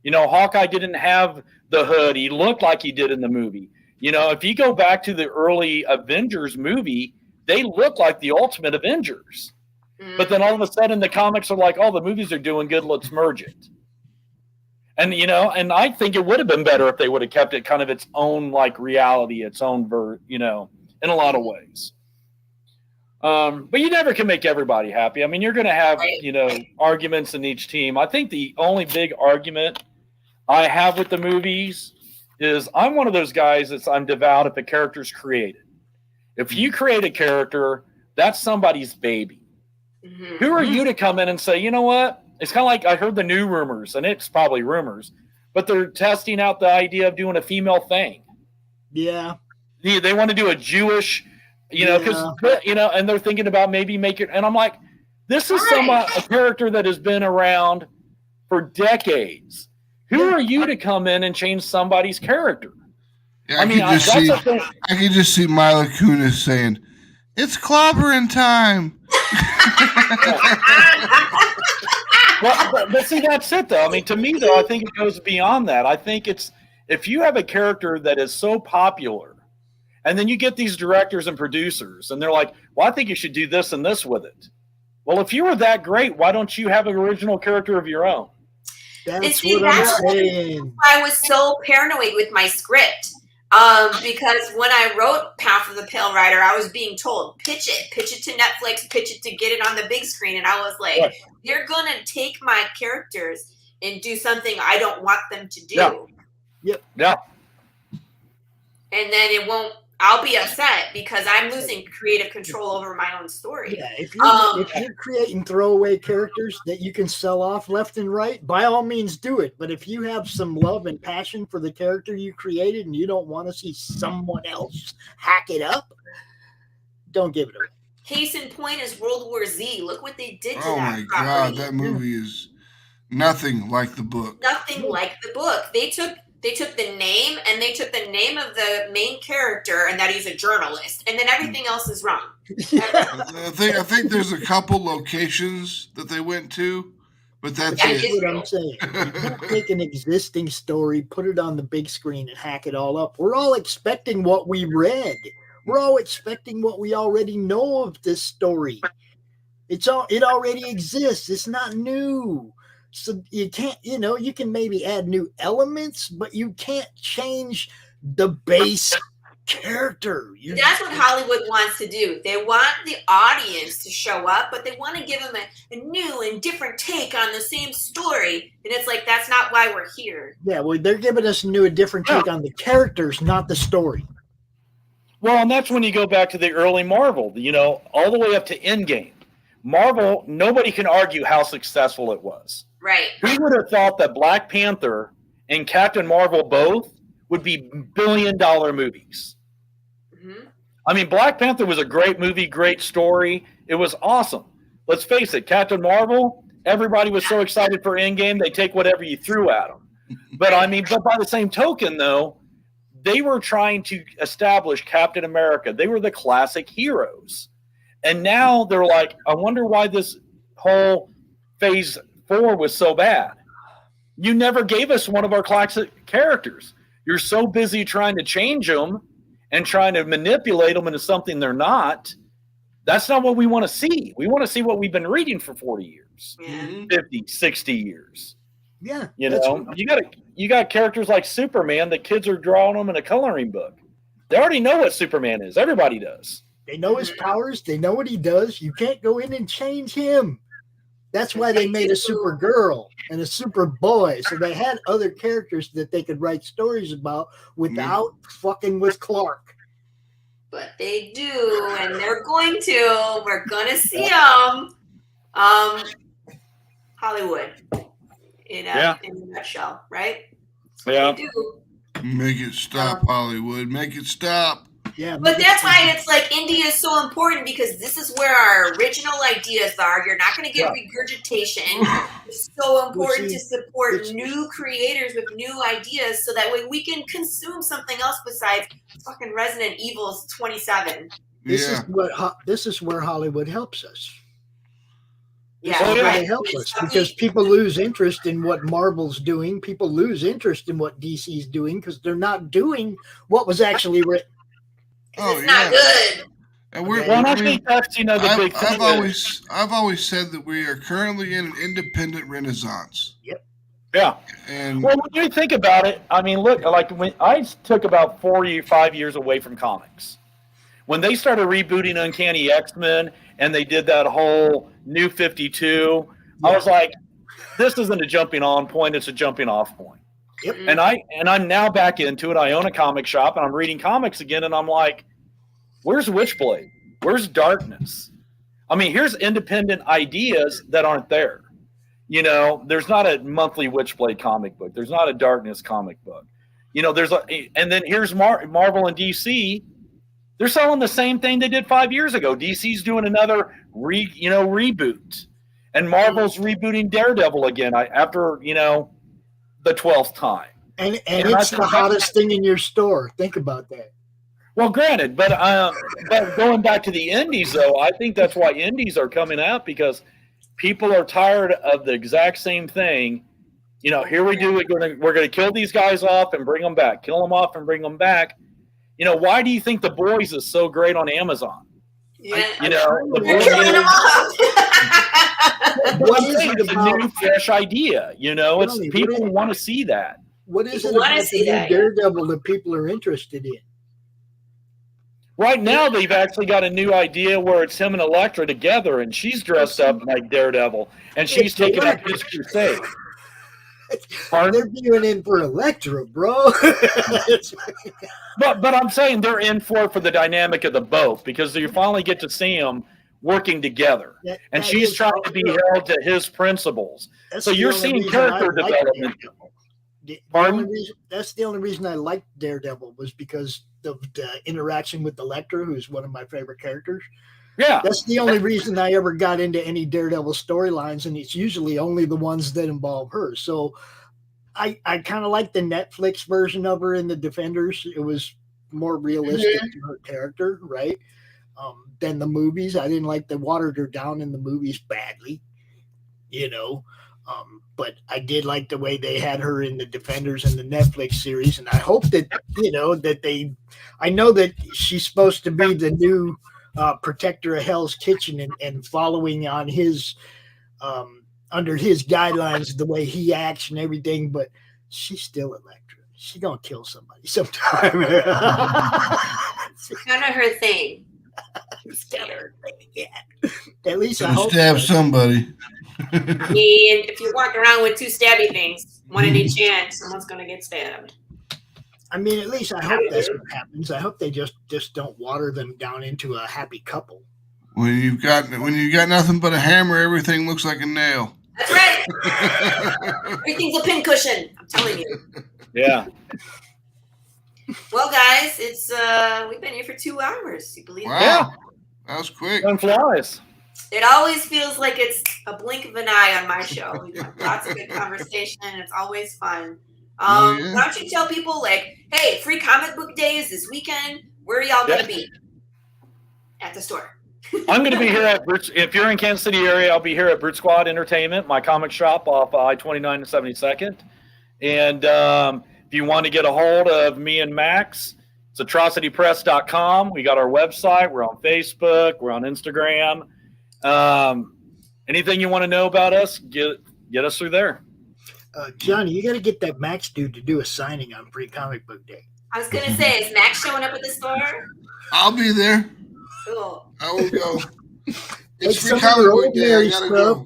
Hawkeye didn't have the hood. He looked like he did in the movie. If you go back to the early Avengers movie, they look like the Ultimate Avengers. But then all of a sudden the comics are like, oh, the movies are doing good, let's merge it. And, and I think it would have been better if they would have kept it kind of its own, like, reality, its own, in a lot of ways. But you never can make everybody happy. I mean, you're going to have, arguments in each team. I think the only big argument I have with the movies is I'm one of those guys I'm devout if a character's created. If you create a character, that's somebody's baby. Mm-hmm. Who are you to come in and say, you know what? It's kind of like I heard the new rumors, and it's probably rumors, but they're testing out the idea of doing a female thing. Yeah. They want to do a Jewish, because, and they're thinking about maybe making, and I'm like, this is a character that has been around for decades. Who are you to come in and change somebody's character? Yeah, I can just see Mila Kunis saying, "It's clobbering time." But see, that's it, though. I mean, to me, though, I think it goes beyond that. I think it's if you have a character that is so popular, and then you get these directors and producers, and they're like, well, I think you should do this and this with it. Well, if you were that great, why don't you have an original character of your own? That's what I'm saying. I was so paranoid with my script. Because when I wrote Path of the Pale Rider, I was being told, pitch it to Netflix, pitch it to get it on the big screen. And I was like, You're going to take my characters and do something I don't want them to do. Yeah. And then it won't I'll be upset because I'm losing creative control over my own story. Yeah, if you're creating throwaway characters that you can sell off left and right, by all means do it. But if you have some love and passion for the character you created and you don't want to see someone else hack it up, don't give it away. Case in point is World War Z. Look what they did to that. Oh my God, that movie is nothing like the book. Nothing like the book. They took the name and they took the name of the main character and that he's a journalist, and then everything else is wrong. I think there's a couple locations that they went to, but that's what I'm saying. You can't take an existing story, put it on the big screen, and hack it all up. We're all expecting what we read. We're all expecting what we already know of this story. It already exists. It's not new. So you can't, you can maybe add new elements, but you can't change the base character. That's what Hollywood wants to do. They want the audience to show up, but they want to give them a new and different take on the same story. And it's like, that's not why we're here. Yeah, well, they're giving us a different take on the characters, not the story. Well, and that's when you go back to the early Marvel, all the way up to Endgame. Marvel, nobody can argue how successful it was. Right. Who would have thought that Black Panther and Captain Marvel both would be billion-dollar movies? Mm-hmm. I mean, Black Panther was a great movie, great story. It was awesome. Let's face it, Captain Marvel, everybody was so excited for Endgame, they take whatever you threw at them. But by the same token, though, they were trying to establish Captain America. They were the classic heroes. And now they're like, I wonder why this whole phase 4 was so bad. You never gave us one of our classic characters. You're so busy trying to change them and trying to manipulate them into something they're not. That's not what we want to see. We want to see what we've been reading for 40 years, 50, 60 years. Yeah. You got characters like Superman that kids are drawing them in a coloring book. They already know what Superman is. Everybody does. They know his powers. They know what he does. You can't go in and change him. That's why they made a Supergirl and a Superboy. So they had other characters that they could write stories about without fucking with Clark. But they do, and they're going to. We're going to see them. Hollywood, in a nutshell, right? Yeah. They do. Make it stop, Hollywood. Make it stop. Yeah, but that's why it's like India is so important, because this is where our original ideas are. You're not going to get regurgitation. It's so important to support new creators with new ideas, so that way we can consume something else besides fucking Resident Evil's 27. This is where Hollywood helps us. They help us, because people lose interest in what Marvel's doing. People lose interest in what DC's doing because they're not doing what was actually written. It's not good. And I think that's the big thing. I've always said that we are currently in an independent renaissance. Yep. Yeah. And when you think about it, I mean, look, like when I took about 5 years away from comics, when they started rebooting Uncanny X-Men and they did that whole New 52, I was like, this isn't a jumping on point; it's a jumping off point. Yep. And I'm now back into it. I own a comic shop and I'm reading comics again, and I'm like, where's Witchblade? Where's Darkness? I mean, here's independent ideas that aren't there. There's not a monthly Witchblade comic book. There's not a Darkness comic book. And then here's Marvel and DC. They're selling the same thing they did 5 years ago. DC's doing another reboot, and Marvel's rebooting Daredevil again after the 12th time. And it's the hottest thing in your store. Think about that. Well, granted, but going back to the indies, though, I think that's why indies are coming out, because people are tired of the exact same thing. Here we do it. We're going to kill these guys off and bring them back. Kill them off and bring them back. Why do you think The Boys is so great on Amazon? Yeah. The You're killing them off. What is it it's a new, fresh idea. People want to see that. What is it about the new Daredevil that people are interested in? Right now, they've actually got a new idea where it's him and Elektra together, and she's dressed up like Daredevil, and she's taking up his crusade. They're viewing in for Elektra, bro. But I'm saying they're in for the dynamic of the both, because you finally get to see them working together, and she's trying to be held to his principles. So you're seeing character development. That's the only reason I liked Daredevil, was because of the interaction with Elektra, who's one of my favorite characters. Yeah, that's the only reason I ever got into any Daredevil storylines, and it's usually only the ones that involve her. So I kind of like the Netflix version of her in the Defenders. It was more realistic to her character, right? Than the movies. I didn't like they watered her down in the movies badly, you know. But I did like the way they had her in the Defenders and the Netflix series, and I hope that, you know, that I know that she's supposed to be the new protector of Hell's Kitchen and following on his under his guidelines, the way he acts and everything, but she's still Elektra. She's gonna kill somebody sometime. It's kind of her thing. Yeah. At least I hope stab somebody. I mean, if you're walking around with two stabby things, one in each hand, someone's gonna get stabbed. I mean, at least I hope that's what happens. I hope they just don't water them down into a happy couple. When you got nothing but a hammer, everything looks like a nail. That's right. Everything's a pincushion. I'm telling you. Yeah. Well, guys, it's we've been here for 2 hours. You believe Wow. Yeah. That was quick. Time flies. It always feels like it's a blink of an eye on my show. We've got lots of good conversation. It's always fun. Why don't you tell people, like, hey, free comic book day is this weekend. Where are y'all going to be? At the store. I'm going to be here at Brute. If you're in Kansas City area, I'll be here at Brute Squad Entertainment, my comic shop off I-29 and 72nd. And if you want to get a hold of me and Max, it's atrocitypress.com. We got our website. We're on Facebook. We're on Instagram. Anything you want to know about us, get us through there. Johnny, you got to get that Max dude to do a signing on Free Comic Book Day. I was going to say, is Max showing up at the store? I'll be there. Cool. I will go. Take some of your ordinary stuff.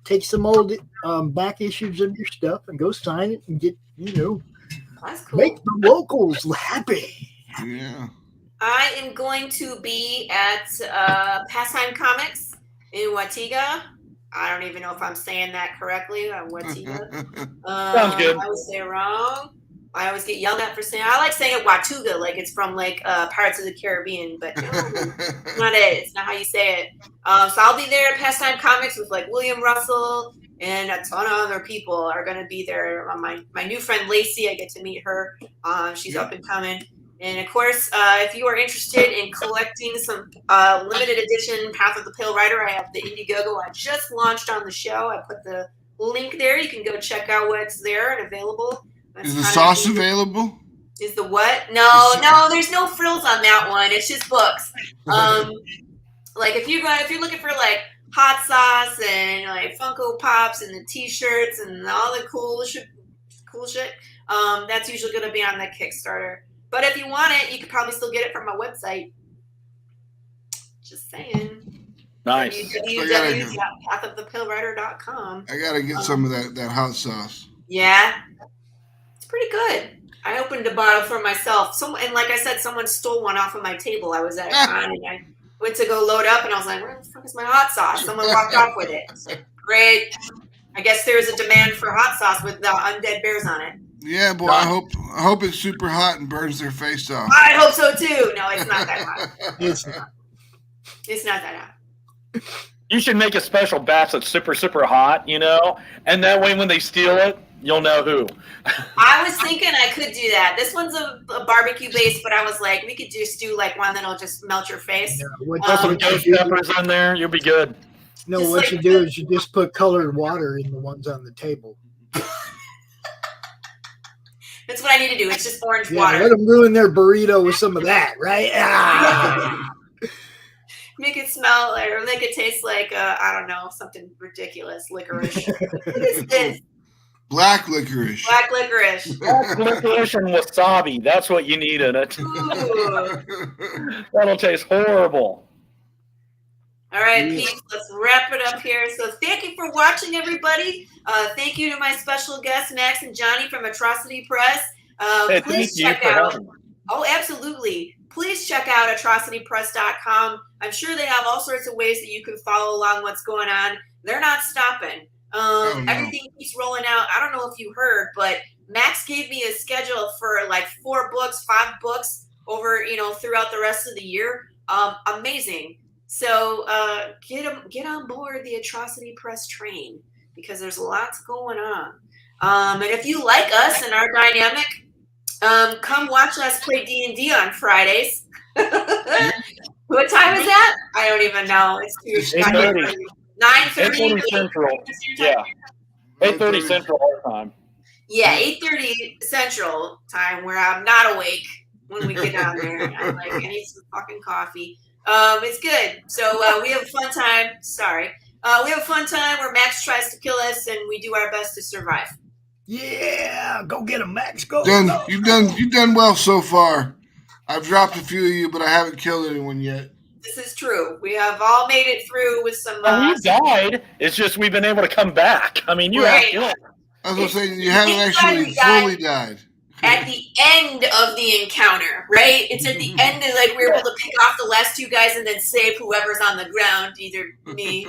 Take some old back issues of your stuff and go sign it and get, That's cool. Make the locals happy. Yeah. I am going to be at Pastime Comics in Watiga. I don't even know if I'm saying that correctly. Watiga. Sounds good. I always say it wrong. I always get yelled at for saying. I like saying it Watuga, like it's from Pirates of the Caribbean, but no, it's not it. It's not how you say it. So I'll be there at Pastime Comics with William Russell and a ton of other people are going to be there. My new friend Lacey, I get to meet her. She's up and coming. And of course, if you are interested in collecting some limited edition Path of the Pale Rider, I have the Indiegogo I just launched on the show. I put the link there. You can go check out what's there and available. Is the sauce available? Is the what? No, there's no frills on that one. It's just books. If you're looking for hot sauce and Funko Pops and the T-shirts and all the cool shit, that's usually going to be on the Kickstarter. But if you want it, you could probably still get it from my website. Just saying. Nice. www.pathofthepillwriter.com. I gotta get some of that hot sauce. Yeah. It's pretty good. I opened a bottle for myself. And like I said, someone stole one off of my table. I was at a con and I went to go load up and I was like, where the fuck is my hot sauce? Someone walked off with it. It's like, great. I guess there's a demand for hot sauce with the undead bears on it. Yeah, boy, I hope it's super hot and burns their face off. I hope so too. No, it's not that hot. It's not that hot. You should make a special batch that's super, super hot, and that way when they steal it, you'll know who. I was thinking I could do that. This one's a barbecue base, but I was like, we could just do one that'll just melt your face. Yeah, put some ghost peppers in there, you'll be good. No, what you do is you just put colored water in the ones on the table. That's what I need to do. It's just orange water. Let them ruin their burrito with some of that, right? Make it smell or make it taste like, I don't know, something ridiculous. Licorice. What is this? Black licorice. Black licorice. Black licorice and wasabi. That's what you need in it. That'll taste horrible. All right, peeps, let's wrap it up here. So thank you for watching, everybody. Thank you to my special guests, Max and Johnny from Atrocity Press. Please check out. Oh, absolutely. Please check out atrocitypress.com. I'm sure they have all sorts of ways that you can follow along what's going on. They're not stopping. Everything keeps rolling out. I don't know if you heard, but Max gave me a schedule for like 4 books, 5 books over, throughout the rest of the year. Amazing. So get on board the Atrocity Press train because there's lots going on. And if you like us and our dynamic, come watch us play D&D on Fridays. What time is that? I don't even know. It's 9:30. 9:30 Central. Yeah. 8:30 Central our time. Yeah, 8:30 Central time where I'm not awake when we get down there. I'm like, I need some fucking coffee. It's good. So we have a fun time. Sorry. We have a fun time where Max tries to kill us and we do our best to survive. Yeah, go get him, Max. Go. You've done well so far. I've dropped a few of you, but I haven't killed anyone yet. This is true. We have all made it through with some. We died. It's just we've been able to come back. I mean, I was going to say, you haven't actually fully died. At the end of the encounter, right? It's at the end, like we're able to pick off the last 2 guys and then save whoever's on the ground, either me.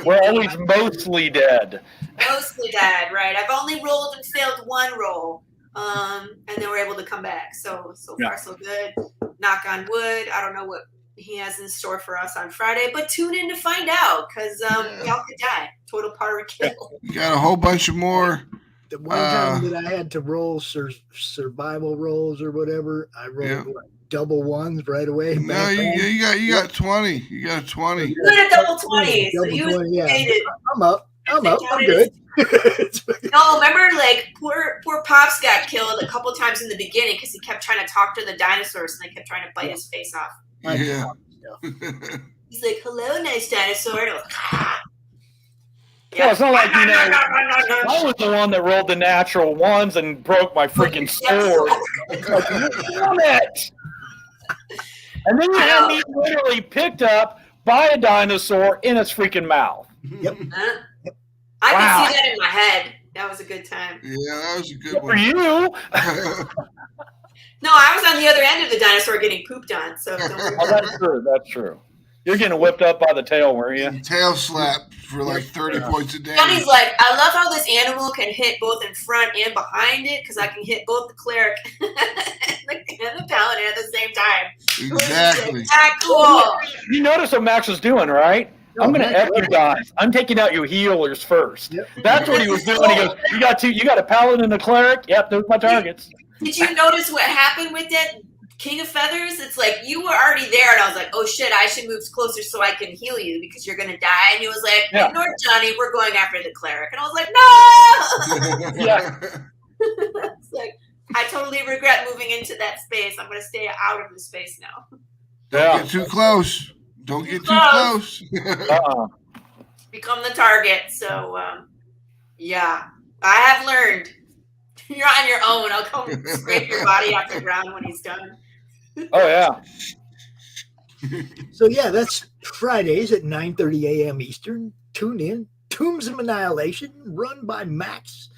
We're always mostly dead. Mostly dead, right? I've only rolled and failed 1 roll, and then we're able to come back. So far, so good. Knock on wood. I don't know what he has in store for us on Friday, but tune in to find out because y'all could die. Total power kill. You got a whole bunch of more. The one time that I had to roll survival rolls or whatever, I rolled double ones right away. No, you got 20. You got 20. You got a double 20. So you I'm up. I'm good. No, remember, like poor Pops got killed a couple times in the beginning because he kept trying to talk to the dinosaurs and they kept trying to bite his face off. Yeah. He's like, "Hello, nice dinosaur." And Yeah, it's not like, I was the one that rolled the natural ones and broke my freaking sword. Like, damn it! And then you had me literally picked up by a dinosaur in its freaking mouth. Yep. I can see that in my head. That was a good time. Yeah, that was a good one. For you. No, I was on the other end of the dinosaur getting pooped on. So that's true. That's true. You're getting whipped up by the tail, weren't you? Tail slap for like 30 points a day. Johnny's like, I love how this animal can hit both in front and behind it because I can hit both the cleric and the paladin at the same time. Exactly. Cool. You notice what Max was doing, right? I'm going to F you guys. I'm taking out your healers first. Yep. That's what he was doing. He goes, you got a paladin and a cleric? Yep, those are my targets. Did you notice what happened with that King of Feathers? It's like you were already there, and I was like, oh shit, I should move closer so I can heal you because you're going to die. And he was like, ignore Johnny, we're going after the cleric. And I was like, no! Yeah. It's like, I totally regret moving into that space. I'm going to stay out of the space now. Don't get too close. Don't get too close. Become the target. So, yeah, I have learned. You're on your own. I'll come scrape your body off the ground when he's done. Oh, yeah. So, yeah, that's Fridays at 9:30 a.m. Eastern. Tune in. Tombs of Annihilation, run by Max,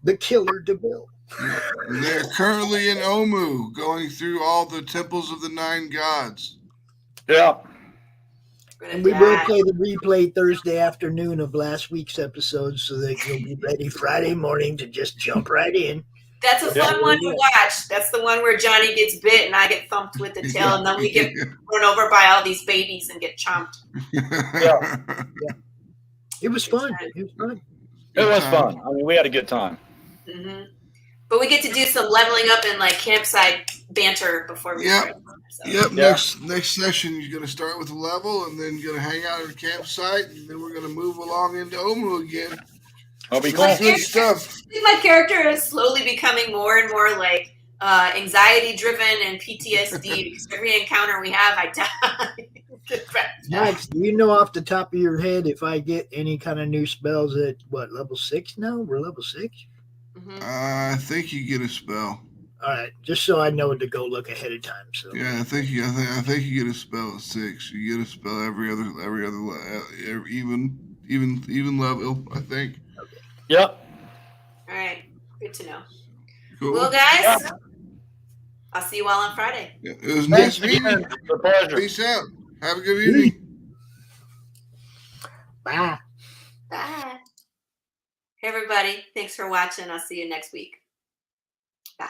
the Killer DeVille. They're currently in Omu, going through all the temples of the 9 gods. Yeah. And we will play the replay Thursday afternoon of last week's episode so that you'll be ready Friday morning to just jump right in. That's a fun one to watch. That's the one where Johnny gets bit and I get thumped with the tail and then we get run over by all these babies and get chomped. Yeah. It was fun. It was fun. It was fun. I mean, we had a good time. Mm-hmm. But we get to do some leveling up and like campsite banter before we start. So. Yep. Next session, you're going to start with a level, and then you're going to hang out at a campsite, and then we're going to move along into Omu again. That'll be cool. Good stuff. I think my character is slowly becoming more and more like anxiety-driven and PTSD because every encounter we have, I die. Max, do you know off the top of your head if I get any kind of new spells at level 6 now? We're level 6. Mm-hmm. I think you get a spell. All right, just so I know to go look ahead of time. So Yeah, I think you get a spell at 6. You get a spell every other even level. I think. Yep. All right, good to know. Cool. Well, guys, I'll see you all on Friday. Yeah, it was nice meeting you. It's a pleasure. Peace out. Have a good evening. bye. Bye. Hey, everybody. Thanks for watching. I'll see you next week. Bye.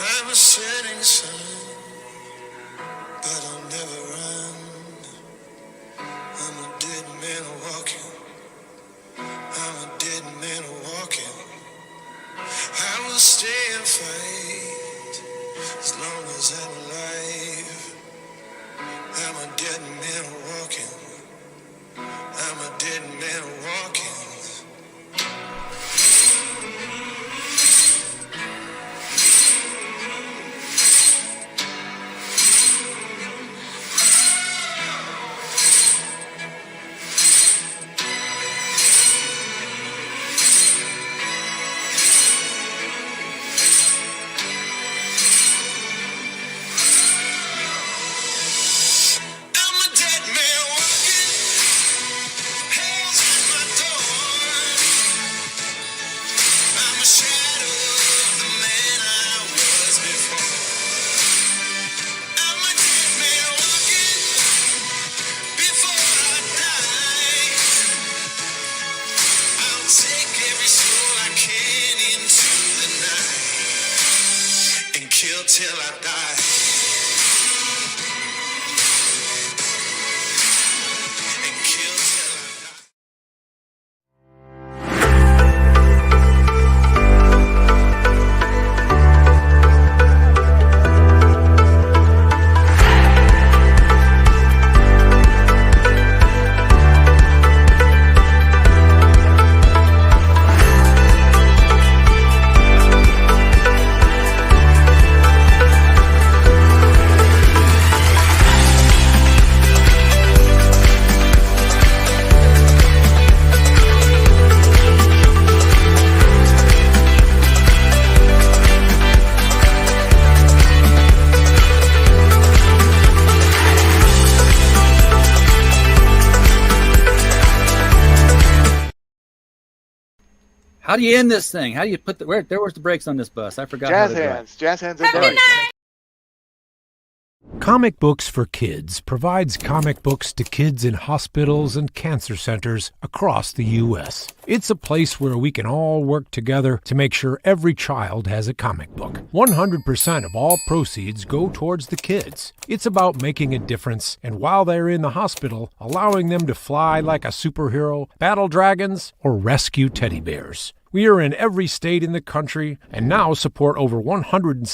I'm a setting sun, but I'll never run. I'm a dead man walking. I'm a dead man walking. I will stay and fight as long as I'm alive. I'm a dead man walking. I'm a dead man walking. Till I die. And kill till I die. How do you end this thing? How do you put the there was the brakes on this bus? I forgot. Jazz hands. Jazz hands. Have a good night. Comic Books for Kids provides comic books to kids in hospitals and cancer centers across the U.S. It's a place where we can all work together to make sure every child has a comic book. 100% of all proceeds go towards the kids. It's about making a difference, and while they're in the hospital, allowing them to fly like a superhero, battle dragons, or rescue teddy bears. We are in every state in the country and now support over 160